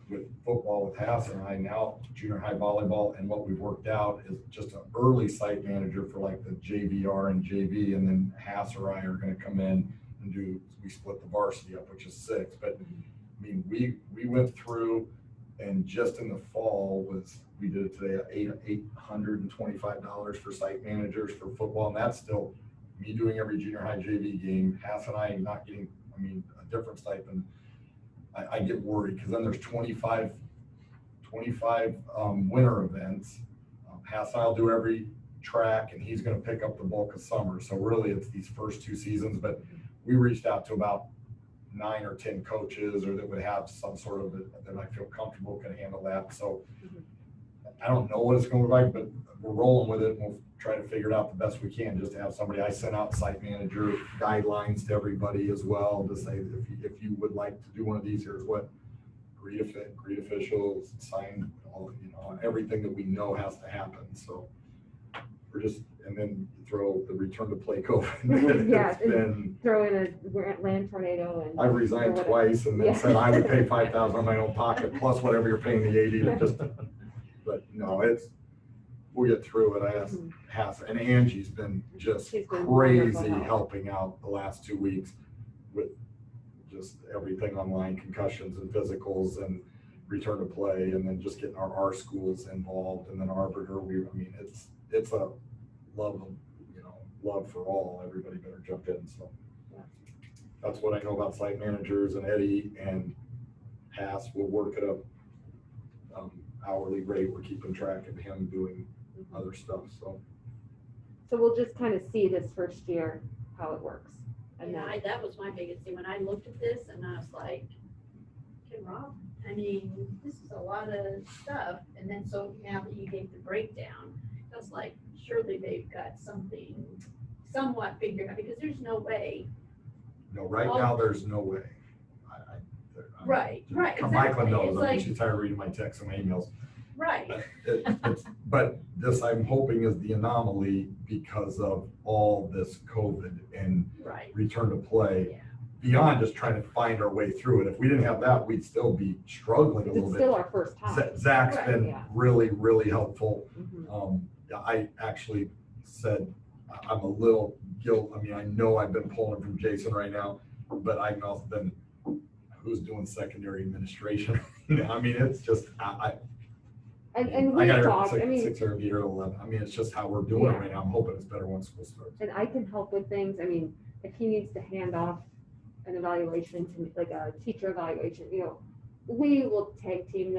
G: With football with Hass and I now, junior high volleyball, and what we've worked out is just an early site manager for like the JVR and JV, and then Hass or I are going to come in and we split the varsity up, which is 6. But I mean, we went through and just in the fall we did it today, $825 for site managers for football. And that's still me doing every junior high JV game, Hass and I not getting, a different stipend. I get worried because then there's 25 winter events. Hass and I'll do every track and he's going to pick up the bulk of summer. So really it's these first 2 seasons, but we reached out to about 9 or 10 coaches or that would have some sort of that I feel comfortable can handle that. So I don't know what it's gonna look like, but we're rolling with it, and we'll try to figure it out the best we can, just to have somebody. I sent out site manager guidelines to everybody as well, to say, if you would like to do one of these, here's what greet officials, sign, all, everything that we know has to happen, so. We're just, and then throw the return to play COVID.
C: Yeah,
G: It's been,
C: throw in a land tornado and.
G: I've resigned
C: or whatever.
G: twice and then
C: Yeah.
G: said I would pay 5,000 on my own pocket, plus whatever you're paying the AD to just, but no, we'll get through it. I asked, and Angie's been just
C: She's been
G: crazy
C: wonderful.
G: helping out the last 2 weeks with just everything online, concussions and physicals and return to play, and then just getting our schools involved, and then Arbiter. It's a love for all. Everybody better jump in. So
C: Yeah.
G: that's what I know about site managers, and Eddie and Haas will work at a hourly rate. We're keeping track of him doing other stuff. So
C: we'll just kind of see this first year how it works. And
B: Yeah,
C: then,
B: that was my biggest thing, when I looked at this and I was like, can Rob, I mean, this is a lot of stuff, and then so now that you gave the breakdown, I was like, surely they've got something somewhat figured out, because there's no way.
G: right now there's no way.
B: Right,
G: Michael
B: exactly.
G: knows.
B: It's
G: I'm
B: like,
G: she's tired of reading my texts and my emails.
B: right,
G: But this, I'm hoping, is the anomaly because of all this COVID and
B: right,
G: return to play,
B: yeah.
G: beyond just trying to find our way through it. If we didn't have that, we'd still be struggling a little
C: it's
G: bit.
C: still our first time.
G: Zach's
B: Right,
G: been
C: yeah.
G: really, really helpful.
C: Mhm.
G: I actually said, I'm a little I know I've been pulling from Jason right now, but I've also been, who's doing secondary administration? It's just,
C: And
G: I
C: we
G: got
C: talked,
G: here
C: I
G: at
C: mean,
G: 6:30 or 11. It's just how we're doing it
C: Yeah.
G: right now. I'm hoping it's better once school starts.
C: and I can help with things. I mean, if he needs to hand off an evaluation to like a teacher evaluation, we will tag team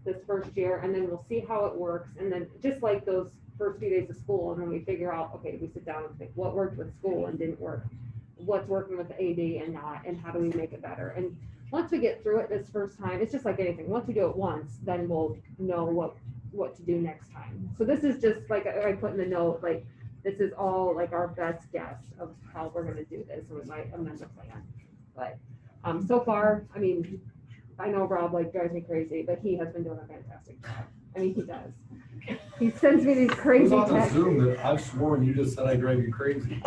C: this first year, and then we'll see how it works. And then just like those first few days of school, and then we figure out, okay, we sit down and think what worked with school and didn't work, what's working with the AD and not, and how do we make it better. And once we get through it this first time, it's just like anything. Once we do it once, then we'll know what to do next time. So this is just like I put in the note, like this is all like our best guess of how we're gonna do this, and we might amend the plan. But so far, I mean, I know Rob drives me crazy, but he has been doing a fantastic job. I mean, he does. He sends me these
G: Who's
C: crazy
G: on the
C: texts.
G: Zoom that I've sworn you just said I drive you crazy?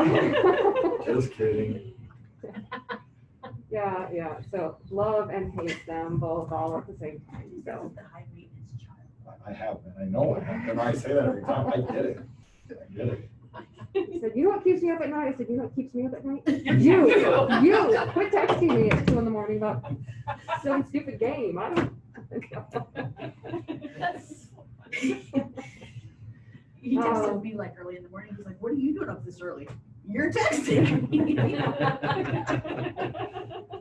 G: Just kidding.
C: Yeah. So love and hate them both all at the same time. So
K: The high maintenance child.
G: I have been. I know I have been. I say that every time. I get it. I get it.
C: he said, "You know what keeps me up at night?" I said, "You know what keeps me up at night? You quit texting me at 2 a.m. about some stupid game. I don't."
K: He texted me early in the morning. He's like, "What are you doing up this early? You're texting me."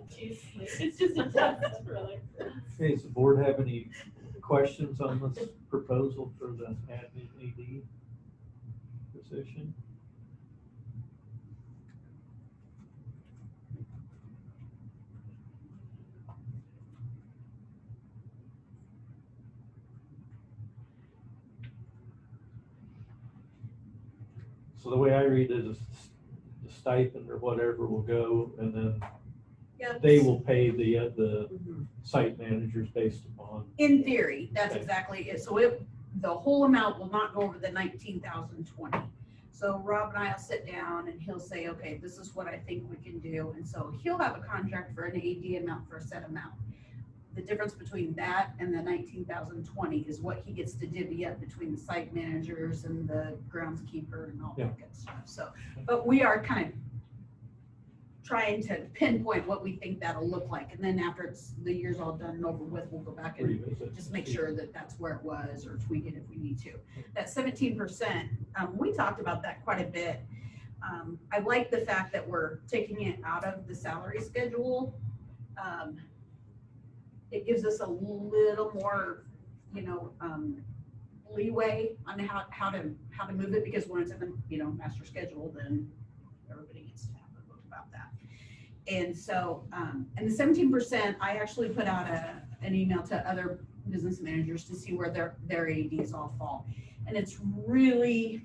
J: Jeez, it's just a test, really.
A: Okay, does the board have any questions on this proposal for the admin AD position? So the way I read it is the stipend or whatever will go, and then
K: Yep.
A: they will pay the
C: Mhm.
A: site managers based upon.
K: In theory, that's
A: Okay.
K: exactly it. So the whole amount will not go over the 19,020. So Rob and I will sit down and he'll say, okay, this is what I think we can do. And so he'll have a contract for an AD amount for a set amount. The difference between that and the 19,020 is what he gets to divvy up between the site managers and the groundskeeper and all
A: Yeah.
K: that good stuff. So, but we are kind of trying to pinpoint what we think that'll look like. And then after the year's all done and over with, we'll go back and
A: Revisit.
K: just make sure that that's where it was, or tweak it if we need to. That 17%, we talked about that quite a bit. I like the fact that we're taking it out of the salary schedule. It gives us a little more, leeway on how to move it, because when it's in the, master schedule, then everybody gets to have a look about that. And so, and the 17%, I actually put out an email to other business managers to see where their ADs all fall. And it's really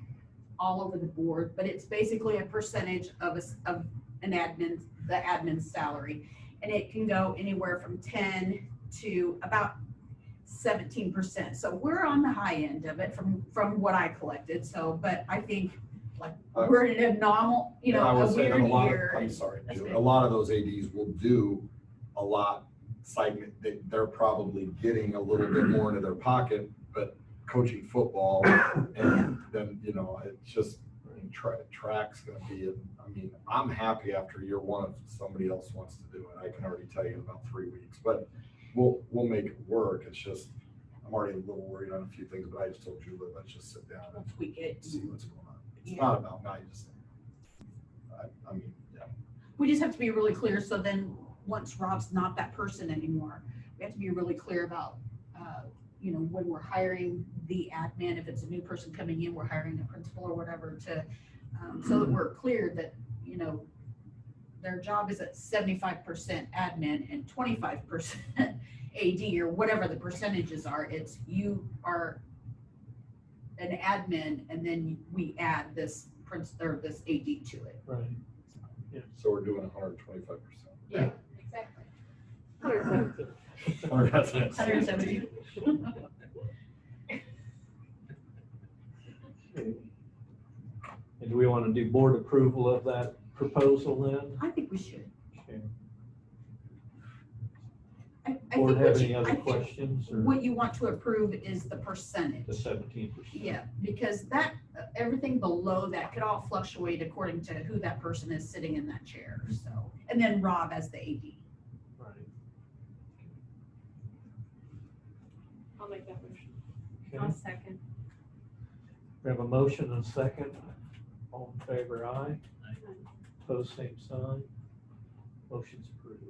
K: all over the board, but it's basically a percentage of an admin, the admin's salary. And it can go anywhere from 10 to about 17%. So we're on the high end of it from what I collected. So, but I think like we're in a normal, you know,
G: I
K: a
G: would say that
K: weird
G: a lot of,
K: year.
G: I'm sorry,
K: That's
G: Julie,
K: good.
G: a lot of those ADs will do a lot segment, they're probably getting a little bit more into their pocket, but coaching football and then, you know, it's just, track's gonna be, I mean, I'm happy after year one if somebody else wants to do it. I can already tell you in about 3 weeks, but we'll make it work. It's just, I'm already a little worried on a few things, but I just told Julie, let's just sit down
K: We'll tweak it.
G: and see what's going on. It's
K: Yeah.
G: not about, now you just, I mean, yeah.
K: We just have to be really clear, so then, once Rob's not that person anymore, we have to be really clear about, you know, when we're hiring the admin, if it's a new person coming in, we're hiring a principal or whatever to, so that we're clear that, you know, their job is at 75% admin and 25% AD or whatever the percentages are. It's you are an admin and then we add this or this AD to it.
A: Right.
G: So we're doing 125%.
B: Yeah, exactly.
K: 170.
A: Okay. And do we want to do board approval of that proposal then?
K: I think we should.
A: Okay.
K: I
A: Board
K: think
A: have
K: what
A: any
K: you,
A: other
K: I think
A: questions or
K: what you want to approve is the
A: the
K: percentage.
A: 17%?
K: Yeah, because that, everything below that could all fluctuate according to who that person is sitting in that chair, so. And then Rob as the AD.
A: Right.
J: I'll make that motion.
A: Okay.
B: second.
A: We have a motion and a second. All in favor, aye. Pose same sign. Motion's approved.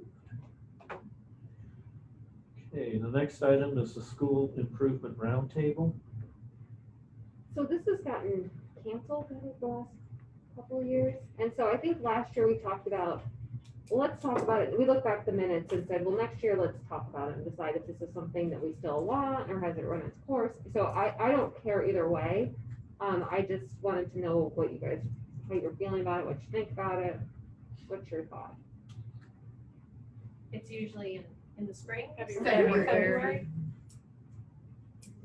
A: Okay, the next item is the school improvement roundtable.
C: So this has gotten canceled in the last couple of years. And so I think last year we talked about, well, let's talk about it. We looked back at the minutes and said, well, next year let's talk about it and decide if this is something that we still want or has it run its course. So I don't care either way. I just wanted to know what you guys, how you're feeling about it, what you think about it. What's your thought?
F: It's usually in the spring.
K: February.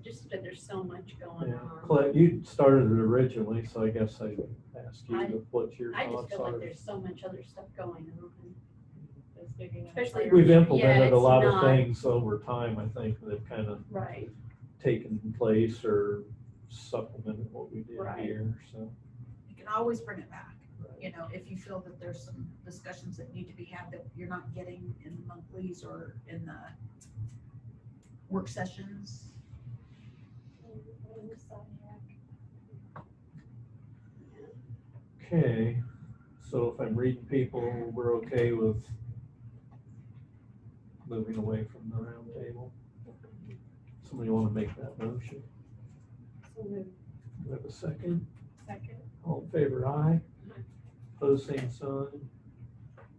B: Just that there's so much going
A: Yeah.
B: on.
A: Clay, you started it originally, so I guess I asked you
B: I-
A: what your
B: I just
A: thoughts
B: feel like
A: are.
B: there's so much other stuff going on.
J: It's digging up
B: Especially-
J: fire.
A: We've
B: Yeah,
A: implemented a
B: it's
A: lot of
B: not-
A: things over time, I think, that kind of
B: Right.
A: taken place or supplemented what we did
B: Right.
A: here, so.
K: You can always bring it back, you know, if you feel that there's some discussions that need to be had that you're not getting in the monthlies or in the work sessions.
A: Okay, so if I'm reading people, we're okay with moving away from the round table. Somebody want to make that motion?
B: So moved.
A: Do we have a second?
B: Second.
A: All in favor, aye. Pose same sign.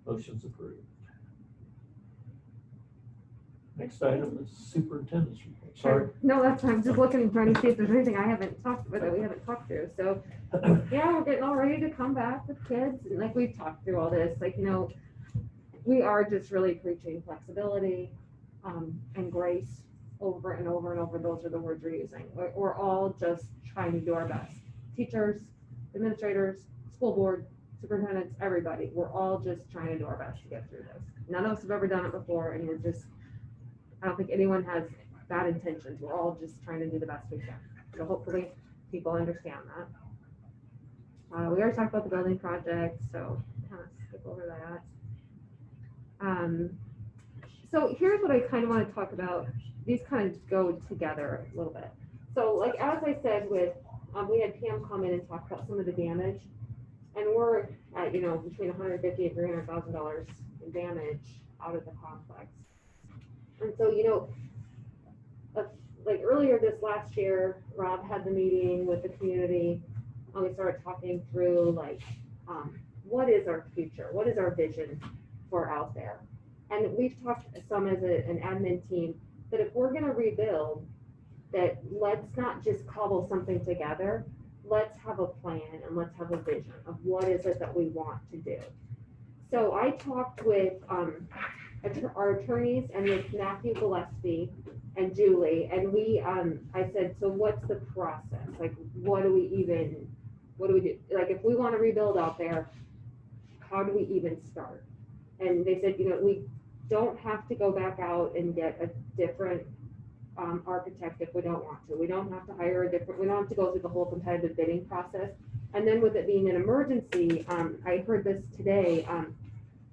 A: Motion's approved. Next item is superintendent's report. Sorry.
C: No, that's, I'm just looking, trying to see if there's anything I haven't talked about that we haven't talked through. So, yeah, we're getting all ready to come back with kids. And like we've talked through all this, like, you know, we are just really preaching flexibility and grace over and over and over. Those are the words we're using. We're all just trying to do our best. Teachers, administrators, school board, superintendents, everybody. We're all just trying to do our best to get through this. None of us have ever done it before, and we're just, I don't think anyone has bad intentions. We're all just trying to do the best we can. So hopefully people understand that. We already talked about the building project, so kind of skip over that. So here's what I kind of want to talk about. These kind of go together a little bit. So like, as I said with, we had Pam come in and talk about some of the damage, and we're at, you know, between $150,000 and $300,000 in damage out of the complex. And so, you know, like earlier this last year, Rob had the meeting with the community, and we started talking through like, what is our future? What is our vision for out there? And we've talked some as an admin team that if we're gonna rebuild, that let's not just cobble something together. Let's have a plan and let's have a vision of what is it that we want to do. So I talked with our attorneys and with Matthew Gillespie and Julie, and I said, so what's the process? Like, what do we do? Like, if we want to rebuild out there, how do we even start? And they said, we don't have to go back out and get a different architect if we don't want to. We don't have to hire we don't have to go through the whole competitive bidding process. And then with it being an emergency, I heard this today,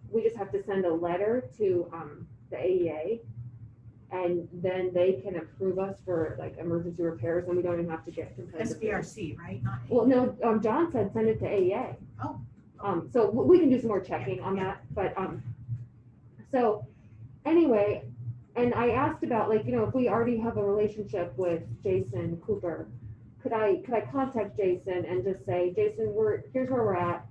C: we just have to send a letter to the AEA, and then they can approve us for like emergency repairs, and we don't even have to get competitive bidding.
K: SBRC, right? Not
C: Well, no, John said send it to AEA.
K: Oh.
C: So we can do some more checking on that, but, so anyway, and I asked about like, if we already have a relationship with Jason Cooper, could I contact Jason and just say, Jason, here's where we're at.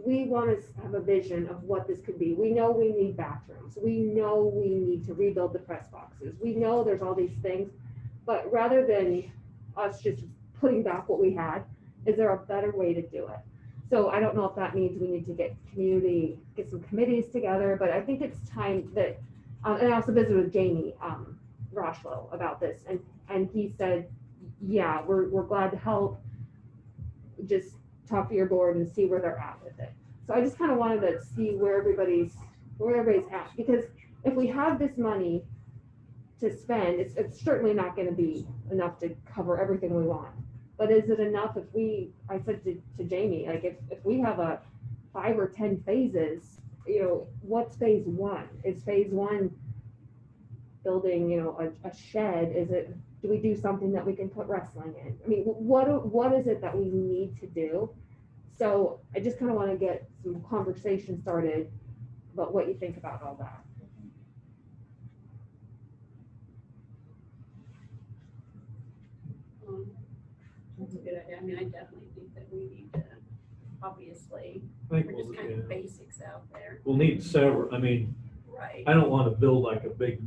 C: We want to have a vision of what this could be. We know we need bathrooms. We know we need to rebuild the press boxes. We know there's all these things, but rather than us just putting back what we had, is there a better way to do it? So I don't know if that means we need to get some committees together, but I think it's time that, and I also visited with Jamie Roshlow about this, and he said, yeah, we're glad to help. Just talk to your board and see where they're at with it. So I just kind of wanted to see where everybody's at, because if we have this money to spend, it's certainly not going to be enough to cover everything we want. But is it enough I said to Jamie, like if we have 5 or 10 phases, what's phase 1? Is phase 1 building, a shed? Do we do something that we can put wrestling in? I mean, what is it that we need to do? So I just kind of want to get some conversation started about what you think about all that.
B: That's a good idea. I mean, I definitely think that we need to, obviously,
A: I think
B: we're just kind of basics out there.
A: we'll need several,
B: Right.
A: I don't want to build like a big,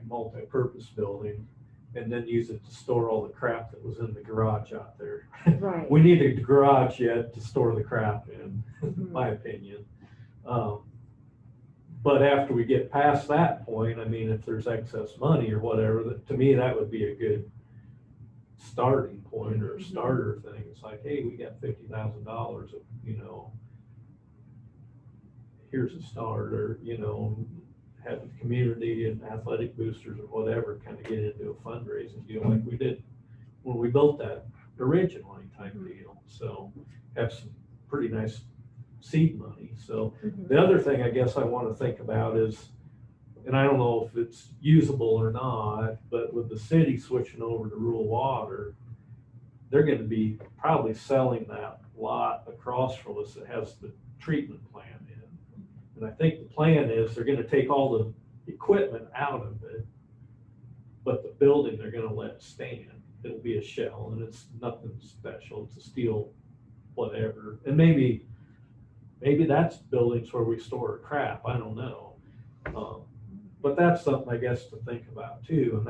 A: multi-purpose building and then use it to store all the crap that was in the garage out there.
C: Right.
A: We need a garage yet to store the crap in,
C: Mhm.
A: my opinion. But after we get past that point, if there's excess money or whatever, to me, that would be a good starting point or starter thing. It's like, hey, we got $50,000 of, here's a start, or, have the community and athletic boosters or whatever kind of get into a fundraising deal like we did when we built that originally type deal. So have some pretty nice seed money. So the other thing I guess I want to think about is, and I don't know if it's usable or not, but with the city switching over to rural water, they're going to be probably selling that lot across from us that has the treatment plant in. And I think the plan is they're going to take all the equipment out of it, but the building they're going to let stand. It'll be a shell and it's nothing special. It's a steel whatever. And maybe that's buildings where we store crap. I don't know. But that's something I guess to think about too. And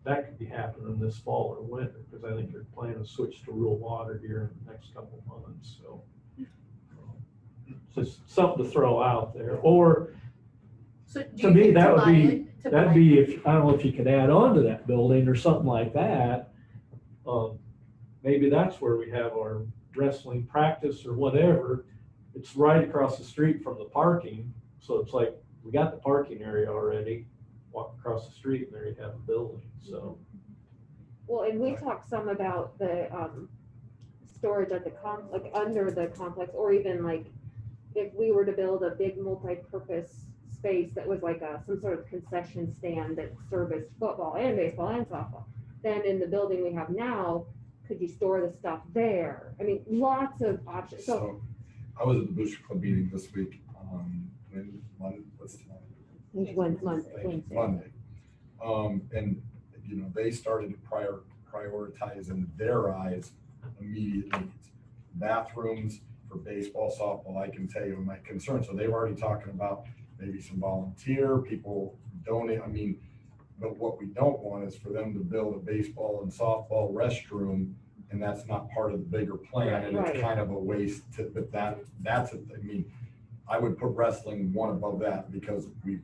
A: that could be happening this fall or winter, because I think they're planning to switch to rural water here in the next couple of months. So just something to throw out there. Or
K: So do
A: to
K: you
A: me,
K: think
A: that
K: to
A: would
K: buy
A: be,
K: it- to
A: that'd
K: buy
A: be,
K: it?
A: if, I don't know if you could add on to that building or something like that. Maybe that's where we have our wrestling practice or whatever. It's right across the street from the parking. So it's like, we got the parking area already, walk across the street and there you have a building, so.
C: Well, and we talked some about the storage at the like under the complex, or even like if we were to build a big multi-purpose space that was like some sort of concession stand that serviced football and baseball and softball, then in the building we have now, could you store the stuff there? I mean, lots of options. So
G: I was at the Booster Club meeting this week, what's tonight? Monday. And, they started to prioritize in their eyes immediate needs. Bathrooms for baseball, softball, I can tell you my concern. So they've already talking about maybe some volunteer, people donate, I mean, but what we don't want is for them to build a baseball and softball restroom, and that's not part of the bigger plan, and
C: Right.
G: it's kind of a waste to, but that's, I mean, I would put wrestling one above that, because we've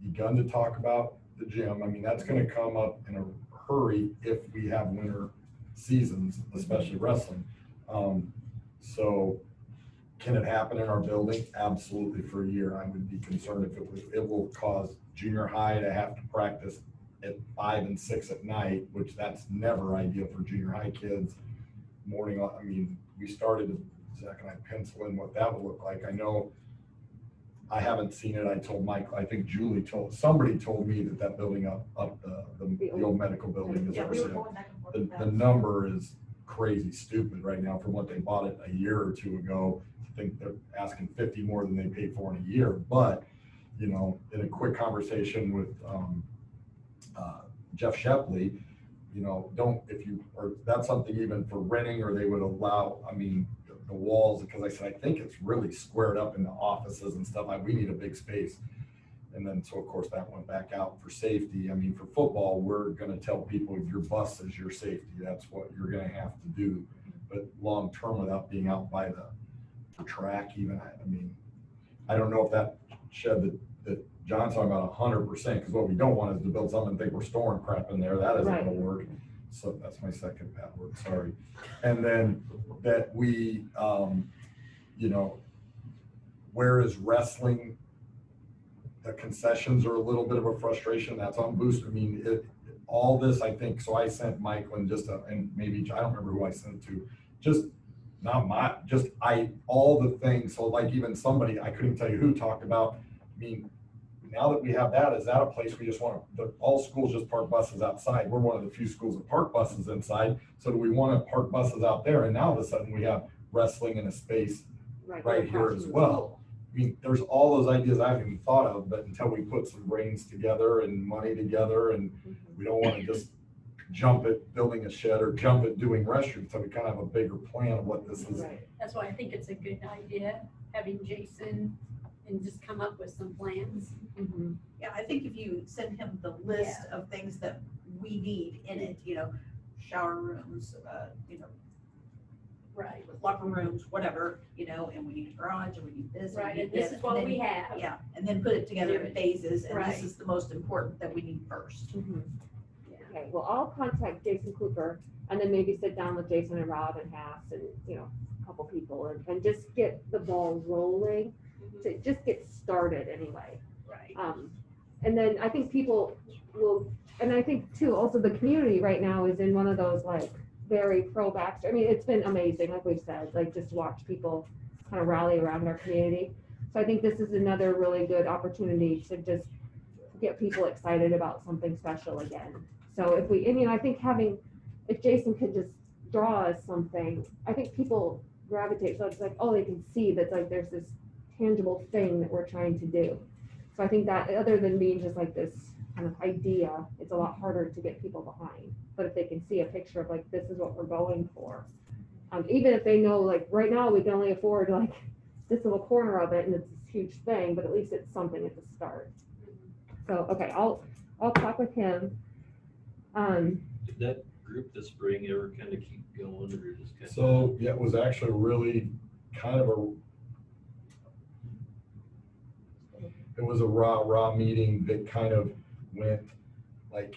G: begun to talk about the gym. I mean, that's gonna come up in a hurry if we have winter seasons, especially wrestling. So can it happen in our building? Absolutely, for a year. I would be concerned if it will cause junior high to have to practice at 5 and 6 at night, which that's never ideal for junior high kids. Morning, I mean, we started, Zach and I pencil in what that would look like. I know I haven't seen it. I told Mike, I think somebody told me that building up the old medical building is
D: Yeah, we were
G: for
D: going back and forth
G: sale.
D: with that.
G: The number is crazy stupid right now from what they bought it a year or two ago. I think they're asking 50 more than they paid for in a year, but you know, in a quick conversation with Jeff Shepley, you know, that's something even for renting, or they would allow, I mean, the walls, because I said, I think it's really squared up into offices and stuff. We need a big space. And then, so of course that went back out for safety. I mean, for football, we're going to tell people your bus is your safety. That's what you're going to have to do. But long term, without being out by the track, even, I mean, I don't know if that shed that John's talking about 100%, because what we don't want is to build something and think we're storing crap in there. That isn't
C: Right.
G: going to work. So that's my second bad word, sorry. And then that we, you know, whereas wrestling, the concessions are a little bit of a frustration. That's on Boost. I mean, all this, I think, so I sent Michael and maybe, I don't remember who I sent it to, all the things. So like even somebody, I couldn't tell you who, talked about, I mean, now that we have that, is that a place we just want to, all schools just park buses outside? We're one of the few schools that park buses inside. So do we want to park buses out there? And now all of a sudden we have wrestling in a space right here as well. I mean, there's all those ideas I haven't even thought of, but until we put some brains together and money together, and we don't want to just jump at building a shed or jump at doing restrooms. So we kind of have a bigger plan of what this is.
C: Right.
B: That's why I think it's a good idea, having Jason and just come up with some plans.
C: Mhm.
K: Yeah, I think if you send him the list of things that we need in it, you know, shower rooms, you know,
B: Right.
K: locker rooms, whatever, you know, and we need a garage, and we need this.
B: Right,
K: we
B: and
K: need
B: this is what
K: and
B: we
K: then-
B: have.
K: Yeah, and then put it together in phases, and
B: Right.
K: this is the most important that we need first.
C: Mhm.
B: Yeah.
C: Okay, well, I'll contact Jason Cooper and then maybe sit down with Jason and Rob and Haas and, you know, a couple people and just get the ball rolling, to just get started anyway.
B: Right.
C: And then I think people will, and I think too, also the community right now is in one of those like very pro Baxter. I mean, it's been amazing, like we've said, like just watch people kind of rally around our community. So I think this is another really good opportunity to just get people excited about something special again. So if we, and you know, I think if Jason could just draw us something, I think people gravitate, so it's like, oh, they can see that like there's this tangible thing that we're trying to do. So I think that other than being just like this kind of idea, it's a lot harder to get people behind. But if they can see a picture of like, this is what we're going for. Even if they know like right now we can only afford like this little corner of it and it's this huge thing, but at least it's something at the start. So, okay, I'll talk with him.
I: Did that group this spring ever kind of keep going, or just kind of?
G: So yeah, it was actually really kind of it was a raw meeting that kind of went like,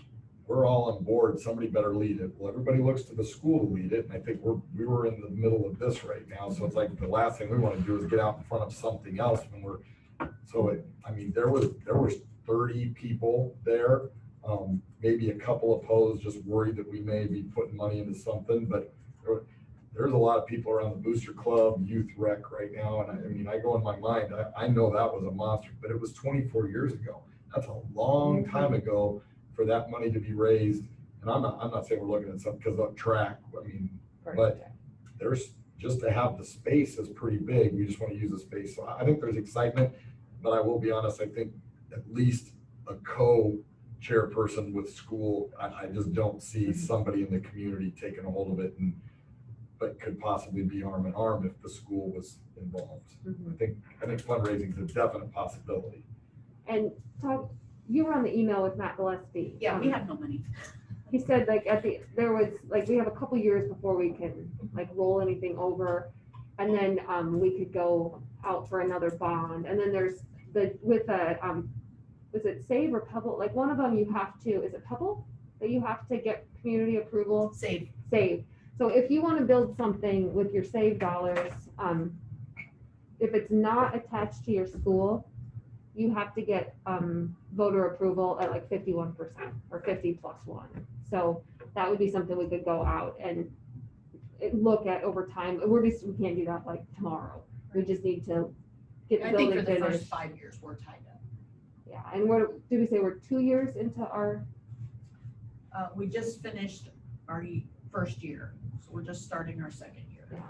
G: we're all on board, somebody better lead it. Well, everybody looks to the school to lead it, and I think we were in the middle of this right now, so it's like the last thing we want to do is get out in front of something else when I mean, there was 30 people there, maybe a couple opposed, just worried that we may be putting money into something, but there's a lot of people around the Booster Club, Youth Rec right now, and I mean, I go in my mind, I know that was a monster, but it was 24 years ago. That's a long time ago for that money to be raised. And I'm not saying we're looking at something because of track, I mean, but there's, just to have the space is pretty big. We just want to use the space. So I think there's excitement, but I will be honest, I think at least a co-chairperson with school, I just don't see somebody in the community taking a hold of it, but could possibly be arm in arm if the school was involved. I think fundraising is a definite possibility.
C: And talk, you were on the email with Matt Gillespie.
K: Yeah, we have no money.
C: He said like there was like, we have a couple years before we can like roll anything over. And then, we could go out for another bond. And then there's with was it Save or Pebble? Like one of them you have to, is it Pebble? That you have to get community approval?
K: Save.
C: Save. So if you want to build something with your save dollars, if it's not attached to your school, you have to get voter approval at like 51% or 50+1. So that would be something we could go out and look at over time. We can't do that like tomorrow. We just need to get the
K: I think
C: building
K: for the first
C: finished.
K: 5 years, we're tied up.
C: Yeah, and what did we say? We're 2 years into our.
K: We just finished our first year, so we're just starting our second year.
C: Yeah.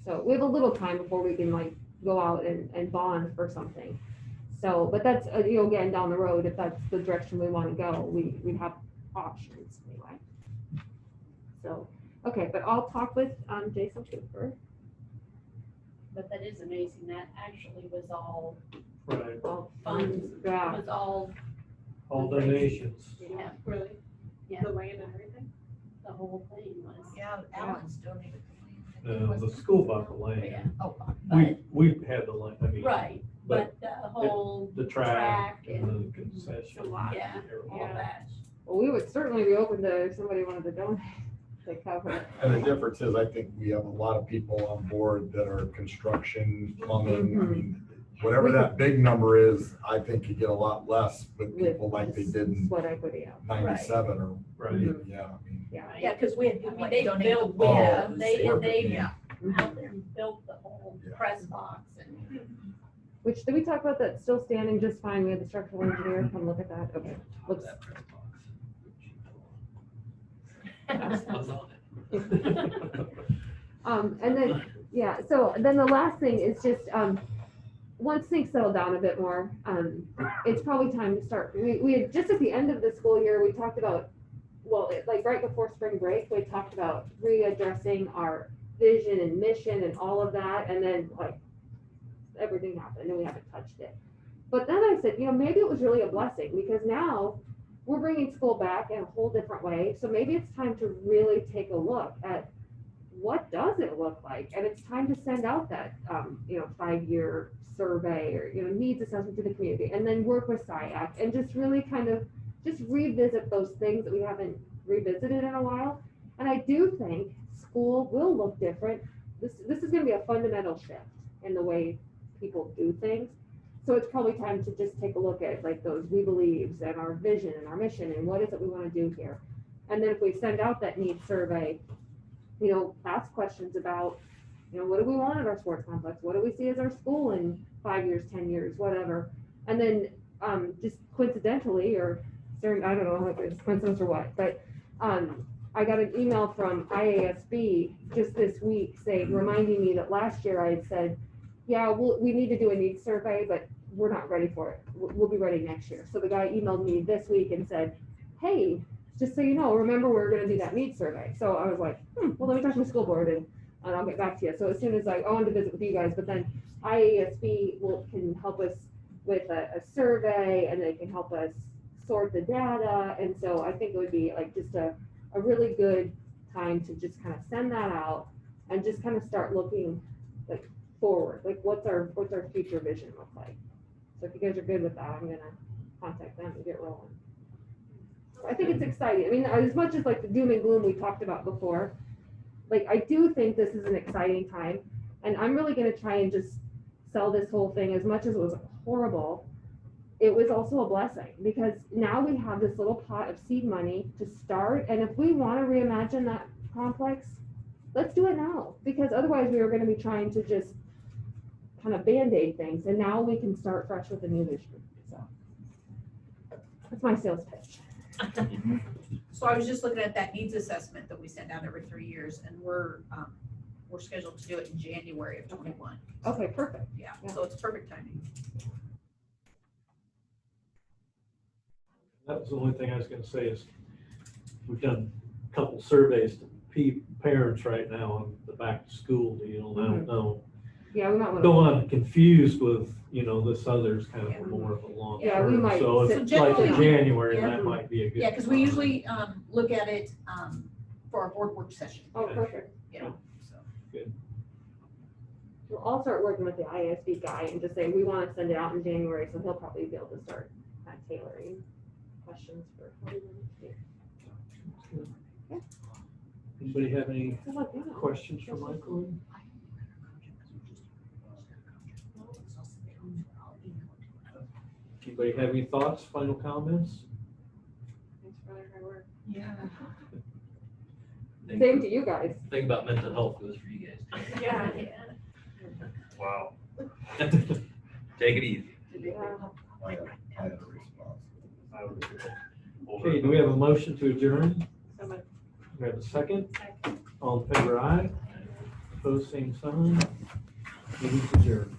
C: So we have a little time before we can like go out and bond for something. So, but that's, again, down the road, if that's the direction we want to go, we have options anyway. So, okay, but I'll talk with Jason Cooper.
B: But that is amazing, that actually was all
A: Right,
B: funds,
C: Yeah.
B: was all,
A: all donations.
B: yeah, really, yeah,
J: The land and everything.
B: the whole thing was.
K: Yeah, Alan's donated the land.
A: The school bought the land.
B: Yeah,
K: Oh,
A: We had the land, I mean.
B: right, but the whole
A: The track
B: track
A: and
B: and,
A: the concession.
B: yeah, all
A: everything.
B: that.
C: Well, we would certainly be open to if somebody wanted to donate to cover it.
G: And the difference is, I think we have a lot of people on board that are construction, plumbing, I mean, whatever that big number is, I think you get a lot less with people like they did in
C: Sweat equity, yeah.
G: 97 or,
A: Right.
G: yeah, I mean.
B: Yeah, because we, I mean,
K: Like
B: they
K: donate
B: built,
K: the wall,
B: yeah,
K: the
B: they,
K: save,
B: they
K: yeah.
B: out there and built the whole
G: Yeah.
B: press box and.
C: Which, did we talk about that still standing just fine? We had the structural engineer come look at that. Okay. Looks,
I: That press box. What's on it?
C: and then, yeah, so then the last thing is just, once things settle down a bit more, it's probably time to start. We had, just at the end of the school year, we talked about, well, like right before spring break, we talked about readdressing our vision and mission and all of that. And then like everything happened and we haven't touched it. But then I said, maybe it was really a blessing because now we're bringing school back in a whole different way. So maybe it's time to really take a look at what does it look like? And it's time to send out that, 5-year survey or, needs assessment to the community and then work with SIAC and just really kind of just revisit those things that we haven't revisited in a while. And I do think school will look different. This is going to be a fundamental shift in the way people do things. So it's probably time to just take a look at like those we believes and our vision and our mission and what is it we want to do here. And then if we send out that needs survey, ask questions about, what do we want at our sports complex? What do we see as our school in 5 years, 10 years, whatever. And then just coincidentally, or certain, I don't know if it's coincidence or what, but I got an email from IASB just this week saying, reminding me that last year I had said, yeah, we need to do a needs survey, but we're not ready for it. We'll be ready next year. So the guy emailed me this week and said, hey, just so you know, remember we're going to do that needs survey. So I was like, well, let me talk to the school board and I'll get back to you. So as soon as I wanted to visit with you guys, but then IASB can help us with a survey and they can help us sort the data. And so I think it would be like just a really good time to just kind of send that out and just kind of start looking like forward, like what's our future vision look like. So if you guys are good with that, I'm going to contact them and get rolling. I think it's exciting. I mean, as much as like the doom and gloom we talked about before, like I do think this is an exciting time and I'm really going to try and just sell this whole thing. As much as it was horrible, it was also a blessing because now we have this little pot of seed money to start. And if we want to reimagine that complex, let's do it now because otherwise we were going to be trying to just kind of band-aid things. And now we can start fresh with a new vision. So that's my sales pitch.
K: So I was just looking at that needs assessment that we send out every 3 years, and we're scheduled to do it in January of 21.
C: Okay, perfect.
K: Yeah, so it's perfect timing.
A: That was the only thing I was gonna say is, we've done a couple surveys to parents right now on the back to school deal, and I don't know.
C: Yeah, we might want to.
A: don't want to be confused with, this other's kind of more of a long
C: Yeah, we
A: term.
C: might
A: So
C: sit-
A: it's
K: So
A: like in
K: generally,
A: January,
K: yeah.
A: that might be a good.
K: Yeah, because we usually, look at it, for our board work session,
C: Oh, perfect.
K: so.
C: We'll all start working with the ISD guy and just say, we want to send it out in January, so he'll probably be able to start kind of tailoring questions for what we want to do.
A: Anybody have any
C: Good luck, yeah.
A: questions for Michael? Anybody have any thoughts, final comments?
J: Thanks for their hard work.
K: Yeah.
C: Same to you guys.
I: Think about mental health goes for you guys.
J: Yeah.
H: Wow.
I: Take it easy.
C: Yeah.
G: I had a response.
H: I would-
A: Okay, do we have a motion to adjourn?
J: So much.
A: We have a second? All in favor, aye. Opposed, same sign. Meeting's adjourned.